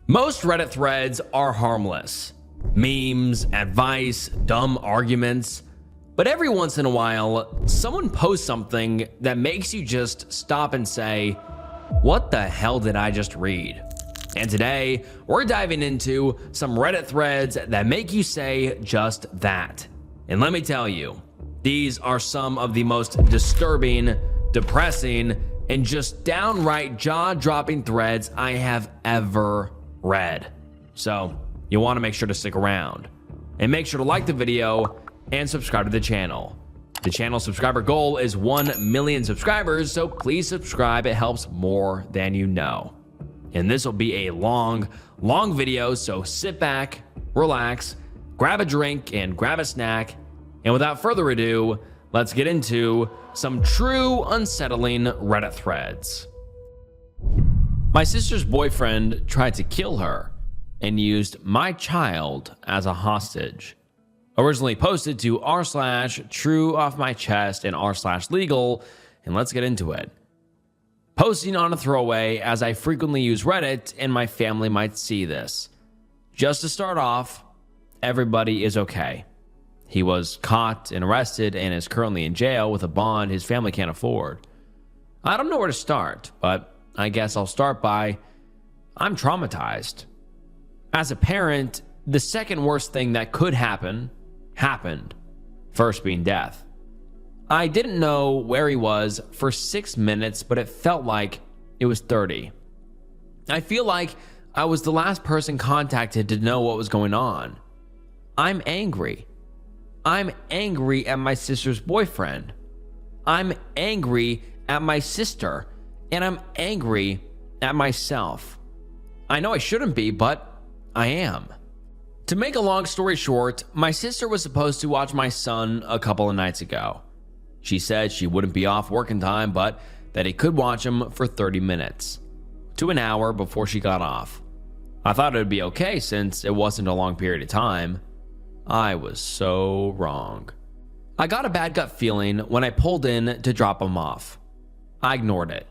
Most Reddit threads are harmless. Memes, advice, dumb arguments. But every once in a while, someone posts something that makes you just stop and say, what the hell did I just read? And today, we're diving into some Reddit threads that make you say just that. And let me tell you, these are some of the most disturbing, depressing, and just downright jaw-dropping threads I have ever read. So you want to make sure to stick around and make sure to like the video and subscribe to the channel. The channel subscriber goal is 1 million subscribers, so please subscribe. It helps more than you know. And this will be a long video, so sit back, relax, grab a drink and grab a snack. And without further ado, let's get into some true unsettling Reddit threads. My sister's boyfriend tried to kill her and used my child as a hostage. Originally posted to r/true off my chest and r/legal, and let's get into it. Posting on a throwaway, as I frequently use Reddit and my family might see this. Just to start off, everybody is okay. He was caught and arrested and is currently in jail with a bond his family can't afford. I don't know where to start, but I guess I'll start by, I'm traumatized. As a parent, the second worst thing that could happen, happened. First being death. I didn't know where he was for 6 minutes, but it felt like it was 30. I feel like I was the last person contacted to know what was going on. I'm angry. I'm angry at my sister's boyfriend. I'm angry at my sister. And I'm angry at myself. I know I shouldn't be, but I am. To make a long story short, my sister was supposed to watch my son a couple of nights ago. She said she wouldn't be off working time, but that he could watch him for 30 minutes to an hour before she got off. I thought it would be okay since it wasn't a long period of time. I was so wrong. I got a bad gut feeling when I pulled in to drop him off. I ignored it.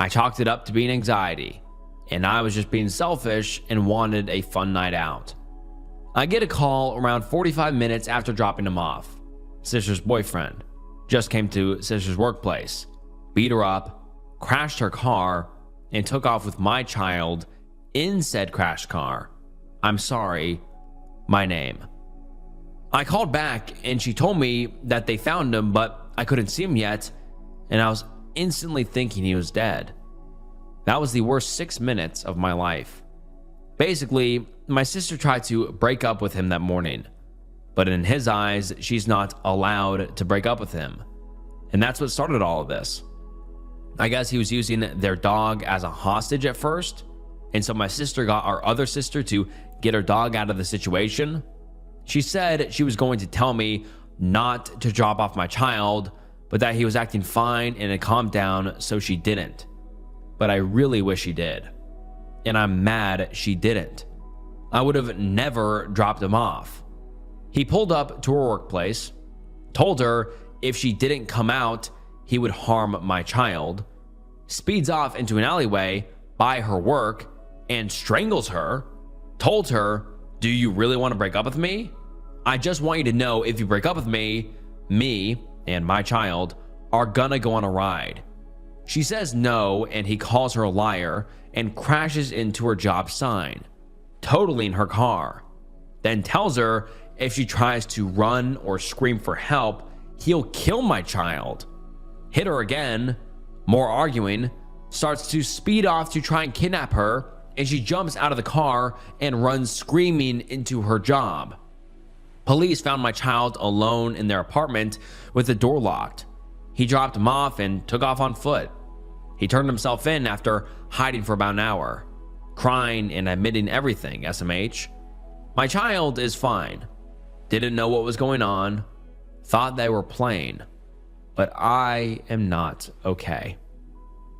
I chalked it up to being anxiety, and I was just being selfish and wanted a fun night out. I get a call around 45 minutes after dropping him off. Sister's boyfriend just came to sister's workplace, beat her up, crashed her car, and took off with my child in said crashed car. I'm sorry, my name. I called back and she told me that they found him, but I couldn't see him yet, and I was instantly thinking he was dead. That was the worst 6 minutes of my life. Basically, my sister tried to break up with him that morning, but in his eyes, she's not allowed to break up with him. And that's what started all of this. I guess he was using their dog as a hostage at first, and so my sister got our other sister to get her dog out of the situation. She said she was going to tell me not to drop off my child, but that he was acting fine and had calmed down, so she didn't. But I really wish she did. And I'm mad she didn't. I would have never dropped him off. He pulled up to her workplace, told her if she didn't come out, he would harm my child, speeds off into an alleyway by her work and strangles her, told her, do you really want to break up with me? I just want you to know if you break up with me and my child are gonna go on a ride. She says no, and he calls her a liar and crashes into her job sign, totaling her car. Then tells her if she tries to run or scream for help, he'll kill my child. Hit her again, more arguing, starts to speed off to try and kidnap her, and she jumps out of the car and runs screaming into her job. Police found my child alone in their apartment with the door locked. He dropped him off and took off on foot. He turned himself in after hiding for about an hour, crying and admitting everything, SMH. My child is fine. Didn't know what was going on. Thought they were playing. But I am not okay.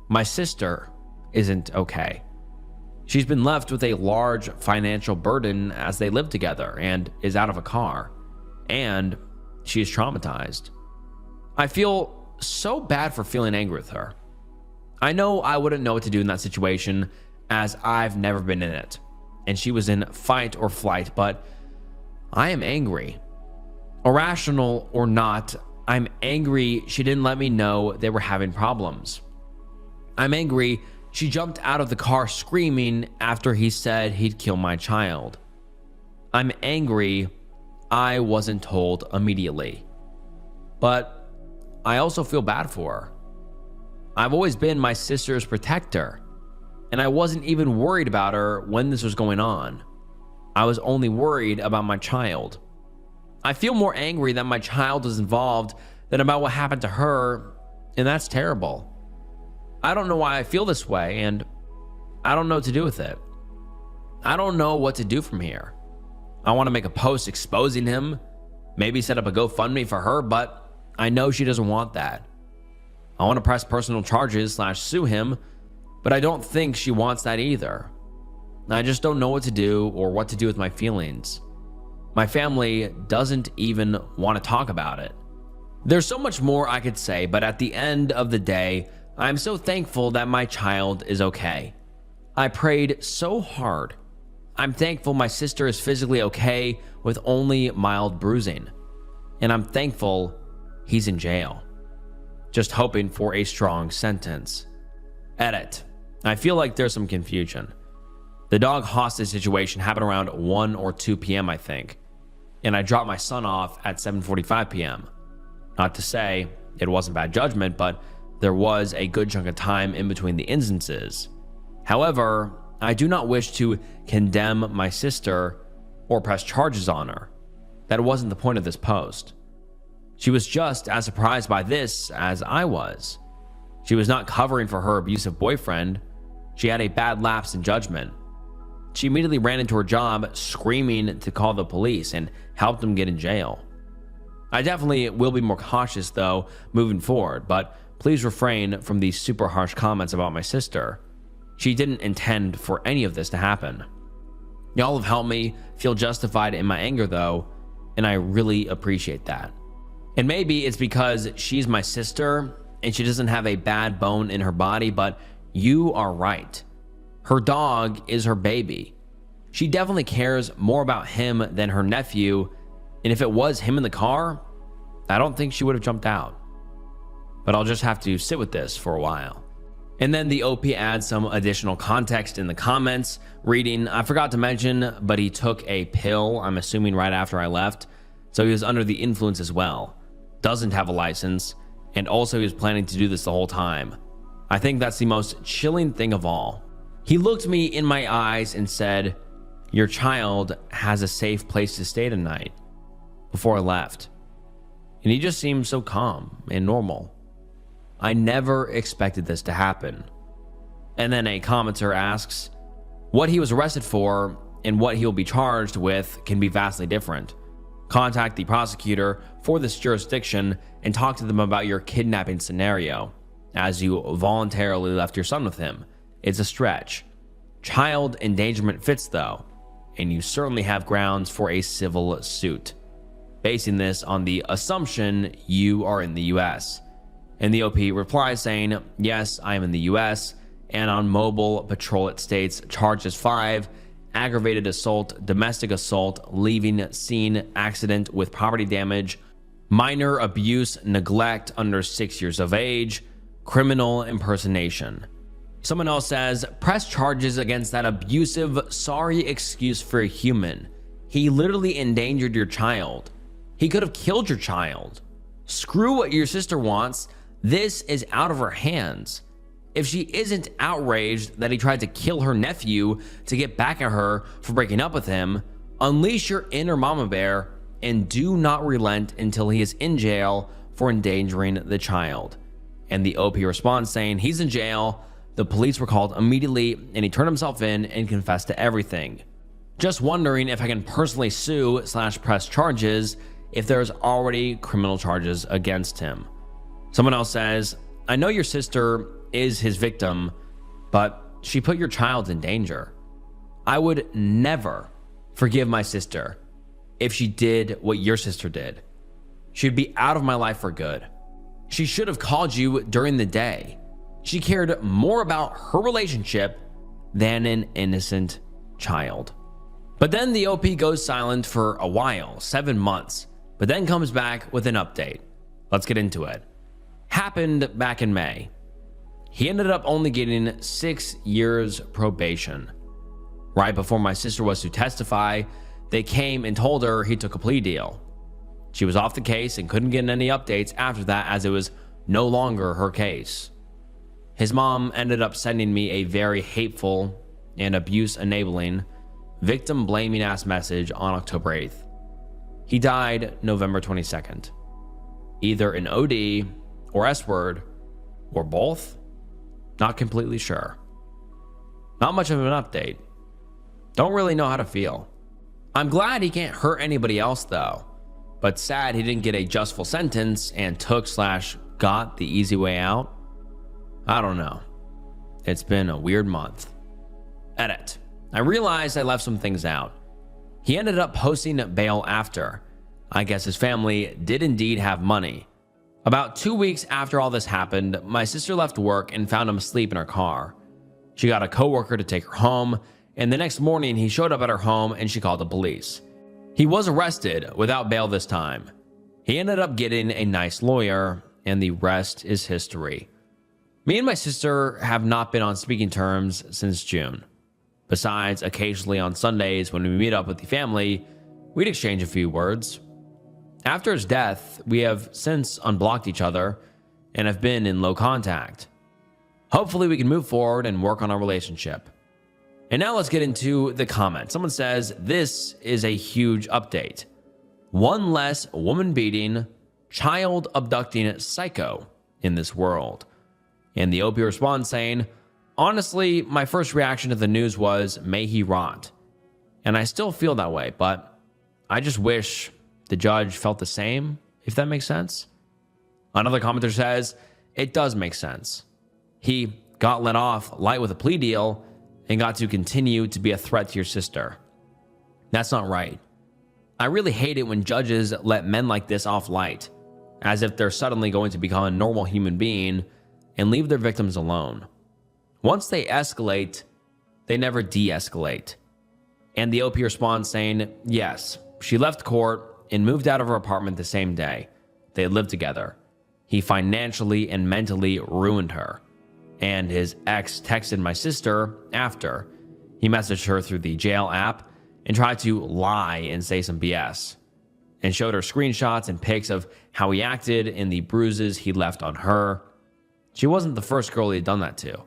My sister isn't okay. She's been left with a large financial burden as they live together and is out of a car. And she is traumatized. I feel so bad for feeling angry with her. I know I wouldn't know what to do in that situation as I've never been in it. and she was in fight or flight, but I am angry. Irrational or not, I'm angry she didn't let me know they were having problems. I'm angry she jumped out of the car screaming after he said he'd kill my child. I'm angry I wasn't told immediately. But I also feel bad for her. I've always been my sister's protector, and I wasn't even worried about her when this was going on. I was only worried about my child. I feel more angry that my child was involved than about what happened to her, and that's terrible. I don't know why I feel this way, and I don't know what to do with it. I don't know what to do from here. I want to make a post exposing him, maybe set up a GoFundMe for her, but I know she doesn't want that. I want to press personal charges / sue him, but I don't think she wants that either. I just don't know what to do or what to do with my feelings. My family doesn't even want to talk about it. There's so much more I could say, but at the end of the day, I'm so thankful that my child is okay. I prayed so hard. I'm thankful my sister is physically okay with only mild bruising. And I'm thankful he's in jail. Just hoping for a strong sentence. Edit. I feel like there's some confusion. The dog hostage situation happened around 1 or 2 p.m. I think. And I dropped my son off at 7:45 p.m. Not to say it wasn't bad judgment, but there was a good chunk of time in between the instances. However, I do not wish to condemn my sister or press charges on her. That wasn't the point of this post. She was just as surprised by this as I was. She was not covering for her abusive boyfriend. She had a bad lapse in judgment. She immediately ran into her job screaming to call the police and helped him get in jail. I definitely will be more cautious though moving forward, but please refrain from these super harsh comments about my sister. She didn't intend for any of this to happen. Y'all have helped me feel justified in my anger though, and I really appreciate that. And maybe it's because she's my sister and she doesn't have a bad bone in her body, but you are right. Her dog is her baby. She definitely cares more about him than her nephew, and if it was him in the car, I don't think she would have jumped out. But I'll just have to sit with this for a while. And then the OP adds some additional context in the comments, reading, I forgot to mention, but he took a pill, I'm assuming right after I left, so he was under the influence as well. Doesn't have a license, and also he was planning to do this the whole time. I think that's the most chilling thing of all. He looked me in my eyes and said, "Your child has a safe place to stay tonight," before I left. And he just seemed so calm and normal. I never expected this to happen. And then a commenter asks, what he was arrested for and what he'll be charged with can be vastly different. Contact the prosecutor for this jurisdiction and talk to them about your kidnapping scenario, as you voluntarily left your son with him. It's a stretch. Child endangerment fits though, and you certainly have grounds for a civil suit, basing this on the assumption you are in the US. And the OP replies saying, yes, I am in the US, and on mobile patrol it states charges 5, aggravated assault, domestic assault, leaving scene, accident with property damage, minor abuse, neglect under 6 years of age, criminal impersonation. Someone else says, press charges against that abusive, sorry excuse for a human. He literally endangered your child. He could have killed your child. Screw what your sister wants. This is out of her hands. If she isn't outraged that he tried to kill her nephew to get back at her for breaking up with him, unleash your inner mama bear and do not relent until he is in jail for endangering the child. And the OP responds saying he's in jail. The police were called immediately and he turned himself in and confessed to everything. Just wondering if I can personally sue / press charges if there's already criminal charges against him. Someone else says, I know your sister is his victim, but she put your child in danger. I would never forgive my sister if she did what your sister did. She'd be out of my life for good. She should have called you during the day. She cared more about her relationship than an innocent child. But then the OP goes silent for a while, 7 months, but then comes back with an update. Let's get into it. Happened back in May. He ended up only getting 6 years probation. Right before my sister was to testify, they came and told her he took a plea deal. She was off the case and couldn't get any updates after that, as it was no longer her case. His mom ended up sending me a very hateful and abuse-enabling, victim-blaming ass message on October 8th. He died November 22nd. Either an OD or S-word, or both? Not completely sure. Not much of an update. Don't really know how to feel. I'm glad he can't hurt anybody else though, but sad he didn't get a just full sentence and took/got the easy way out. I don't know. It's been a weird month. Edit. I realized I left some things out. He ended up posting bail after. I guess his family did indeed have money. About 2 weeks after all this happened, my sister left work and found him asleep in her car. She got a coworker to take her home, and the next morning he showed up at her home and she called the police. He was arrested without bail this time. He ended up getting a nice lawyer, and the rest is history. Me and my sister have not been on speaking terms since June. Besides, occasionally on Sundays when we meet up with the family, we'd exchange a few words. After his death, we have since unblocked each other and have been in low contact. Hopefully we can move forward and work on our relationship. And now let's get into the comments. Someone says, this is a huge update. One less woman beating, child abducting psycho in this world. And the OP responds saying, honestly, my first reaction to the news was, may he rot. And I still feel that way, but I just wish the judge felt the same, if that makes sense. Another commenter says, it does make sense. He got let off light with a plea deal and got to continue to be a threat to your sister. That's not right. I really hate it when judges let men like this off light, as if they're suddenly going to become a normal human being and leave their victims alone. Once they escalate, they never de-escalate. And the OP responds saying, yes, she left court and moved out of her apartment the same day. They had lived together. He financially and mentally ruined her. And his ex texted my sister after. He messaged her through the jail app and tried to lie and say some BS. And showed her screenshots and pics of how he acted and the bruises he left on her. She wasn't the first girl he had done that to.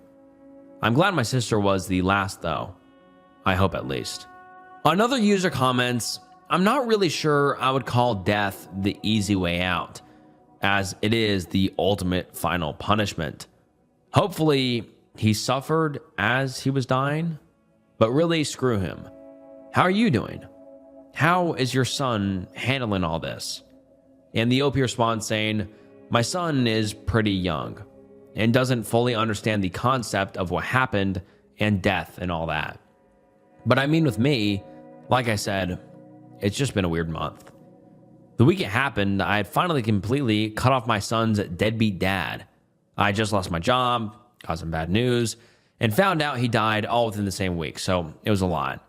I'm glad my sister was the last though. I hope at least. Another user comments, I'm not really sure I would call death the easy way out, as it is the ultimate final punishment. Hopefully he suffered as he was dying, but really screw him. How are you doing? How is your son handling all this? And the OP responds saying, my son is pretty young and doesn't fully understand the concept of what happened and death and all that. But I mean, with me, like I said, it's just been a weird month. The week it happened, I had finally completely cut off my son's deadbeat dad. I just lost my job, got some bad news, and found out he died all within the same week, so it was a lot.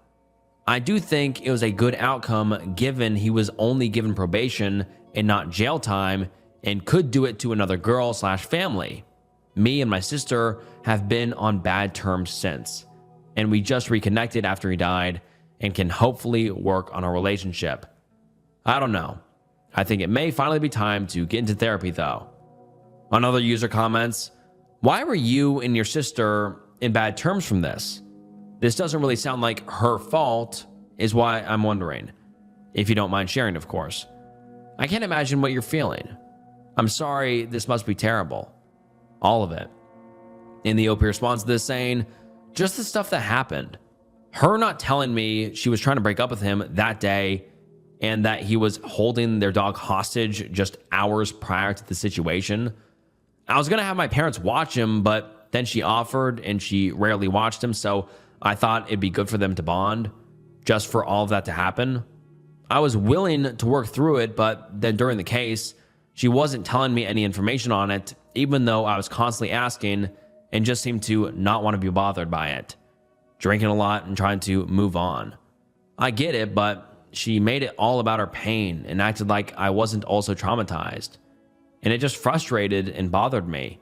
I do think it was a good outcome given he was only given probation and not jail time and could do it to another girl/family. Me and my sister have been on bad terms since, and we just reconnected after he died and can hopefully work on our relationship. I don't know. I think it may finally be time to get into therapy though. Another user comments, why were you and your sister in bad terms from this? This doesn't really sound like her fault, is why I'm wondering. If you don't mind sharing, of course. I can't imagine what you're feeling. I'm sorry, this must be terrible. All of it. And the OP responds to this saying, just the stuff that happened. Her not telling me she was trying to break up with him that day and that he was holding their dog hostage just hours prior to the situation. I was going to have my parents watch him, but then she offered and she rarely watched him, so I thought it'd be good for them to bond, just for all of that to happen. I was willing to work through it, but then during the case, she wasn't telling me any information on it, even though I was constantly asking and just seemed to not want to be bothered by it. drinking a lot and trying to move on. I get it, but she made it all about her pain and acted like I wasn't also traumatized. And it just frustrated and bothered me.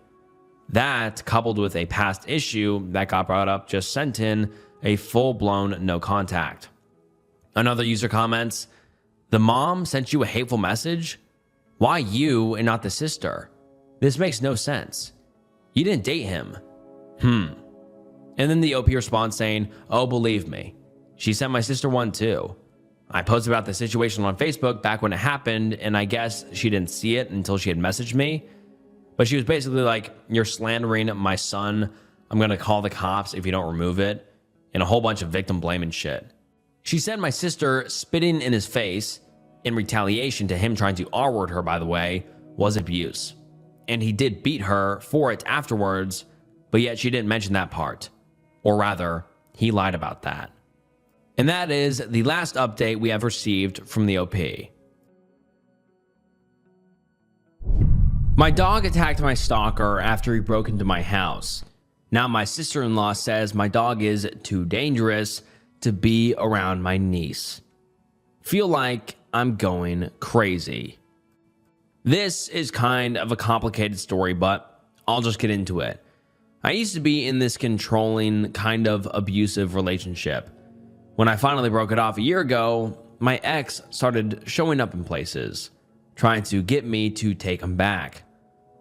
That, coupled with a past issue that got brought up, just sent in a full-blown no contact. Another user comments, "The mom sent you a hateful message? Why you and not the sister? This makes no sense. You didn't date him." And then the OP responds saying, "Oh, believe me, she sent my sister one too. I posted about the situation on Facebook back when it happened, and I guess she didn't see it until she had messaged me. But she was basically like, 'You're slandering my son. I'm going to call the cops if you don't remove it,' and a whole bunch of victim blaming shit. She said my sister spitting in his face, in retaliation to him trying to R-word her, by the way, was abuse. And he did beat her for it afterwards, but yet she didn't mention that part. Or rather, he lied about that." And that is the last update we have received from the OP. My dog attacked my stalker after he broke into my house. Now my sister-in-law says my dog is too dangerous to be around my niece. Feel like I'm going crazy. This is kind of a complicated story, but I'll just get into it. I used to be in this controlling, kind of abusive relationship. When I finally broke it off a year ago, my ex started showing up in places, trying to get me to take him back.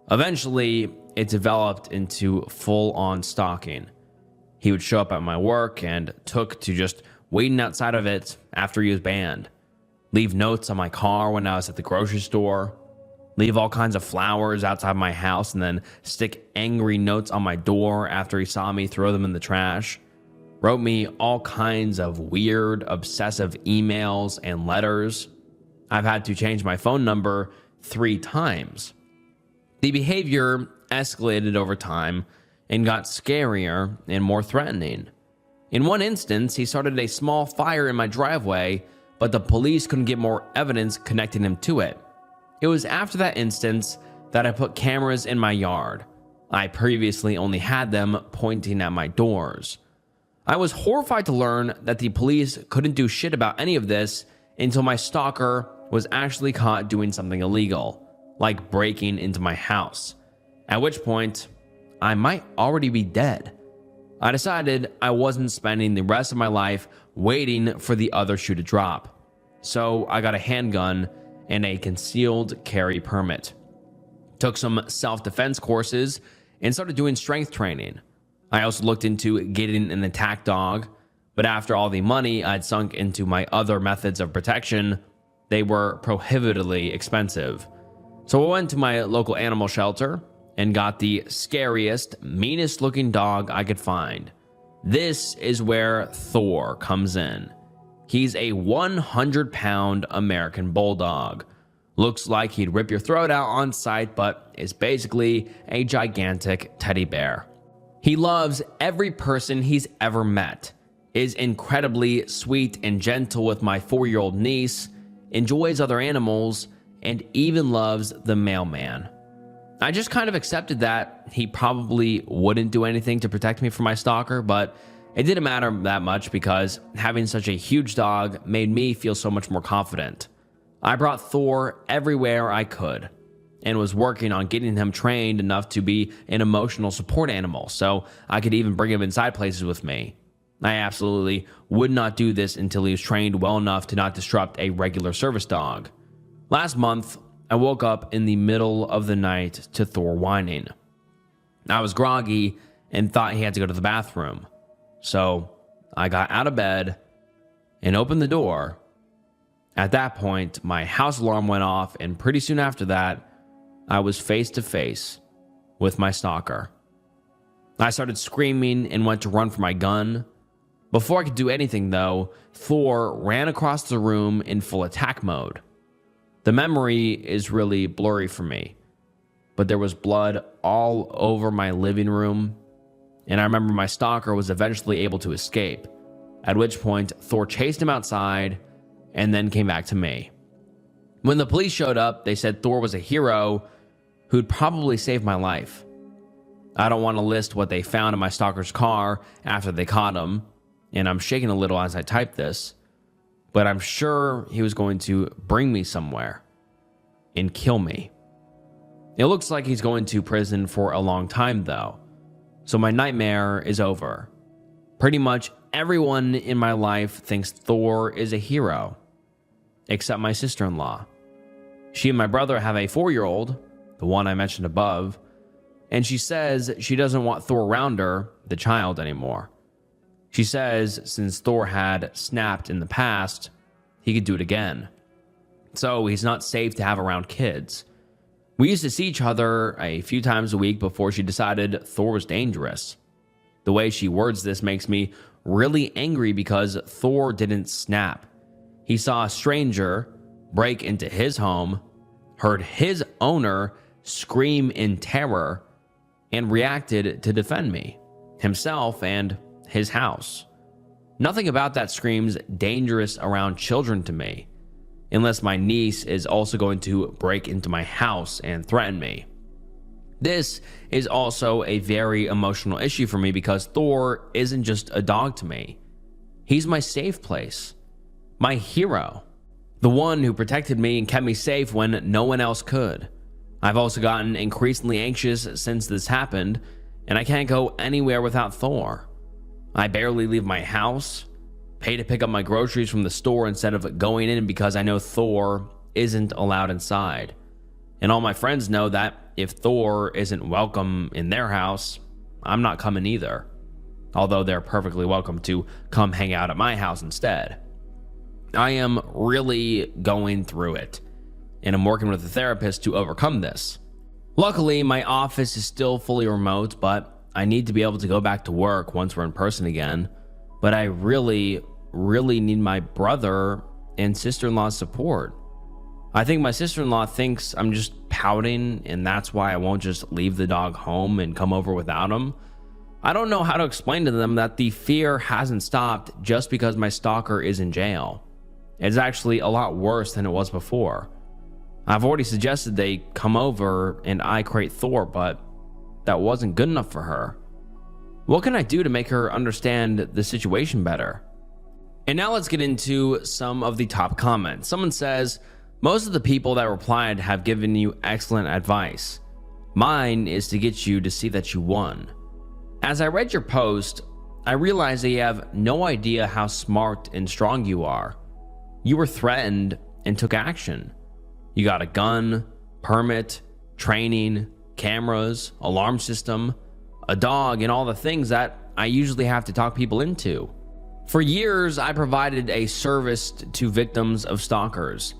Eventually, it developed into full-on stalking. He would show up at my work and took to just waiting outside of it after he was banned. Leave notes on my car when I was at the grocery store. Leave all kinds of flowers outside my house and then stick angry notes on my door after he saw me throw them in the trash. Wrote me all kinds of weird, obsessive emails and letters. I've had to change my phone number 3 times. The behavior escalated over time and got scarier and more threatening. In one instance, he started a small fire in my driveway, but the police couldn't get more evidence connecting him to it. It was after that instance that I put cameras in my yard. I previously only had them pointing at my doors. I was horrified to learn that the police couldn't do shit about any of this until my stalker was actually caught doing something illegal, like breaking into my house, at which point I might already be dead. I decided I wasn't spending the rest of my life waiting for the other shoe to drop. So I got a handgun and a concealed carry permit. Took some self-defense courses and started doing strength training. I also looked into getting an attack dog, but after all the money I'd sunk into my other methods of protection, they were prohibitively expensive. So I went to my local animal shelter and got the scariest, meanest looking dog I could find. This is where Thor comes in. He's a 100-pound American bulldog. Looks like he'd rip your throat out on sight, but is basically a gigantic teddy bear. He loves every person he's ever met, is incredibly sweet and gentle with my 4-year-old niece, enjoys other animals, and even loves the mailman. I just kind of accepted that he probably wouldn't do anything to protect me from my stalker, but it didn't matter that much because having such a huge dog made me feel so much more confident. I brought Thor everywhere I could and was working on getting him trained enough to be an emotional support animal, so I could even bring him inside places with me. I absolutely would not do this until he was trained well enough to not disrupt a regular service dog. Last month, I woke up in the middle of the night to Thor whining. I was groggy and thought he had to go to the bathroom. So I got out of bed and opened the door. At that point, my house alarm went off, and pretty soon after that, I was face to face with my stalker. I started screaming and went to run for my gun. Before I could do anything, though, Thor ran across the room in full attack mode. The memory is really blurry for me, but there was blood all over my living room, and I remember my stalker was eventually able to escape, at which point Thor chased him outside and then came back to me. When the police showed up, they said Thor was a hero who'd probably saved my life. I don't want to list what they found in my stalker's car after they caught him, and I'm shaking a little as I type this, but I'm sure he was going to bring me somewhere and kill me. It looks like he's going to prison for a long time though, so my nightmare is over. Pretty much everyone in my life thinks Thor is a hero, except my sister-in-law. She and my brother have a 4-year-old, the one I mentioned above, and she says she doesn't want Thor around her, the child, anymore. She says since Thor had snapped in the past, he could do it again. So he's not safe to have around kids. We used to see each other a few times a week before she decided Thor was dangerous. The way she words this makes me really angry because Thor didn't snap. He saw a stranger break into his home, heard his owner scream in terror, and reacted to defend me, himself, and his house. Nothing about that screams dangerous around children to me, unless my niece is also going to break into my house and threaten me. This is also a very emotional issue for me because Thor isn't just a dog to me. He's my safe place, my hero, the one who protected me and kept me safe when no one else could. I've also gotten increasingly anxious since this happened, and I can't go anywhere without Thor. I barely leave my house, pay to pick up my groceries from the store instead of going in because I know Thor isn't allowed inside. And all my friends know that if Thor isn't welcome in their house, I'm not coming either. Although they're perfectly welcome to come hang out at my house instead. I am really going through it, and I'm working with a therapist to overcome this. Luckily, my office is still fully remote, but I need to be able to go back to work once we're in person again. But I really need my brother and sister-in-law's support. I think my sister-in-law thinks I'm just pouting, and that's why I won't just leave the dog home and come over without him. I don't know how to explain to them that the fear hasn't stopped just because my stalker is in jail. It's actually a lot worse than it was before. I've already suggested they come over and I create Thor, but that wasn't good enough for her. What can I do to make her understand the situation better? And now let's get into some of the top comments. Someone says, most of the people that replied have given you excellent advice. Mine is to get you to see that you won. As I read your post, I realized that you have no idea how smart and strong you are. You were threatened and took action. You got a gun, permit, training, cameras, alarm system, a dog, and all the things that I usually have to talk people into. For years, I provided a service to victims of stalkers.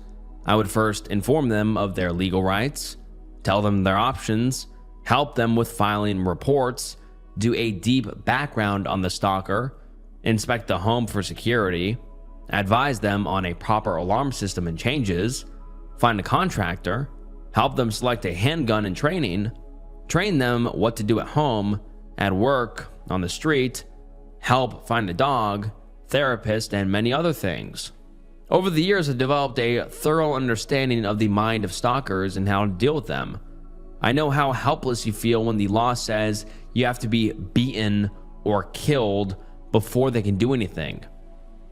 I would first inform them of their legal rights, tell them their options, help them with filing reports, do a deep background on the stalker, inspect the home for security, advise them on a proper alarm system and changes, find a contractor, help them select a handgun and training, train them what to do at home, at work, on the street, help find a dog, therapist, and many other things. Over the years, I've developed a thorough understanding of the mind of stalkers and how to deal with them. I know how helpless you feel when the law says you have to be beaten or killed before they can do anything.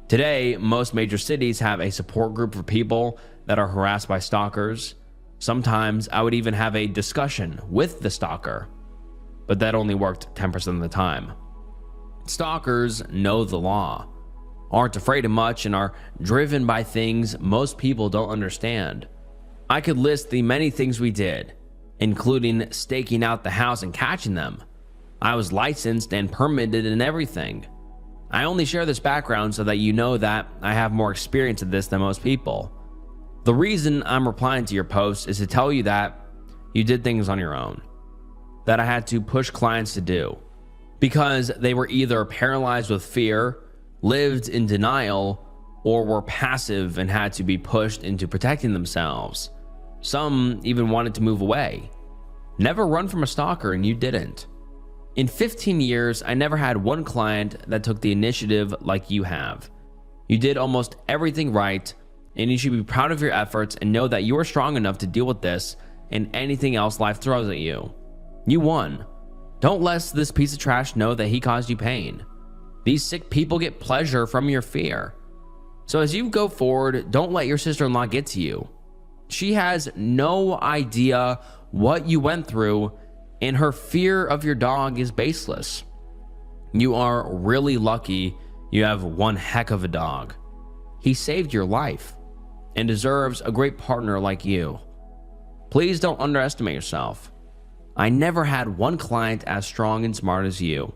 Today, most major cities have a support group for people that are harassed by stalkers. Sometimes I would even have a discussion with the stalker, but that only worked 10% of the time. Stalkers know the law, aren't afraid of much, and are driven by things most people don't understand. I could list the many things we did, including staking out the house and catching them. I was licensed and permitted and everything. I only share this background so that you know that I have more experience at this than most people. The reason I'm replying to your post is to tell you that you did things on your own, that I had to push clients to do, because they were either paralyzed with fear, lived in denial, or were passive and had to be pushed into protecting themselves. Some even wanted to move away. Never run from a stalker, and you didn't. In 15 years, I never had one client that took the initiative like you have. You did almost everything right, and you should be proud of your efforts and know that you are strong enough to deal with this and anything else life throws at you. You won. Don't let this piece of trash know that he caused you pain. These sick people get pleasure from your fear. So as you go forward, don't let your sister-in-law get to you. She has no idea what you went through, and her fear of your dog is baseless. You are really lucky you have one heck of a dog. He saved your life and deserves a great partner like you. Please don't underestimate yourself. I never had one client as strong and smart as you.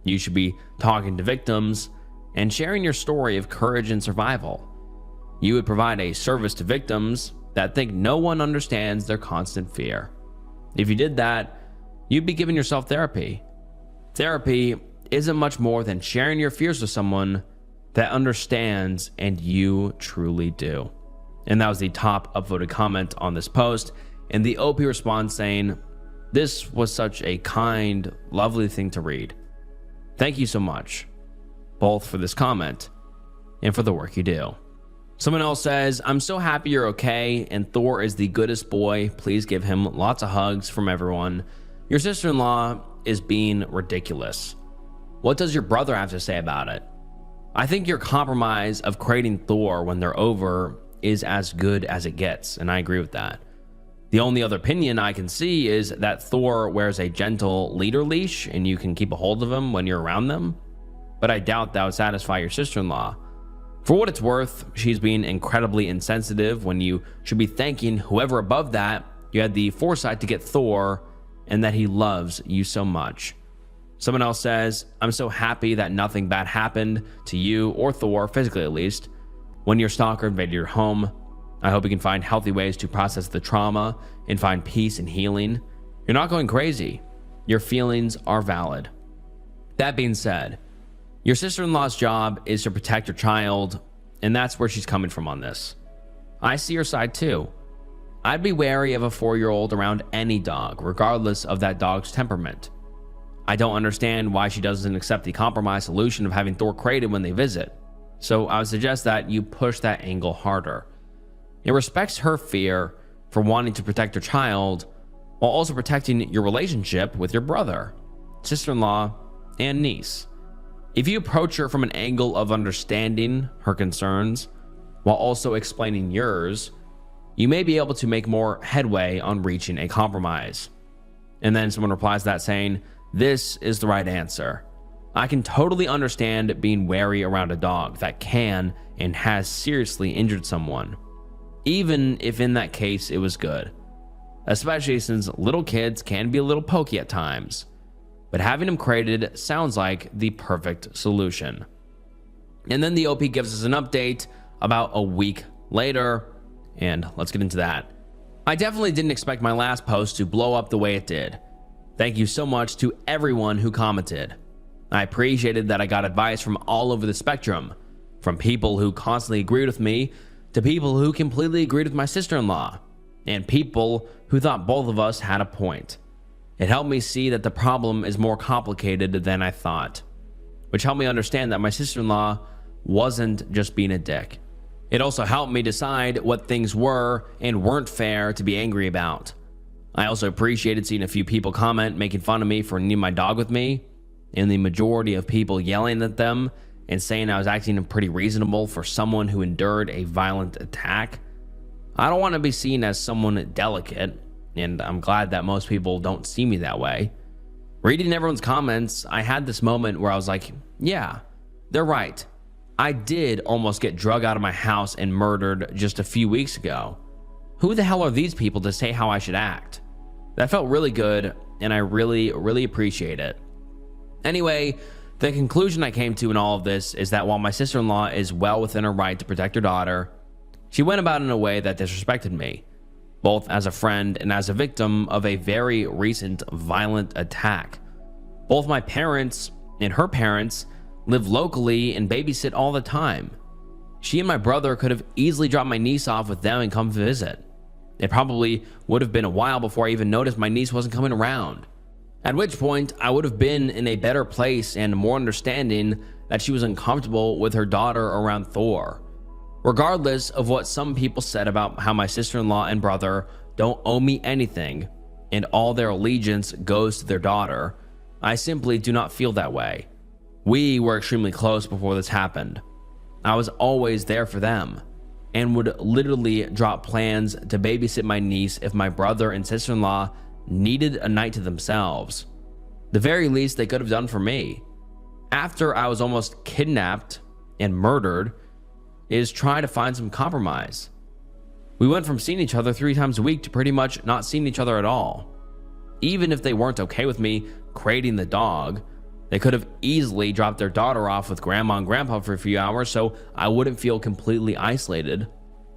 You should be talking to victims and sharing your story of courage and survival. You would provide a service to victims that think no one understands their constant fear. If you did that, you'd be giving yourself therapy. Therapy isn't much more than sharing your fears with someone that understands, and you truly do. And that was the top upvoted comment on this post, and the OP responds saying, "This was such a kind, lovely thing to read. Thank you so much, both for this comment and for the work you do." Someone else says, "I'm so happy you're okay, and Thor is the goodest boy. Please give him lots of hugs from everyone. Your sister-in-law is being ridiculous. What does your brother have to say about it? I think your compromise of creating Thor when they're over is as good as it gets," and I agree with that. The only other opinion I can see is that Thor wears a gentle leader leash and you can keep a hold of him when you're around them, but I doubt that would satisfy your sister-in-law. For what it's worth, she's being incredibly insensitive when you should be thanking whoever above that you had the foresight to get Thor and that he loves you so much. Someone else says, "I'm so happy that nothing bad happened to you or Thor, physically at least, when your stalker invaded your home. I hope you can find healthy ways to process the trauma and find peace and healing. You're not going crazy. Your feelings are valid." That being said, your sister-in-law's job is to protect your child, and that's where she's coming from on this. I see your side too. I'd be wary of a 4-year-old around any dog, regardless of that dog's temperament. I don't understand why she doesn't accept the compromise solution of having Thor created when they visit, so I would suggest that you push that angle harder. It respects her fear for wanting to protect her child while also protecting your relationship with your brother, sister-in-law, and niece. If you approach her from an angle of understanding her concerns while also explaining yours, you may be able to make more headway on reaching a compromise. And then someone replies to that saying, "This is the right answer. I can totally understand being wary around a dog that can and has seriously injured someone, even if in that case it was good, especially since little kids can be a little pokey at times. But having them created sounds like the perfect solution." And then the OP gives us an update about a week later, and let's get into that. "I definitely didn't expect my last post to blow up the way it did. Thank you so much to everyone who commented. I appreciated that I got advice from all over the spectrum, from people who constantly agreed with me to people who completely agreed with my sister-in-law, and people who thought both of us had a point. It helped me see that the problem is more complicated than I thought, which helped me understand that my sister-in-law wasn't just being a dick. It also helped me decide what things were and weren't fair to be angry about. I also appreciated seeing a few people comment making fun of me for needing my dog with me, and the majority of people yelling at them and saying I was acting pretty reasonable for someone who endured a violent attack. I don't want to be seen as someone delicate, and I'm glad that most people don't see me that way. Reading everyone's comments, I had this moment where I was like, yeah, they're right. I did almost get drug out of my house and murdered just a few weeks ago. Who the hell are these people to say how I should act? That felt really good, and I really appreciate it. Anyway, the conclusion I came to in all of this is that while my sister-in-law is well within her right to protect her daughter, she went about it in a way that disrespected me, both as a friend and as a victim of a very recent violent attack. Both my parents and her parents live locally and babysit all the time. She and my brother could have easily dropped my niece off with them and come visit. It probably would have been a while before I even noticed my niece wasn't coming around, at which point I would have been in a better place and more understanding that she was uncomfortable with her daughter around Thor. Regardless of what some people said about how my sister-in-law and brother don't owe me anything and all their allegiance goes to their daughter, I simply do not feel that way. We were extremely close before this happened. I was always there for them and would literally drop plans to babysit my niece if my brother and sister-in-law needed a night to themselves. The very least they could have done for me, after I was almost kidnapped and murdered, is try to find some compromise. We went from seeing each other 3 times a week to pretty much not seeing each other at all. Even if they weren't okay with me creating the dog, they could have easily dropped their daughter off with grandma and grandpa for a few hours so I wouldn't feel completely isolated.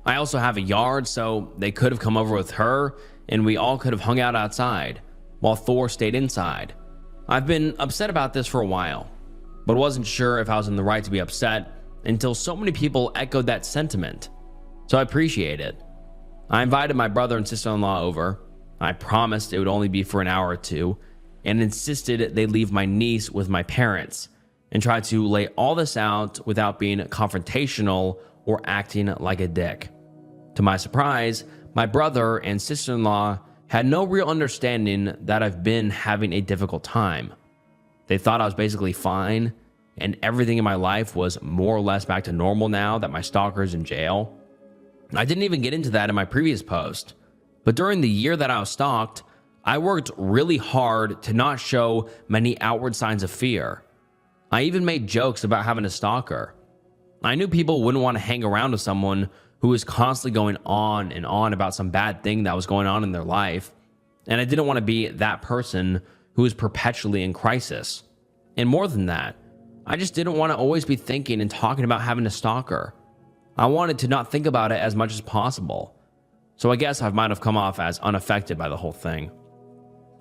I also have a yard, so they could have come over with her and we all could have hung out outside while Thor stayed inside. I've been upset about this for a while, but wasn't sure if I was in the right to be upset until so many people echoed that sentiment. So I appreciate it. I invited my brother and sister-in-law over. I promised it would only be for an hour or two, and insisted they leave my niece with my parents and try to lay all this out without being confrontational or acting like a dick. To my surprise, my brother and sister-in-law had no real understanding that I've been having a difficult time. They thought I was basically fine and everything in my life was more or less back to normal now that my stalker's in jail. I didn't even get into that in my previous post, but during the year that I was stalked, I worked really hard to not show many outward signs of fear. I even made jokes about having a stalker. I knew people wouldn't want to hang around with someone who was constantly going on and on about some bad thing that was going on in their life, and I didn't want to be that person who was perpetually in crisis. And more than that, I just didn't want to always be thinking and talking about having a stalker. I wanted to not think about it as much as possible. So I guess I might have come off as unaffected by the whole thing.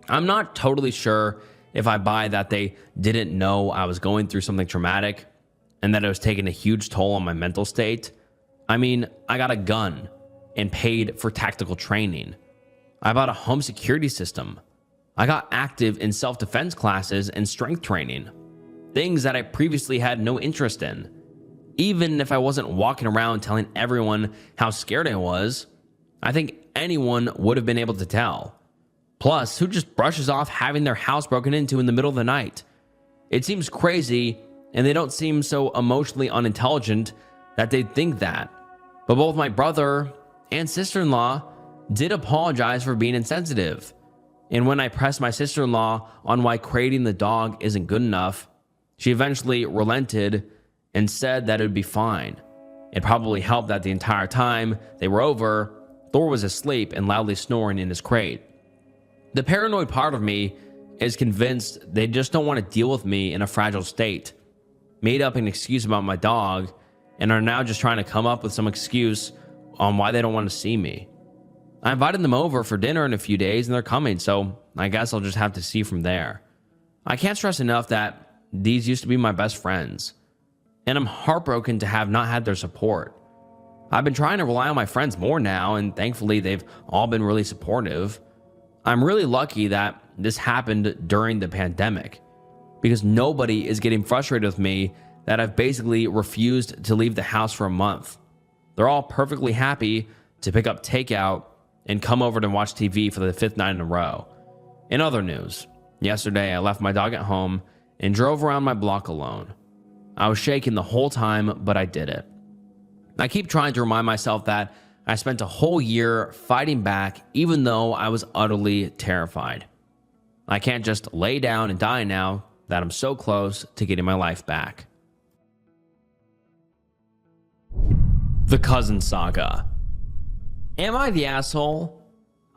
I'm not totally sure if I buy that they didn't know I was going through something traumatic and that it was taking a huge toll on my mental state. I mean, I got a gun and paid for tactical training. I bought a home security system. I got active in self-defense classes and strength training, things that I previously had no interest in. Even if I wasn't walking around telling everyone how scared I was, I think anyone would have been able to tell. Plus, who just brushes off having their house broken into in the middle of the night? It seems crazy, and they don't seem so emotionally unintelligent that they'd think that. But both my brother and sister-in-law did apologize for being insensitive. And when I pressed my sister-in-law on why creating the dog isn't good enough, she eventually relented and said that it would be fine. It probably helped that the entire time they were over, Thor was asleep and loudly snoring in his crate. The paranoid part of me is convinced they just don't want to deal with me in a fragile state, made up an excuse about my dog, and are now just trying to come up with some excuse on why they don't want to see me. I invited them over for dinner in a few days and they're coming, so I guess I'll just have to see from there. I can't stress enough that these used to be my best friends, and I'm heartbroken to have not had their support. I've been trying to rely on my friends more now, and thankfully they've all been really supportive. I'm really lucky that this happened during the pandemic, because nobody is getting frustrated with me that I've basically refused to leave the house for a month. They're all perfectly happy to pick up takeout and come over to watch TV for the 5th night in a row. In other news, yesterday I left my dog at home and drove around my block alone. I was shaking the whole time, but I did it. I keep trying to remind myself that I spent a whole year fighting back even though I was utterly terrified. I can't just lay down and die now that I'm so close to getting my life back. The Cousin Saga. Am I the asshole?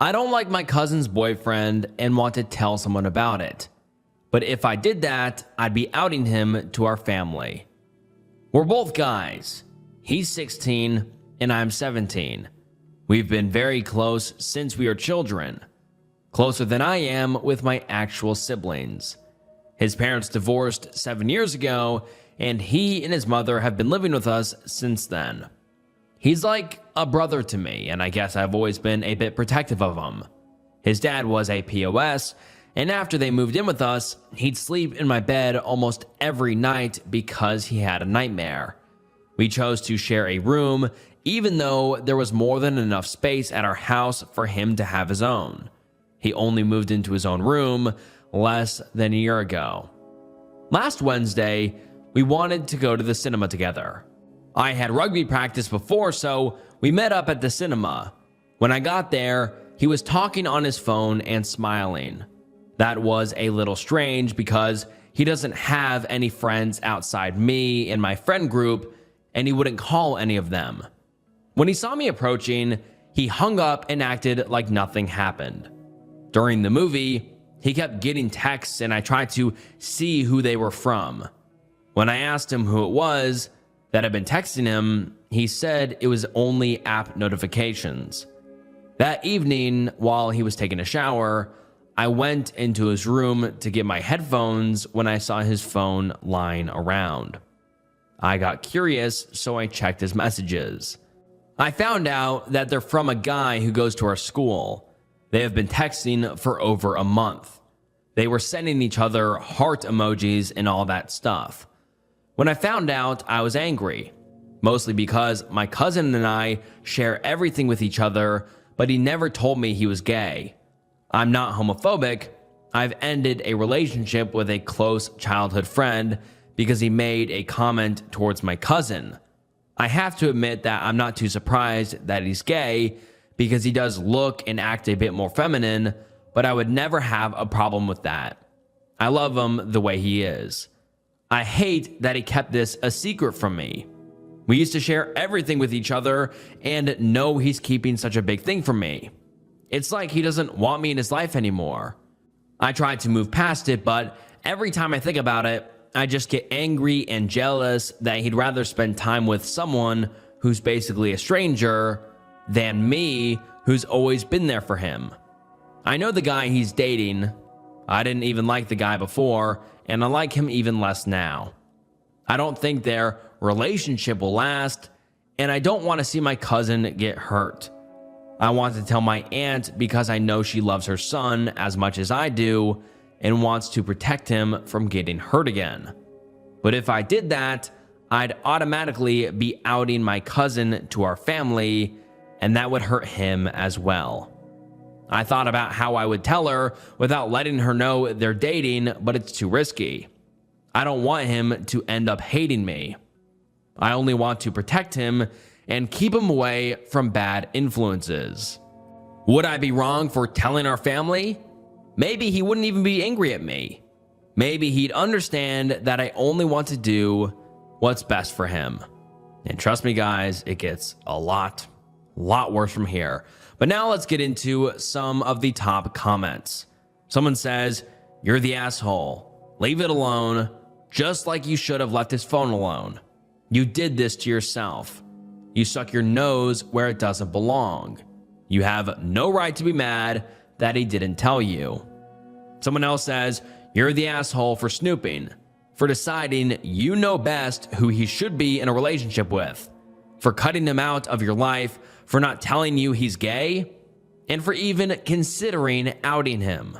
I don't like my cousin's boyfriend and want to tell someone about it. But if I did that, I'd be outing him to our family. We're both guys. He's 16 and I'm 17. We've been very close since we were children. Closer than I am with my actual siblings. His parents divorced 7 years ago, and he and his mother have been living with us since then. He's like a brother to me, and I guess I've always been a bit protective of him. His dad was a POS, and after they moved in with us, he'd sleep in my bed almost every night because he had a nightmare. We chose to share a room, even though there was more than enough space at our house for him to have his own. He only moved into his own room less than a year ago. Last Wednesday, we wanted to go to the cinema together. I had rugby practice before, so we met up at the cinema. When I got there, he was talking on his phone and smiling. That was a little strange because he doesn't have any friends outside me and my friend group, and he wouldn't call any of them. When he saw me approaching, he hung up and acted like nothing happened. During the movie, he kept getting texts and I tried to see who they were from. When I asked him who it was that had been texting him, he said it was only app notifications. That evening, while he was taking a shower, I went into his room to get my headphones when I saw his phone lying around. I got curious, so I checked his messages. I found out that they're from a guy who goes to our school. They have been texting for over a month. They were sending each other heart emojis and all that stuff. When I found out, I was angry, mostly because my cousin and I share everything with each other, but he never told me he was gay. I'm not homophobic. I've ended a relationship with a close childhood friend because he made a comment towards my cousin. I have to admit that I'm not too surprised that he's gay because he does look and act a bit more feminine, but I would never have a problem with that. I love him the way he is. I hate that he kept this a secret from me. We used to share everything with each other and know he's keeping such a big thing from me. It's like he doesn't want me in his life anymore. I tried to move past it, but every time I think about it, I just get angry and jealous that he'd rather spend time with someone who's basically a stranger than me, who's always been there for him. I know the guy he's dating. I didn't even like the guy before, and I like him even less now. I don't think their relationship will last, and I don't want to see my cousin get hurt. I want to tell my aunt because I know she loves her son as much as I do and wants to protect him from getting hurt again. But if I did that, I'd automatically be outing my cousin to our family, and that would hurt him as well. I thought about how I would tell her without letting her know they're dating, but it's too risky. I don't want him to end up hating me. I only want to protect him and keep him away from bad influences. Would I be wrong for telling our family? Maybe he wouldn't even be angry at me. Maybe he'd understand that I only want to do what's best for him. And trust me, guys, it gets a lot worse from here. But now let's get into some of the top comments. Someone says, "You're the asshole. Leave it alone, just like you should have left his phone alone. You did this to yourself. You stuck your nose where it doesn't belong. You have no right to be mad that he didn't tell you." Someone else says, "You're the asshole for snooping, for deciding you know best who he should be in a relationship with, for cutting him out of your life, for not telling you he's gay, and for even considering outing him."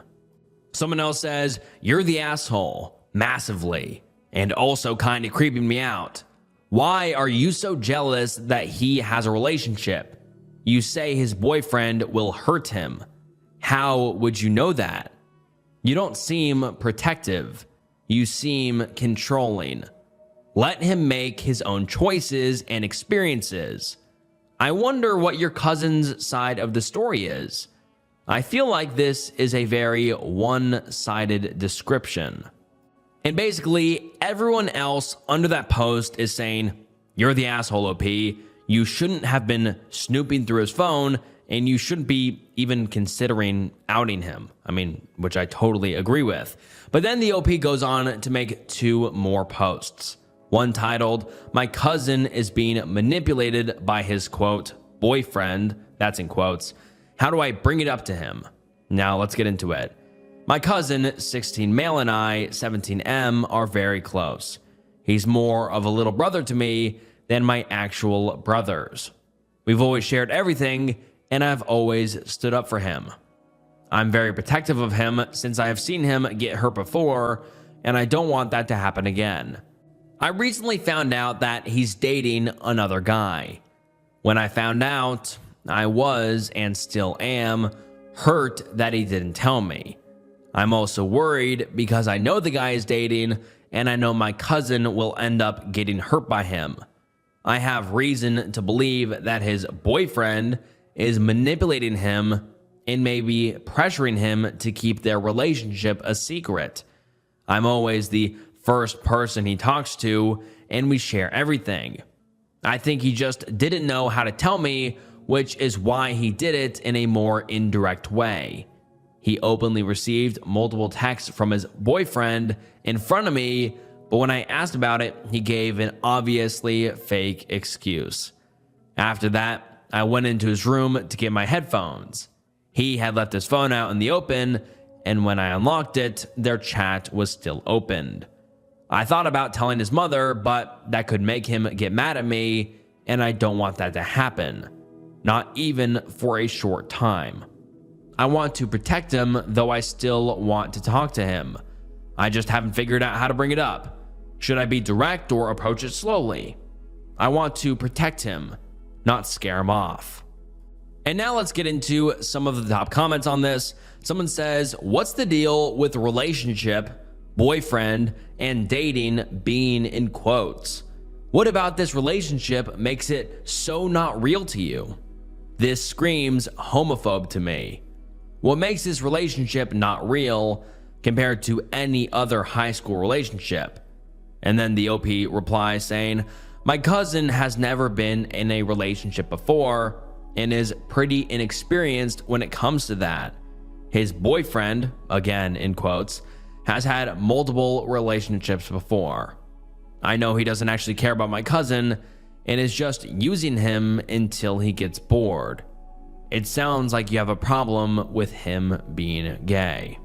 Someone else says, "You're the asshole, massively, and also kind of creeping me out. Why are you so jealous that he has a relationship? You say his boyfriend will hurt him. How would you know that? You don't seem protective. You seem controlling. Let him make his own choices and experiences. I wonder what your cousin's side of the story is. I feel like this is a very one-sided description." And basically, everyone else under that post is saying, "You're the asshole, OP. You shouldn't have been snooping through his phone, and you shouldn't be even considering outing him." I mean, which I totally agree with. But then the OP goes on to make two more posts. One titled, "My cousin is being manipulated by his, quote, boyfriend," that's in quotes. "How do I bring it up to him?" Now let's get into it. My cousin, 16 male, and I, 17M, are very close. He's more of a little brother to me than my actual brothers. We've always shared everything, and I've always stood up for him. I'm very protective of him since I have seen him get hurt before, and I don't want that to happen again. I recently found out that he's dating another guy. When I found out, I was, and still am, hurt that he didn't tell me. I'm also worried because I know the guy is dating, and I know my cousin will end up getting hurt by him. I have reason to believe that his boyfriend is manipulating him and maybe pressuring him to keep their relationship a secret. I'm always the first person he talks to, and we share everything. I think he just didn't know how to tell me, which is why he did it in a more indirect way. He openly received multiple texts from his boyfriend in front of me, but when I asked about it, he gave an obviously fake excuse. After that, I went into his room to get my headphones. He had left his phone out in the open, and when I unlocked it, their chat was still opened. I thought about telling his mother, but that could make him get mad at me, and I don't want that to happen. Not even for a short time. I want to protect him, though I still want to talk to him. I just haven't figured out how to bring it up. Should I be direct or approach it slowly? I want to protect him, not scare him off. And now let's get into some of the top comments on this. Someone says, what's the deal with relationship, boyfriend, and dating being in quotes? What about this relationship makes it so not real to you? This screams homophobe to me. What makes this relationship not real compared to any other high school relationship? And then the OP replies saying, my cousin has never been in a relationship before and is pretty inexperienced when it comes to that. His boyfriend, again in quotes, has had multiple relationships before. I know he doesn't actually care about my cousin and is just using him until he gets bored. It sounds like you have a problem with him being gay.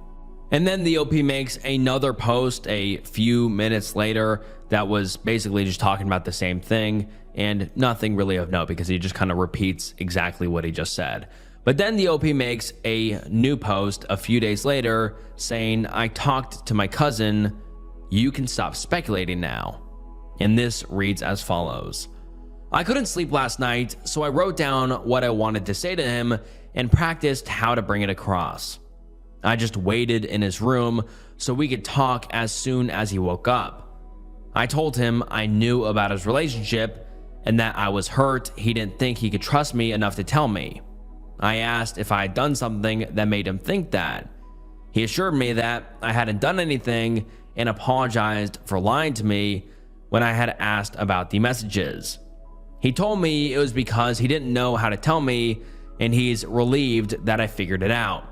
And then the OP makes another post a few minutes later that was basically just talking about the same thing and nothing really of note because he just kind of repeats exactly what he just said. But then the OP makes a new post a few days later saying, I talked to my cousin, you can stop speculating now. And this reads as follows. I couldn't sleep last night, so I wrote down what I wanted to say to him and practiced how to bring it across. I just waited in his room so we could talk as soon as he woke up. I told him I knew about his relationship and that I was hurt he didn't think he could trust me enough to tell me. I asked if I had done something that made him think that. He assured me that I hadn't done anything and apologized for lying to me when I had asked about the messages. He told me it was because he didn't know how to tell me and he's relieved that I figured it out.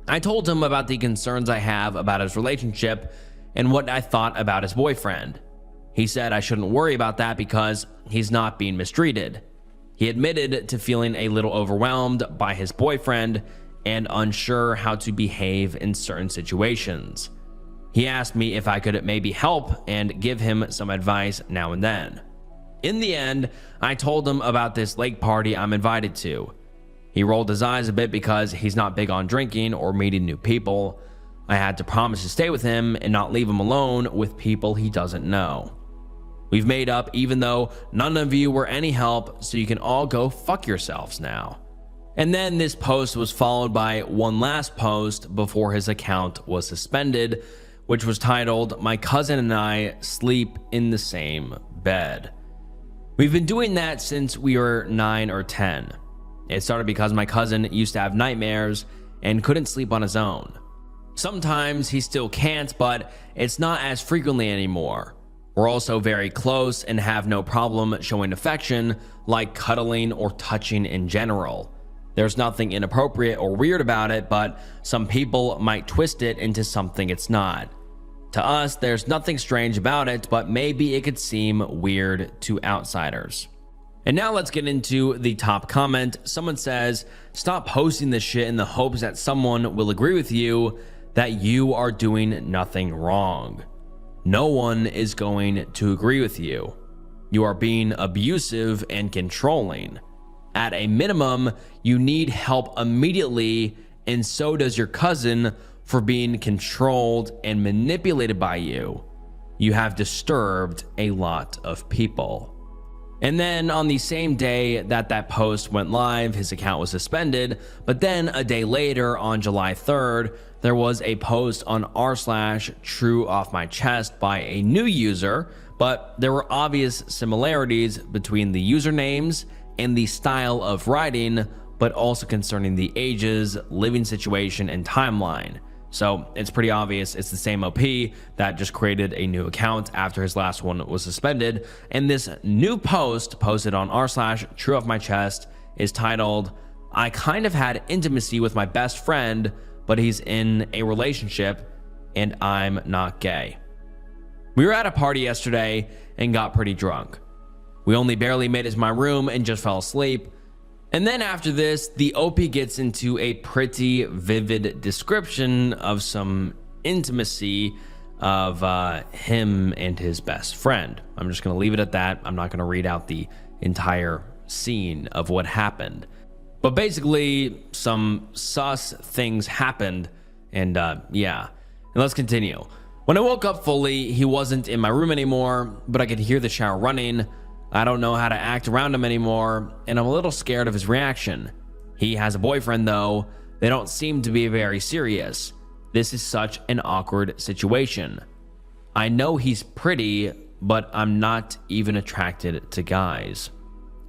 I told him about the concerns I have about his relationship and what I thought about his boyfriend. He said I shouldn't worry about that because he's not being mistreated. He admitted to feeling a little overwhelmed by his boyfriend and unsure how to behave in certain situations. He asked me if I could maybe help and give him some advice now and then. In the end, I told him about this lake party I'm invited to. He rolled his eyes a bit because he's not big on drinking or meeting new people. I had to promise to stay with him and not leave him alone with people he doesn't know. We've made up even though none of you were any help, so you can all go fuck yourselves now. And then this post was followed by one last post before his account was suspended, which was titled, My Cousin and I Sleep in the Same Bed. We've been doing that since we were 9 or 10. It started because my cousin used to have nightmares and couldn't sleep on his own. Sometimes he still can't, but it's not as frequently anymore. We're also very close and have no problem showing affection, like cuddling or touching in general. There's nothing inappropriate or weird about it, but some people might twist it into something it's not. To us, there's nothing strange about it, but maybe it could seem weird to outsiders. And now let's get into the top comment. Someone says, stop posting this shit in the hopes that someone will agree with you that you are doing nothing wrong. No one is going to agree with you. You are being abusive and controlling. At a minimum, you need help immediately, and so does your cousin for being controlled and manipulated by you. You have disturbed a lot of people. And then on the same day that post went live, his account was suspended, but then a day later on July 3rd, there was a post on r/true off my chest by a new user, but there were obvious similarities between the usernames and the style of writing, but also concerning the ages, living situation, and timeline. So it's pretty obvious it's the same OP that just created a new account after his last one was suspended. And this new post posted on r/true off my chest is titled, "I kind of had intimacy with my best friend, but he's in a relationship and I'm not gay." We were at a party yesterday and got pretty drunk. We only barely made it to my room and just fell asleep. And then after this, the OP gets into a pretty vivid description of some intimacy of him and his best friend. I'm just going to leave it at that. I'm not going to read out the entire scene of what happened. But basically, some sus things happened, and yeah. And let's continue. When I woke up fully, he wasn't in my room anymore, but I could hear the shower running. I don't know how to act around him anymore, and I'm a little scared of his reaction. He has a boyfriend though. They don't seem to be very serious. This is such an awkward situation. I know he's pretty, but I'm not even attracted to guys.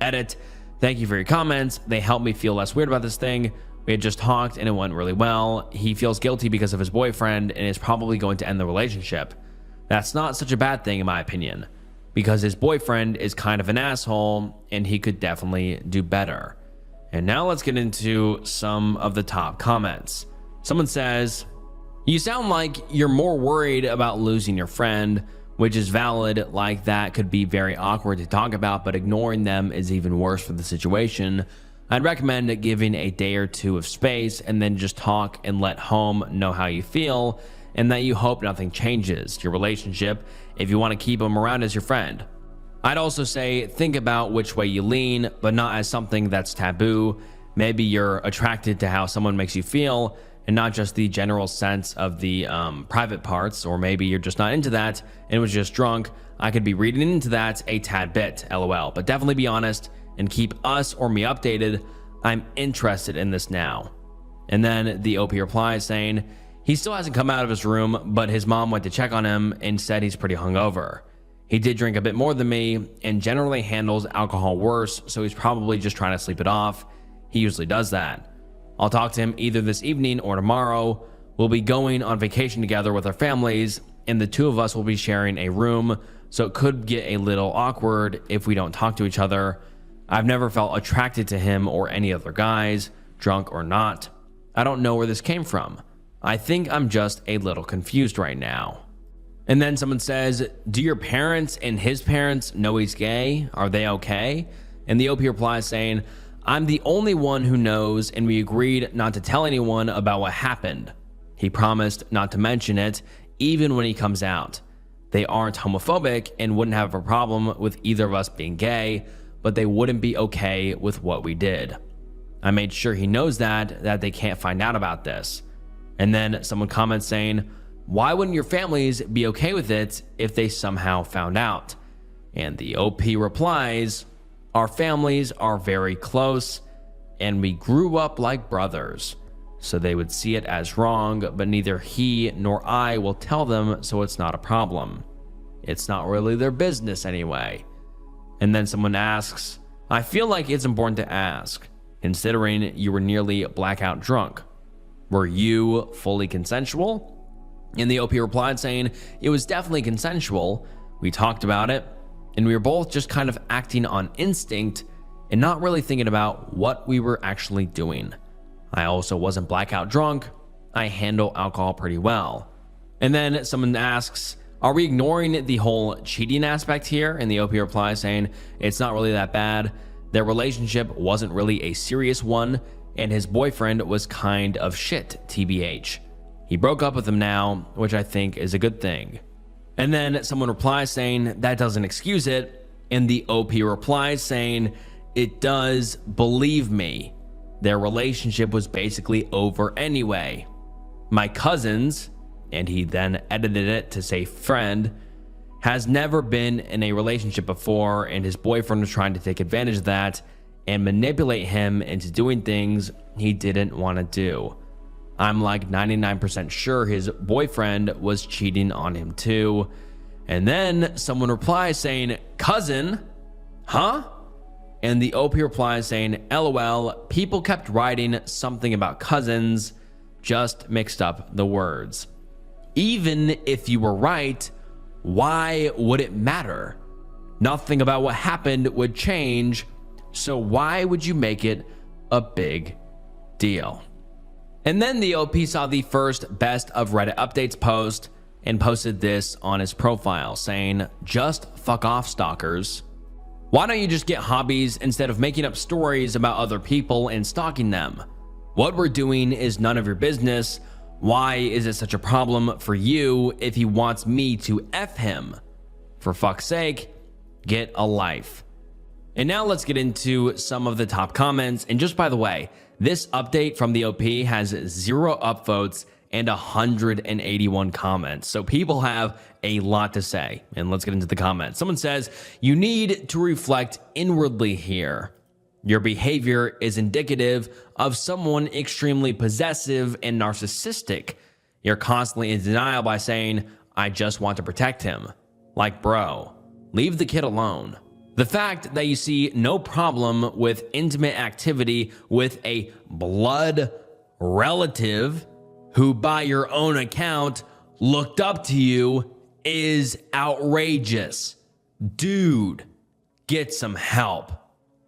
Edit. Thank you for your comments. They helped me feel less weird about this thing. We had just talked and it went really well. He feels guilty because of his boyfriend and is probably going to end the relationship. That's not such a bad thing in my opinion, because his boyfriend is kind of an asshole and he could definitely do better. And now let's get into some of the top comments. Someone says, "You sound like you're more worried about losing your friend," which is valid. Like, that could be very awkward to talk about, but ignoring them is even worse for the situation. I'd recommend giving a day or two of space and then just talk and let home know how you feel and that you hope nothing changes your relationship if you want to keep him around as your friend. I'd also say think about which way you lean, but not as something that's taboo. Maybe you're attracted to how someone makes you feel and not just the general sense of the private parts, or maybe you're just not into that and was just drunk. I could be reading into that a tad bit, lol, but definitely be honest and keep us or me updated. I'm interested in this now. And then the OP replies saying, he still hasn't come out of his room, but his mom went to check on him and said he's pretty hungover. He did drink a bit more than me and generally handles alcohol worse, so he's probably just trying to sleep it off. He usually does that. I'll talk to him either this evening or tomorrow. We'll be going on vacation together with our families, and the two of us will be sharing a room, so it could get a little awkward if we don't talk to each other. I've never felt attracted to him or any other guys, drunk or not. I don't know where this came from. I think I'm just a little confused right now. And then someone says, do your parents and his parents know he's gay? Are they okay? And the OP replies saying, I'm the only one who knows, and we agreed not to tell anyone about what happened. He promised not to mention it, even when he comes out. They aren't homophobic and wouldn't have a problem with either of us being gay, but they wouldn't be okay with what we did. I made sure he knows that they can't find out about this. And then someone comments saying, why wouldn't your families be okay with it if they somehow found out? And the OP replies, our families are very close and we grew up like brothers, so they would see it as wrong, but neither he nor I will tell them, so it's not a problem. It's not really their business anyway. And then someone asks, I feel like it's important to ask, considering you were nearly blackout drunk. Were you fully consensual? And the OP replied saying, it was definitely consensual. We talked about it, and we were both just kind of acting on instinct and not really thinking about what we were actually doing. I also wasn't blackout drunk. I handle alcohol pretty well. And then someone asks, are we ignoring the whole cheating aspect here? And the OP replies saying, it's not really that bad. Their relationship wasn't really a serious one, and his boyfriend was kind of shit, TBH. He broke up with him now, which I think is a good thing. And then someone replies saying, that doesn't excuse it. And the OP replies saying, it does, believe me. Their relationship was basically over anyway. My cousins, and he then edited it to say friend, has never been in a relationship before, and his boyfriend was trying to take advantage of that and manipulate him into doing things he didn't want to do. I'm like 99% sure his boyfriend was cheating on him too. And then someone replies saying, cousin, huh? And the OP replies saying, LOL, people kept writing something about cousins, just mixed up the words. Even if you were right, why would it matter? Nothing about what happened would change, so why would you make it a big deal? And then the OP saw the first best of Reddit updates post and posted this on his profile saying, just fuck off, stalkers. Why don't you just get hobbies instead of making up stories about other people and stalking them? What we're doing is none of your business. Why is it such a problem for you if he wants me to F him? For fuck's sake, get a life. And now let's get into some of the top comments. And just by the way, this update from the OP has 0 upvotes and 181 comments. So people have a lot to say. And let's get into the comments. Someone says, you need to reflect inwardly here. Your behavior is indicative of someone extremely possessive and narcissistic. You're constantly in denial by saying, I just want to protect him. Like, bro, leave the kid alone. The fact that you see no problem with intimate activity with a blood relative who, by your own account, looked up to you is outrageous. Dude, get some help.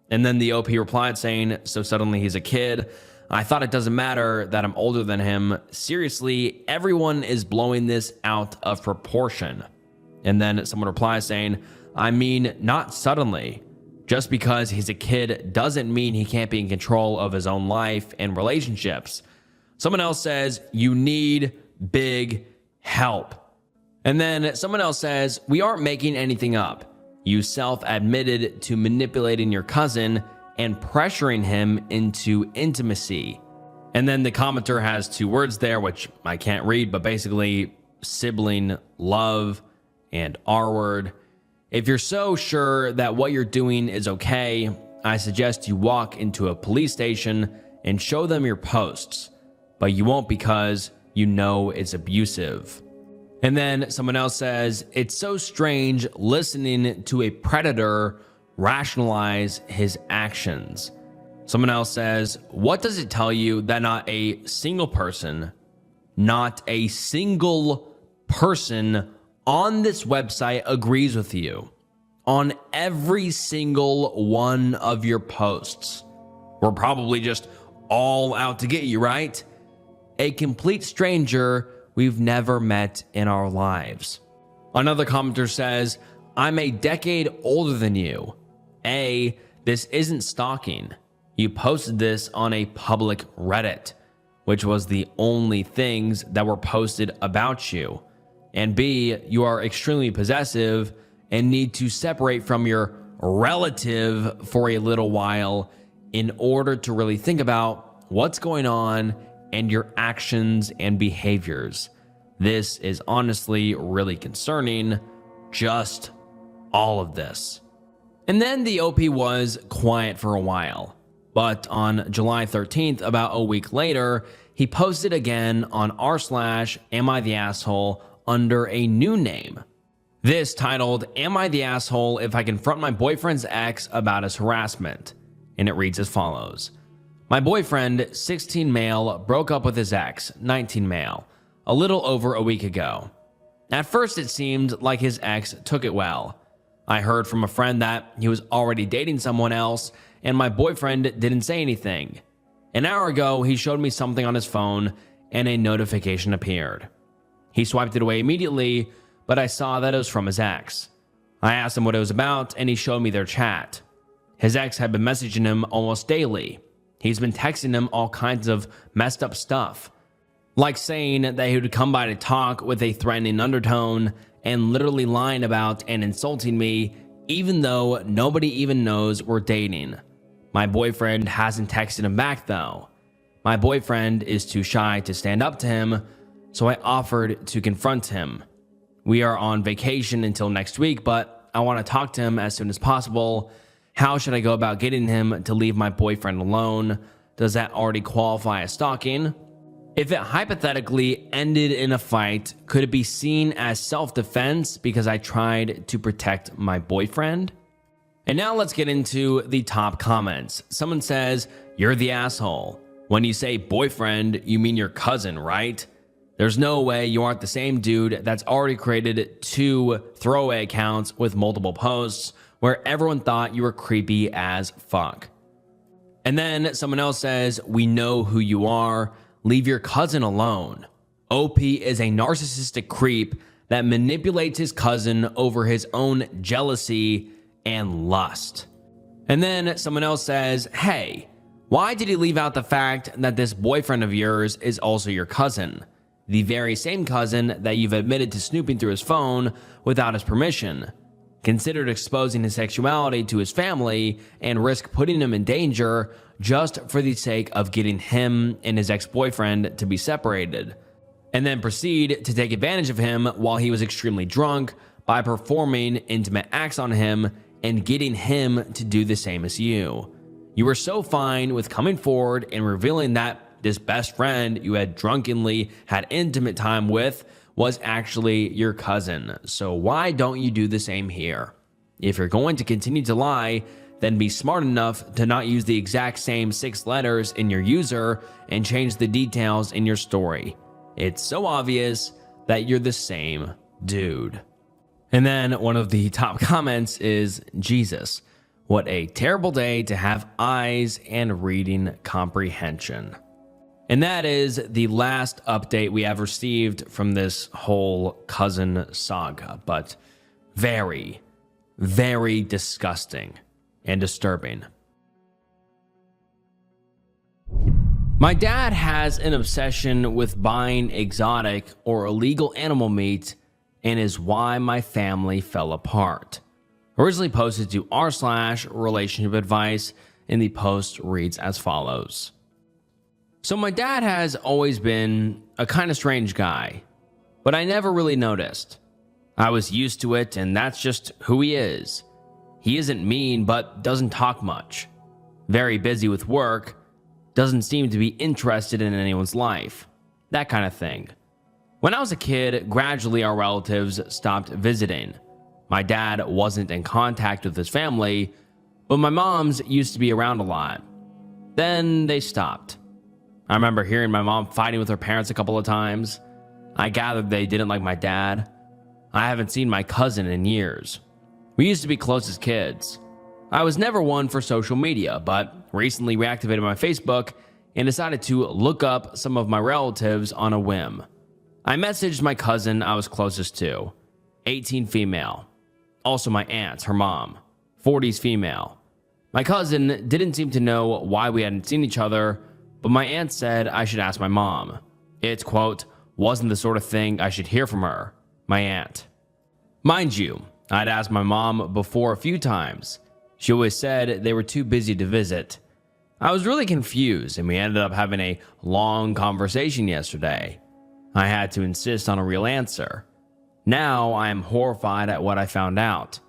And then the OP replied saying, so suddenly he's a kid. I thought it doesn't matter that I'm older than him. Seriously, everyone is blowing this out of proportion. And then someone replies saying, I mean, not suddenly. Just because he's a kid doesn't mean he can't be in control of his own life and relationships. Someone else says, you need big help. And then someone else says, we aren't making anything up. You self-admitted to manipulating your cousin and pressuring him into intimacy. And then the commenter has 2 words there, which I can't read, but basically sibling love and R word. If you're so sure that what you're doing is okay, I suggest you walk into a police station and show them your posts, but you won't because you know it's abusive. And then someone else says, it's so strange listening to a predator rationalize his actions. Someone else says, what does it tell you that not a single person on this website agrees with you on every single one of your posts? We're probably just all out to get you, right? A complete stranger we've never met in our lives. Another commenter says, I'm a decade older than you. This isn't stalking. You posted this on a public Reddit, which was the only things that were posted about you. And B, you are extremely possessive and need to separate from your relative for a little while in order to really think about what's going on and your actions and behaviors. This is honestly really concerning, just all of this. And then the OP was quiet for a while, but on July 13th, about a week later, he posted again on r/AmITheAsshole under a new name. This titled, Am I the Asshole If I Confront My Boyfriend's Ex About His Harassment? And it reads as follows. My boyfriend, 16 male, broke up with his ex, 19 male, a little over a week ago. At first it seemed like his ex took it well. I heard from a friend that he was already dating someone else and my boyfriend didn't say anything. An hour ago, he showed me something on his phone and a notification appeared. He swiped it away immediately, but I saw that it was from his ex. I asked him what it was about and he showed me their chat. His ex had been messaging him almost daily. He's been texting him all kinds of messed up stuff, like saying that he would come by to talk with a threatening undertone and literally lying about and insulting me, even though nobody even knows we're dating. My boyfriend hasn't texted him back though. My boyfriend is too shy to stand up to him, so I offered to confront him. We are on vacation until next week, but I want to talk to him as soon as possible. How should I go about getting him to leave my boyfriend alone? Does that already qualify as stalking? If it hypothetically ended in a fight, could it be seen as self-defense because I tried to protect my boyfriend? And now let's get into the top comments. Someone says, "You're the asshole. When you say boyfriend, you mean your cousin, right? There's no way you aren't the same dude that's already created 2 throwaway accounts with multiple posts where everyone thought you were creepy as fuck." And then someone else says, "We know who you are. Leave your cousin alone. OP is a narcissistic creep that manipulates his cousin over his own jealousy and lust." And then someone else says, "Hey, why did he leave out the fact that this boyfriend of yours is also your cousin? The very same cousin that you've admitted to snooping through his phone without his permission. Considered exposing his sexuality to his family and risk putting him in danger just for the sake of getting him and his ex-boyfriend to be separated, and then proceed to take advantage of him while he was extremely drunk by performing intimate acts on him and getting him to do the same as you. You were so fine with coming forward and revealing that this best friend you had drunkenly had intimate time with was actually your cousin. So why don't you do the same here? If you're going to continue to lie, then be smart enough to not use the exact same 6 letters in your user and change the details in your story. It's so obvious that you're the same dude." And then one of the top comments is, "Jesus, what a terrible day to have eyes and reading comprehension." And that is the last update we have received from this whole cousin saga, but very, very disgusting and disturbing. My dad has an obsession with buying exotic or illegal animal meat and is why my family fell apart. Originally posted to r/relationship advice, and the post reads as follows. So my dad has always been a kind of strange guy, but I never really noticed. I was used to it, and that's just who he is. He isn't mean, but doesn't talk much. Very busy with work, doesn't seem to be interested in anyone's life. That kind of thing. When I was a kid, gradually our relatives stopped visiting. My dad wasn't in contact with his family, but my mom's used to be around a lot. Then they stopped. I remember hearing my mom fighting with her parents a couple of times. I gathered they didn't like my dad. I haven't seen my cousin in years. We used to be close as kids. I was never one for social media, but recently reactivated my Facebook and decided to look up some of my relatives on a whim. I messaged my cousin I was closest to, 18 female. Also my aunt, her mom, 40s female. My cousin didn't seem to know why we hadn't seen each other, but my aunt said I should ask my mom. It, quote, wasn't the sort of thing I should hear from her, my aunt. Mind you, I'd asked my mom before a few times. She always said they were too busy to visit. I was really confused, and we ended up having a long conversation yesterday. I had to insist on a real answer. Now I am horrified at what I found out.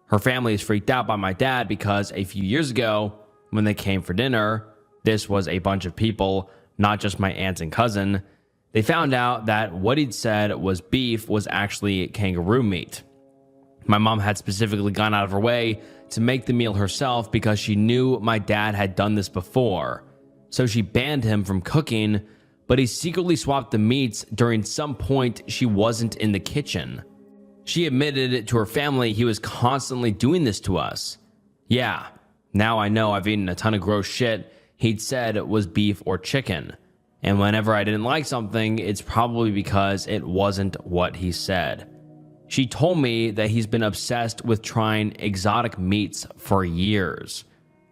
Her family is freaked out by my dad because a few years ago, when they came for dinner, this was a bunch of people, not just my aunt and cousin, they found out that what he'd said was beef was actually kangaroo meat. My mom had specifically gone out of her way to make the meal herself because she knew my dad had done this before. So she banned him from cooking, but he secretly swapped the meats during some point she wasn't in the kitchen. She admitted to her family he was constantly doing this to us. Yeah, now I know I've eaten a ton of gross shit he'd said was beef or chicken. And whenever I didn't like something, it's probably because it wasn't what he said. She told me that he's been obsessed with trying exotic meats for years.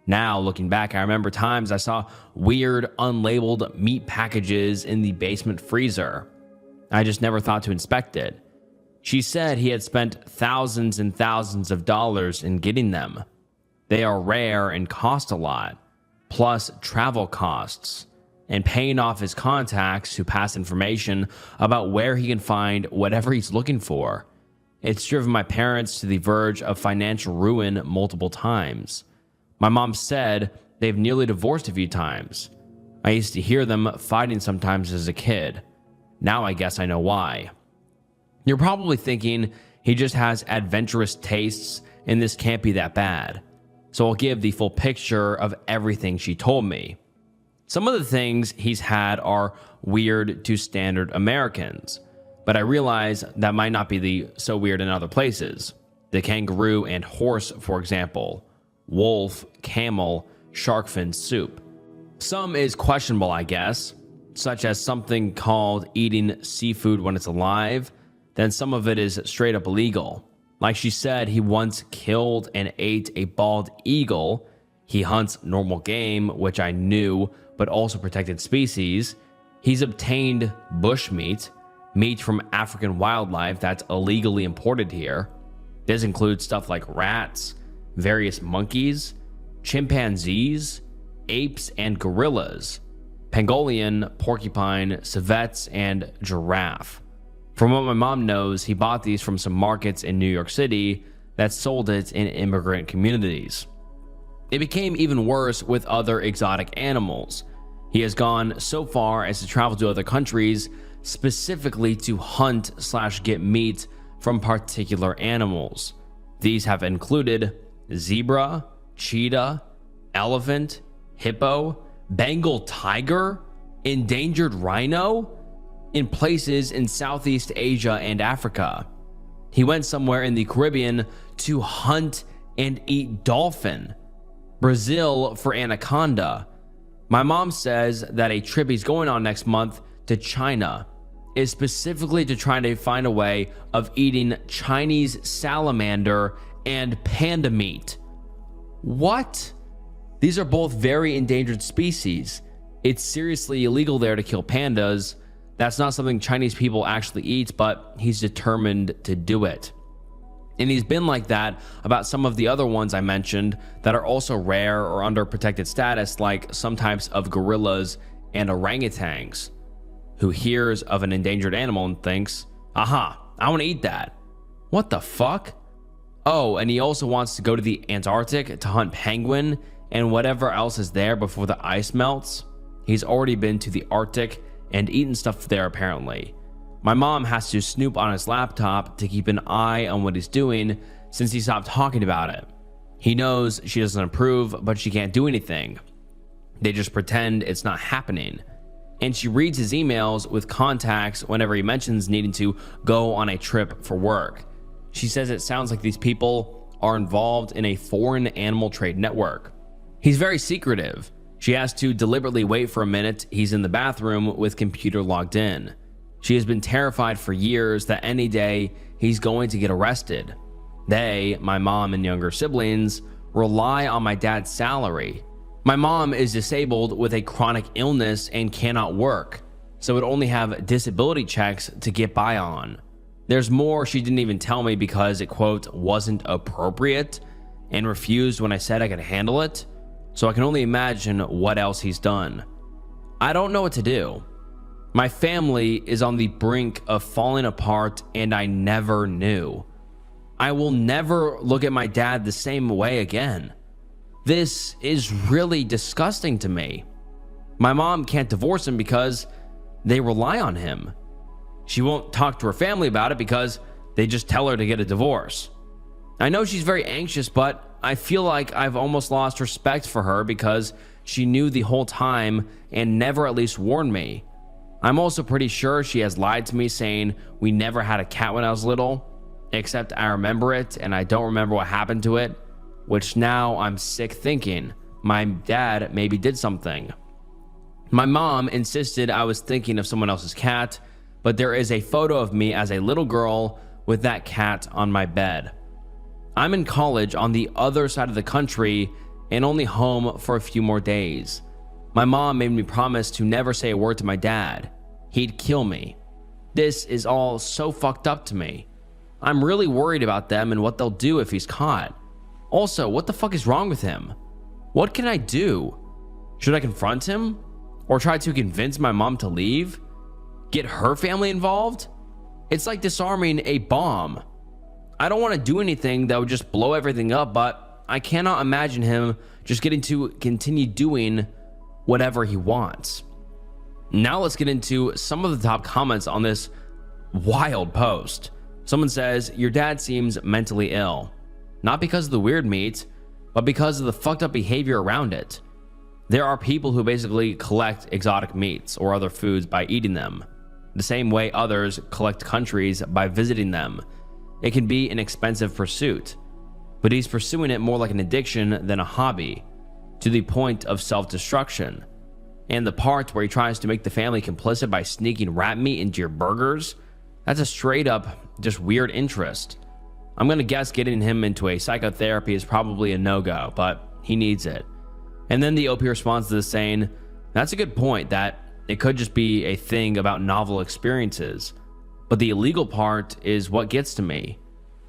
Now, looking back, I remember times I saw weird, unlabeled meat packages in the basement freezer. I just never thought to inspect it. She said he had spent thousands and thousands of dollars in getting them. They are rare and cost a lot, plus travel costs, and paying off his contacts to pass information about where he can find whatever he's looking for. It's driven my parents to the verge of financial ruin multiple times. My mom said they've nearly divorced a few times. I used to hear them fighting sometimes as a kid. Now I guess I know why. You're probably thinking he just has adventurous tastes and this can't be that bad. So I'll give the full picture of everything she told me. Some of the things he's had are weird to standard Americans, but I realize that might not be so weird in other places. The kangaroo and horse, for example. Wolf, camel, shark fin soup. Some is questionable, I guess, such as something called eating seafood when it's alive. Then some of it is straight up illegal. Like she said, he once killed and ate a bald eagle. He hunts normal game, which I knew, but also protected species. He's obtained bush meat from African wildlife that's illegally imported here. This includes stuff like rats, various monkeys, chimpanzees, apes and gorillas, pangolin, porcupine, civets, and giraffe. From what my mom knows, he bought these from some markets in New York City that sold it in immigrant communities. It became even worse with other exotic animals. He has gone so far as to travel to other countries specifically to hunt/get meat from particular animals. These have included zebra, cheetah, elephant, hippo, Bengal tiger, endangered rhino, in places in Southeast Asia and Africa. He went somewhere in the Caribbean to hunt and eat dolphin. Brazil for anaconda. My mom says that a trip he's going on next month to China is specifically to try to find a way of eating Chinese salamander and panda meat. What? These are both very endangered species. It's seriously illegal there to kill pandas. That's not something Chinese people actually eat, but he's determined to do it. And he's been like that about some of the other ones I mentioned that are also rare or under protected status, like some types of gorillas and orangutans, who hears of an endangered animal and thinks, aha, I want to eat that. What the fuck? Oh, and he also wants to go to the Antarctic to hunt penguin and whatever else is there before the ice melts. He's already been to the Arctic and eaten stuff there apparently. My mom has to snoop on his laptop to keep an eye on what he's doing since he stopped talking about it. He knows she doesn't approve, but she can't do anything. They just pretend it's not happening. And she reads his emails with contacts whenever he mentions needing to go on a trip for work. She says it sounds like these people are involved in a foreign animal trade network. He's very secretive. She has to deliberately wait for a minute he's in the bathroom with computer logged in. She has been terrified for years that any day he's going to get arrested. They, my mom and younger siblings, rely on my dad's salary. My mom is disabled with a chronic illness and cannot work, so would only have disability checks to get by on. There's more she didn't even tell me because it, quote, wasn't appropriate and refused when I said I could handle it, so I can only imagine what else he's done. I don't know what to do. My family is on the brink of falling apart and I never knew. I will never look at my dad the same way again. This is really disgusting to me. My mom can't divorce him because they rely on him. She won't talk to her family about it because they just tell her to get a divorce. I know she's very anxious, but I feel like I've almost lost respect for her because she knew the whole time and never at least warned me. I'm also pretty sure she has lied to me saying we never had a cat when I was little, except I remember it and I don't remember what happened to it, which now I'm sick thinking my dad maybe did something. My mom insisted I was thinking of someone else's cat, but there is a photo of me as a little girl with that cat on my bed. I'm in college on the other side of the country and only home for a few more days. My mom made me promise to never say a word to my dad. He'd kill me. This is all so fucked up to me. I'm really worried about them and what they'll do if he's caught. Also, what the fuck is wrong with him? What can I do? Should I confront him? Or try to convince my mom to leave? Get her family involved? It's like disarming a bomb. I don't want to do anything that would just blow everything up, but I cannot imagine him just getting to continue doing whatever he wants. Now let's get into some of the top comments on this wild post. Someone says, your dad seems mentally ill, not because of the weird meat, but because of the fucked up behavior around it. There are people who basically collect exotic meats or other foods by eating them, the same way others collect countries by visiting them. It can be an expensive pursuit, but he's pursuing it more like an addiction than a hobby, to the point of self-destruction. And the part where he tries to make the family complicit by sneaking rat meat into your burgers, that's a straight up just weird interest. I'm gonna guess getting him into a psychotherapy is probably a no-go, but he needs it. And then the OP responds to this saying, that's a good point, that it could just be a thing about novel experiences, but the illegal part is what gets to me.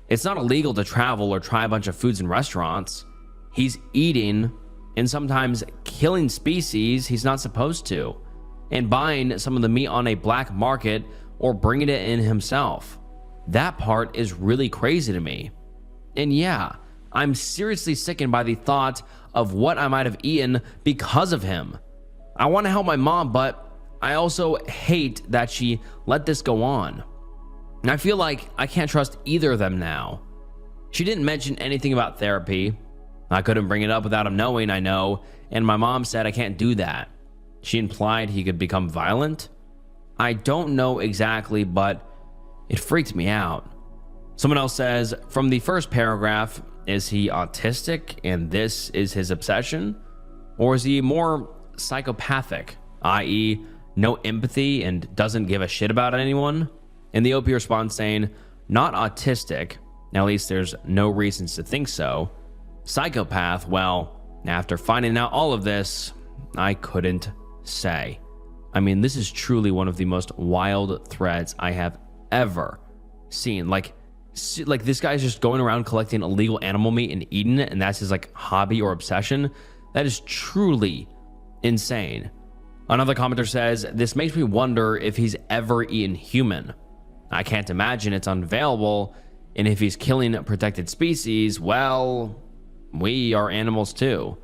It's not illegal to travel or try a bunch of foods in restaurants. He's eating and sometimes killing species he's not supposed to, and buying some of the meat on a black market or bringing it in himself. That part is really crazy to me. And yeah, I'm seriously sickened by the thought of what I might have eaten because of him. I want to help my mom, but I also hate that she let this go on. And I feel like I can't trust either of them now. She didn't mention anything about therapy. I couldn't bring it up without him knowing, I know, and my mom said I can't do that. She implied he could become violent. I don't know exactly, but it freaked me out. Someone else says, from the first paragraph, is he autistic and this is his obsession? Or is he more psychopathic, i.e., no empathy and doesn't give a shit about anyone? And the OP responds saying, not autistic, at least there's no reasons to think so. Psychopath, well, after finding out all of this, I couldn't say. I mean, this is truly one of the most wild threads I have ever seen. Like this guy's just going around collecting illegal animal meat and eating it, and that's his like hobby or obsession. That is truly insane. Another commenter says, this makes me wonder if he's ever eaten human. I can't imagine it's unavailable, and if he's killing protected species, well, we are animals too.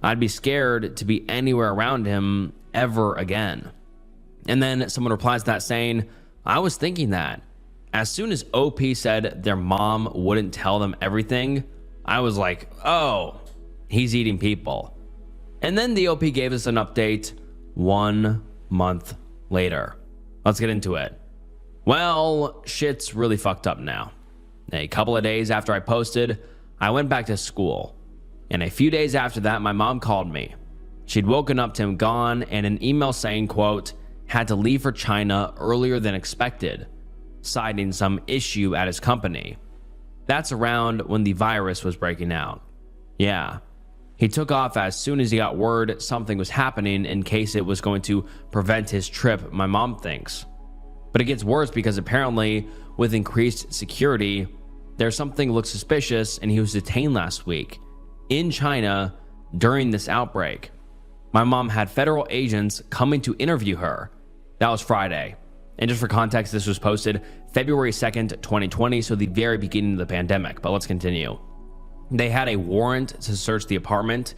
I'd be scared to be anywhere around him ever again. And then someone replies to that saying, I was thinking that. As soon as OP said their mom wouldn't tell them everything, I was like, oh, he's eating people. And then the OP gave us an update 1 month later. Let's get into it. Well, shit's really fucked up now. A couple of days after I posted, I went back to school. And a few days after that, my mom called me. She'd woken up to him gone and an email saying, quote, had to leave for China earlier than expected, citing some issue at his company. That's around when the virus was breaking out. Yeah, he took off as soon as he got word something was happening in case it was going to prevent his trip, my mom thinks. But it gets worse because apparently with increased security, there's something looked suspicious and he was detained last week in China during this outbreak. My mom had federal agents coming to interview her. That was Friday. And just for context, this was posted February 2nd, 2020, so the very beginning of the pandemic. But let's continue. They had a warrant to search the apartment.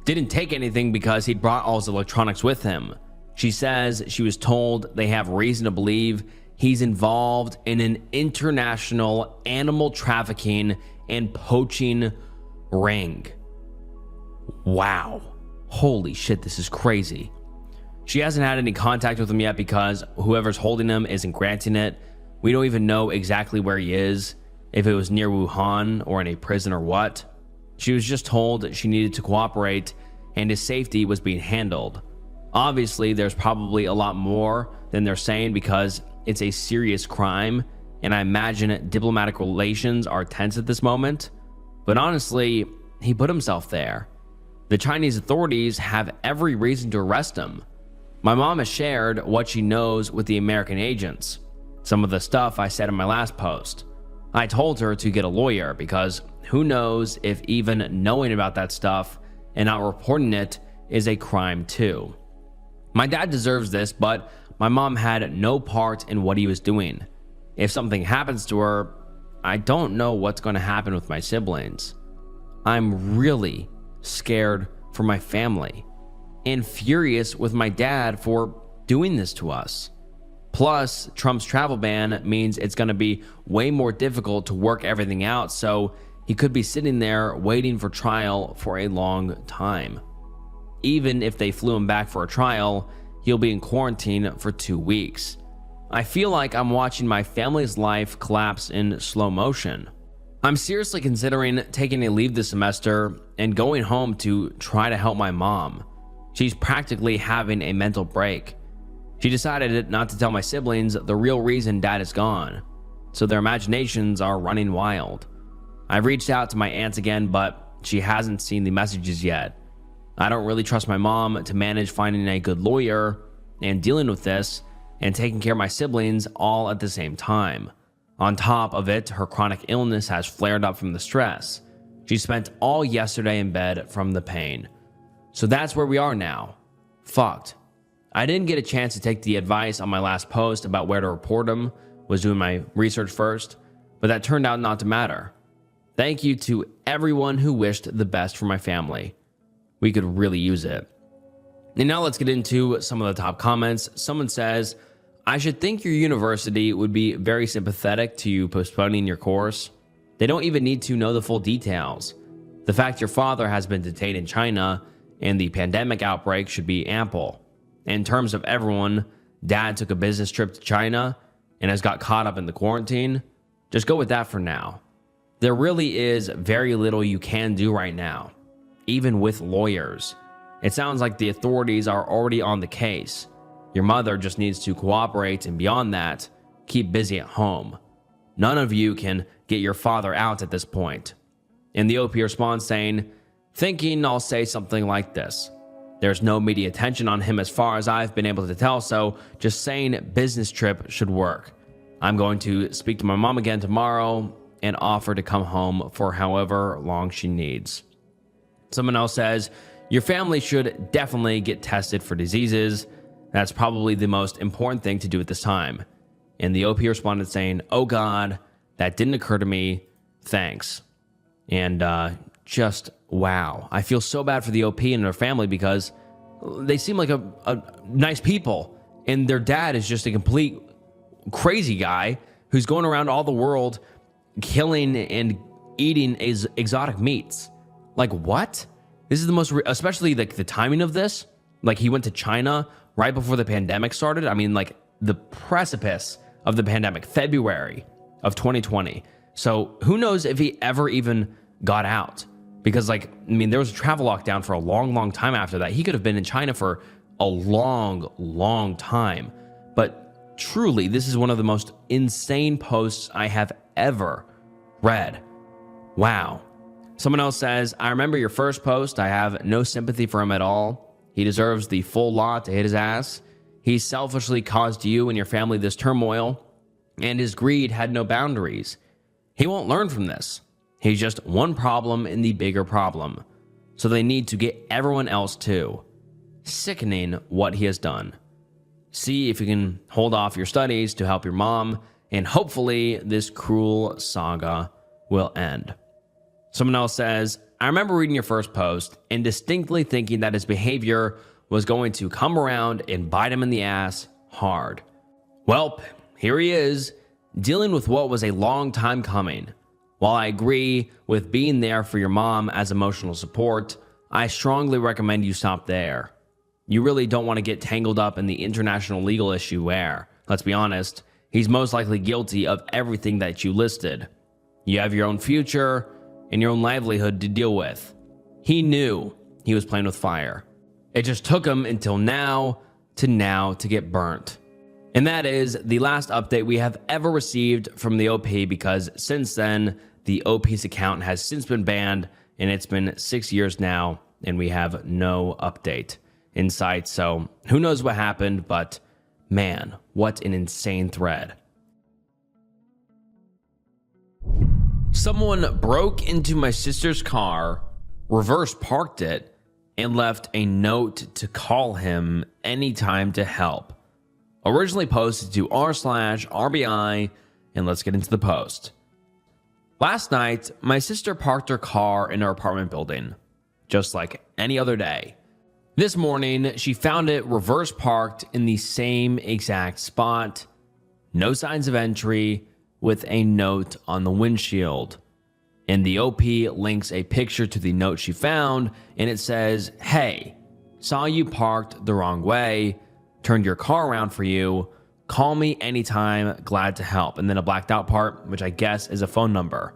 Didn't take anything because he'd brought all his electronics with him. She says she was told they have reason to believe he's involved in an international animal trafficking and poaching ring. Wow. Holy shit, this is crazy. She hasn't had any contact with him yet because whoever's holding him isn't granting it. We don't even know exactly where he is, if it was near Wuhan or in a prison or what. She was just told she needed to cooperate and his safety was being handled. Obviously, there's probably a lot more than they're saying because it's a serious crime, and I imagine diplomatic relations are tense at this moment. But honestly, he put himself there. The Chinese authorities have every reason to arrest him. My mom has shared what she knows with the American agents. Some of the stuff I said in my last post. I told her to get a lawyer because who knows if even knowing about that stuff and not reporting it is a crime too. My dad deserves this, but my mom had no part in what he was doing. If something happens to her, I don't know what's going to happen with my siblings. I'm really scared for my family. and furious with my dad for doing this to us. Plus, Trump's travel ban means it's going to be way more difficult to work everything out, so he could be sitting there waiting for trial for a long time. Even if they flew him back for a trial, he'll be in quarantine for 2 weeks. I feel like I'm watching my family's life collapse in slow motion. I'm seriously considering taking a leave this semester and going home to try to help my mom. She's practically having a mental break. She decided not to tell my siblings the real reason dad is gone, so their imaginations are running wild. I've reached out to my aunt again, but she hasn't seen the messages yet. I don't really trust my mom to manage finding a good lawyer and dealing with this and taking care of my siblings all at the same time. On top of it, her chronic illness has flared up from the stress. She spent all yesterday in bed from the pain. So that's where we are now. Fucked. I didn't get a chance to take the advice on my last post about where to report him, was doing my research first, but that turned out not to matter. Thank you to everyone who wished the best for my family. We could really use it. And now let's get into some of the top comments. Someone says, I should think your university would be very sympathetic to you postponing your course. They don't even need to know the full details. The fact your father has been detained in China and the pandemic outbreak should be ample. In terms of everyone, dad took a business trip to China and has got caught up in the quarantine. Just go with that for now. There really is very little you can do right now, even with lawyers. It sounds like the authorities are already on the case. Your mother just needs to cooperate, and beyond that, keep busy at home. None of you can get your father out at this point. And the OP responds saying, thinking I'll say something like this. There's no media attention on him as far as I've been able to tell, so just saying business trip should work. I'm going to speak to my mom again tomorrow and offer to come home for however long she needs. Someone else says, your family should definitely get tested for diseases. That's probably the most important thing to do at this time. And the OP responded saying, oh God, that didn't occur to me. Thanks. And just wow. I feel so bad for the OP and her family because they seem like a nice people. And their dad is just a complete crazy guy who's going around all the world killing and eating exotic meats. Like what? This is the most, especially like the timing of this. Like he went to China right before the pandemic started. I mean, like the precipice of the pandemic, February of 2020. So who knows if he ever even got out? Because like, I mean, there was a travel lockdown for a long, long time after that. He could have been in China for a long, long time. But truly, this is one of the most insane posts I have ever read. Wow. Someone else says, I remember your first post. I have no sympathy for him at all. He deserves the full lot to hit his ass. He selfishly caused you and your family this turmoil, and his greed had no boundaries. He won't learn from this. He's just one problem in the bigger problem. So they need to get everyone else too. Sickening what he has done. See if you can hold off your studies to help your mom, and hopefully this cruel saga will end. Someone else says, I remember reading your first post and distinctly thinking that his behavior was going to come around and bite him in the ass hard. Well, here he is, dealing with what was a long time coming. While I agree with being there for your mom as emotional support, I strongly recommend you stop there. You really don't want to get tangled up in the international legal issue where, let's be honest, he's most likely guilty of everything that you listed. You have your own future and your own livelihood to deal with. He knew he was playing with fire. It just took him until now to get burnt. And that is the last update we have ever received from the OP, because since then, the OP's account has since been banned, and it's been 6 years now, and we have no update in sight. So who knows what happened, but man, what an insane thread. Someone broke into my sister's car, reverse parked it, and left a note to call him anytime to help. Originally posted to r/RBI, and let's get into the post. Last night, my sister parked her car in her apartment building, just like any other day. This morning, she found it reverse parked in the same exact spot. No signs of entry, with a note on the windshield. And the OP links a picture to the note she found, and it says, "Hey, saw you parked the wrong way, turned your car around for you, call me anytime, glad to help." And then a blacked out part, which I guess is a phone number.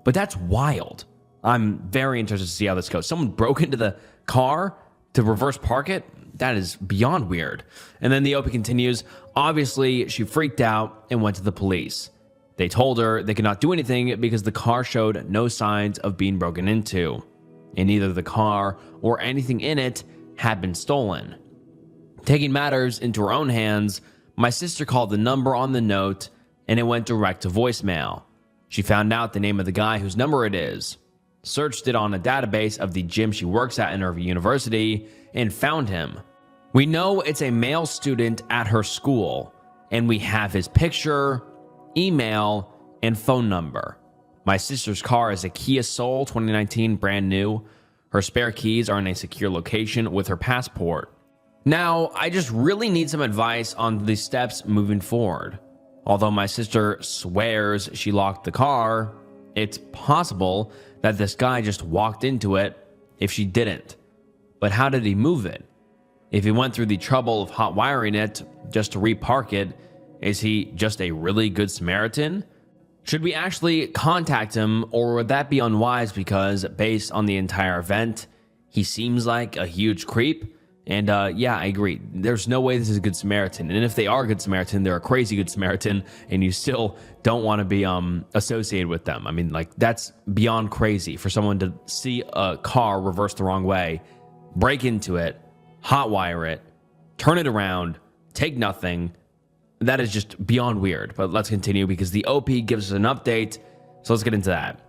But that's wild. I'm very interested to see how this goes. Someone broke into the car to reverse park it? That is beyond weird. And then the OP continues, "Obviously, she freaked out and went to the police. They told her they could not do anything because the car showed no signs of being broken into, and neither the car or anything in it had been stolen." Taking matters into her own hands, my sister called the number on the note, and it went direct to voicemail. She found out the name of the guy whose number it is, searched it on a database of the gym she works at in her university, and found him. We know it's a male student at her school, and we have his picture, email, and phone number. My sister's car is a Kia Soul 2019, brand new. Her spare keys are in a secure location with her passport. Now, I just really need some advice on the steps moving forward. Although my sister swears she locked the car, it's possible that this guy just walked into it if she didn't. But how did he move it? If he went through the trouble of hot wiring it just to repark it, is he just a really good Samaritan? Should we actually contact him, or would that be unwise because based on the entire event, he seems like a huge creep? And yeah, I agree. There's no way this is a good Samaritan. And if they are a good Samaritan, they're a crazy good Samaritan, and you still don't want to be associated with them. I mean, like, that's beyond crazy for someone to see a car reverse the wrong way, break into it, hotwire it, turn it around, take nothing. That is just beyond weird. But let's continue because the OP gives us an update. So let's get into that.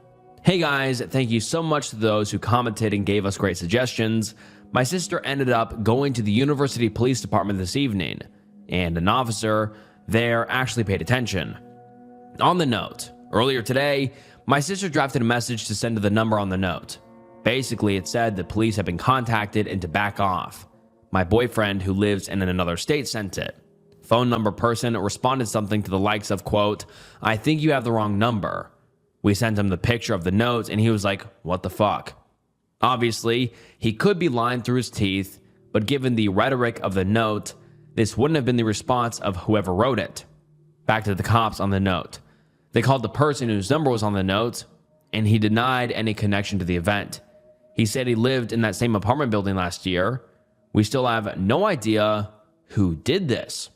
"Hey guys, thank you so much to those who commented and gave us great suggestions. My sister ended up going to the university police department this evening, and an officer there actually paid attention. On the note, earlier today, my sister drafted a message to send to the number on the note. Basically, it said the police had been contacted and to back off. My boyfriend, who lives in another state, sent it. Phone number person responded something to the likes of, quote, 'I think you have the wrong number.' We sent him the picture of the note, and he was like, 'What the fuck?' Obviously, he could be lying through his teeth, but given the rhetoric of the note, this wouldn't have been the response of whoever wrote it. Back to the cops on the note. They called the person whose number was on the note, and he denied any connection to the event. He said he lived in that same apartment building last year. We still have no idea who did this."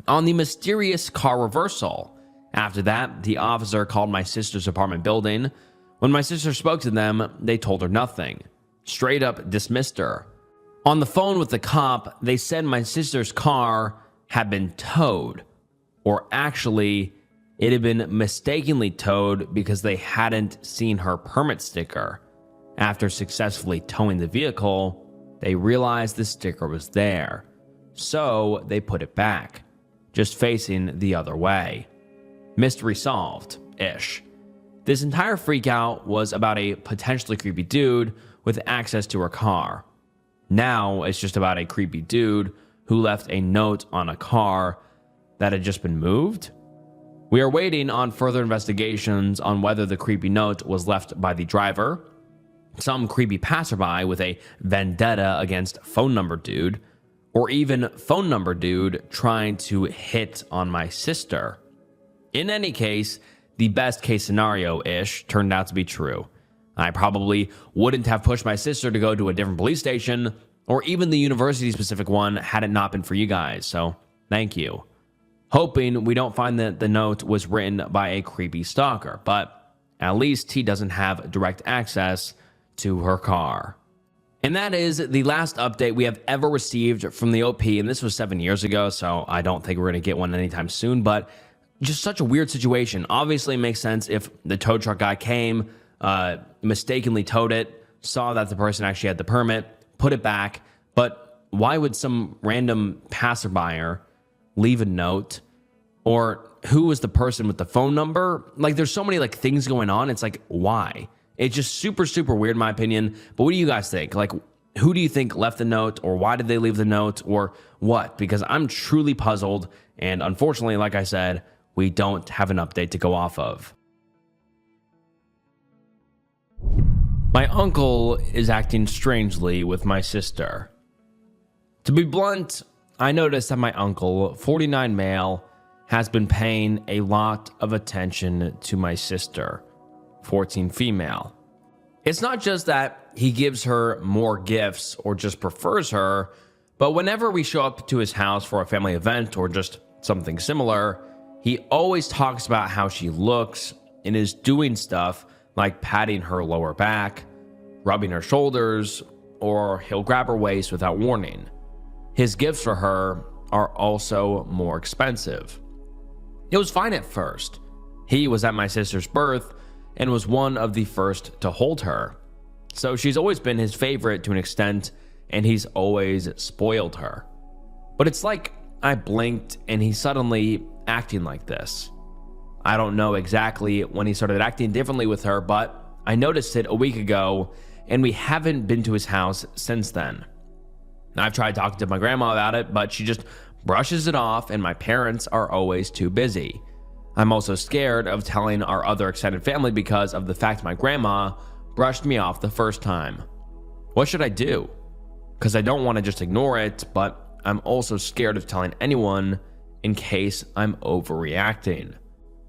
On the mysterious car reversal, after that, the officer called my sister's apartment building. When my sister spoke to them, they told her nothing. Straight up dismissed her. On the phone with the cop, they said my sister's car had been towed. Or actually, it had been mistakenly towed because they hadn't seen her permit sticker. After successfully towing the vehicle, they realized the sticker was there. So they put it back, just facing the other way. Mystery solved-ish. This entire freakout was about a potentially creepy dude with access to her car. Now it's just about a creepy dude who left a note on a car that had just been moved. We are waiting on further investigations on whether the creepy note was left by the driver, some creepy passerby with a vendetta against phone number dude, or even phone number dude trying to hit on my sister. In any case, the best case scenario-ish turned out to be true. I probably wouldn't have pushed my sister to go to a different police station, or even the university-specific one, had it not been for you guys, so thank you. Hoping we don't find that the note was written by a creepy stalker, but at least he doesn't have direct access to her car. And that is the last update we have ever received from the OP, and this was 7 years ago, so I don't think we're going to get one anytime soon, but just such a weird situation. Obviously, it makes sense if the tow truck guy came, mistakenly towed it, saw that the person actually had the permit, put it back, but why would some random passerby leave a note? Or who was the person with the phone number? Like, there's so many like things going on. It's like, why? It's just super, super weird in my opinion. But what do you guys think? Like, Who do you think left the note, or why did they leave the note, or what? Because I'm truly puzzled, and unfortunately, like I said, we don't have an update to go off of. My uncle is acting strangely with my sister. To be blunt, I noticed that my uncle, 49 male, has been paying a lot of attention to my sister, 14 female. It's not just that he gives her more gifts or just prefers her, but whenever we show up to his house for a family event or just something similar, he always talks about how she looks and is doing stuff like patting her lower back, rubbing her shoulders, or he'll grab her waist without warning. His gifts for her are also more expensive. It was fine at first. He was at my sister's birth and was one of the first to hold her. So she's always been his favorite to an extent, and he's always spoiled her. But it's like I blinked and he's suddenly acting like this. I don't know exactly when he started acting differently with her, but I noticed it a week ago, and we haven't been to his house since then. I've tried talking to my grandma about it, but she just brushes it off, and my parents are always too busy. I'm also scared of telling our other extended family because of the fact my grandma brushed me off the first time. What should I do? Because I don't want to just ignore it, but I'm also scared of telling anyone in case I'm overreacting.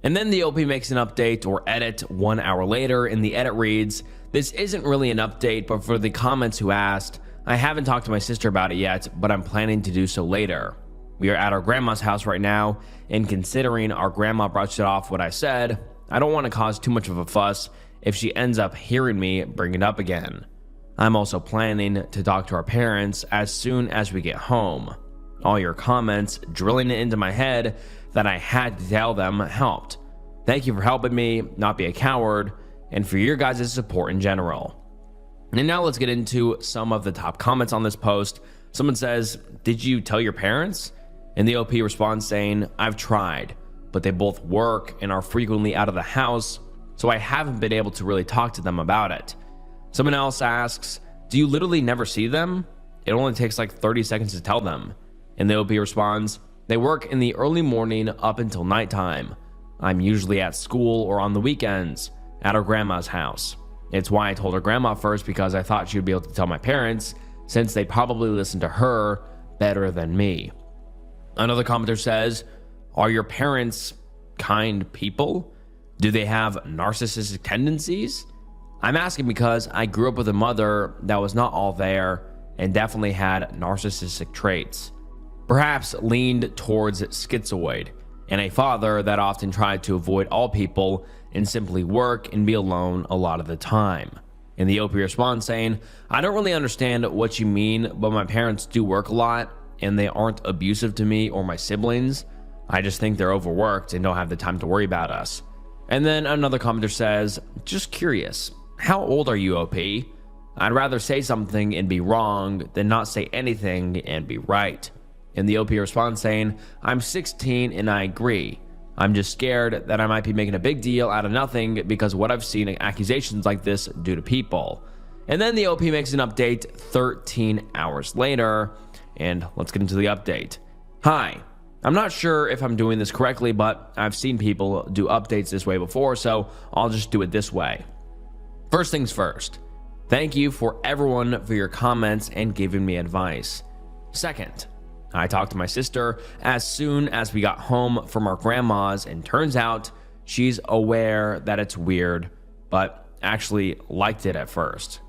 And then the OP makes an update or edit 1 hour later, and the edit reads, "This isn't really an update, but for the comments who asked, I haven't talked to my sister about it yet, but I'm planning to do so later. We are at our grandma's house right now, and considering our grandma brushed it off what I said, I don't want to cause too much of a fuss if she ends up hearing me bring it up again. I'm also planning to talk to our parents as soon as we get home. All your comments drilling it into my head that I had to tell them helped. Thank you for helping me not be a coward, and for your guys' support in general." And now let's get into some of the top comments on this post. Someone says, "Did you tell your parents?" And the OP responds saying, "I've tried, but they both work and are frequently out of the house, so I haven't been able to really talk to them about it." Someone else asks, "Do you literally never see them? It only takes like 30 seconds to tell them." And the OP responds, "They work in the early morning up until nighttime. I'm usually at school or on the weekends at our grandma's house. It's why I told her grandma first, because I thought she would be able to tell my parents, since they probably listen to her better than me." Another commenter says, "Are your parents kind people? Do they have narcissistic tendencies?" I'm asking because I grew up with a mother that was not all there and definitely had narcissistic traits. Perhaps leaned towards schizoid, and a father that often tried to avoid all people and simply work and be alone a lot of the time. And the OP responds saying, "I don't really understand what you mean, but my parents do work a lot and they aren't abusive to me or my siblings. I just think they're overworked and don't have the time to worry about us." And then another commenter says, "Just curious, how old are you, OP? I'd rather say something and be wrong than not say anything and be right." And the OP responds saying, "I'm 16 and I agree. I'm just scared that I might be making a big deal out of nothing because of what I've seen accusations like this do to people." And then the OP makes an update 13 hours later, and let's get into the update. "Hi, I'm not sure if I'm doing this correctly, but I've seen people do updates this way before, so I'll just do it this way. First things first, thank you for everyone for your comments and giving me advice. Second, I talked to my sister as soon as we got home from our grandma's, and turns out she's aware that it's weird, but actually liked it at first.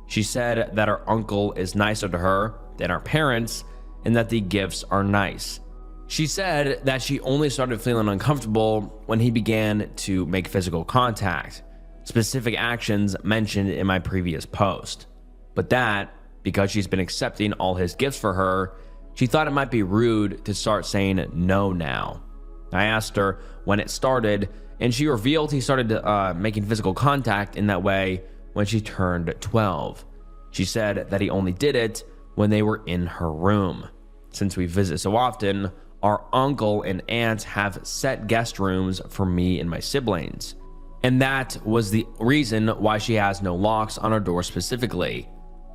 She said that her uncle is nicer to her than our parents and that the gifts are nice. She said that she only started feeling uncomfortable when he began to make physical contact, specific actions mentioned in my previous post. But that, because she's been accepting all his gifts for her, she thought it might be rude to start saying no now. I asked her when it started, and she revealed he started making physical contact in that way when she turned 12. She said that he only did it when they were in her room. Since we visit so often, our uncle and aunt have set guest rooms for me and my siblings. And that was the reason why she has no locks on her door specifically.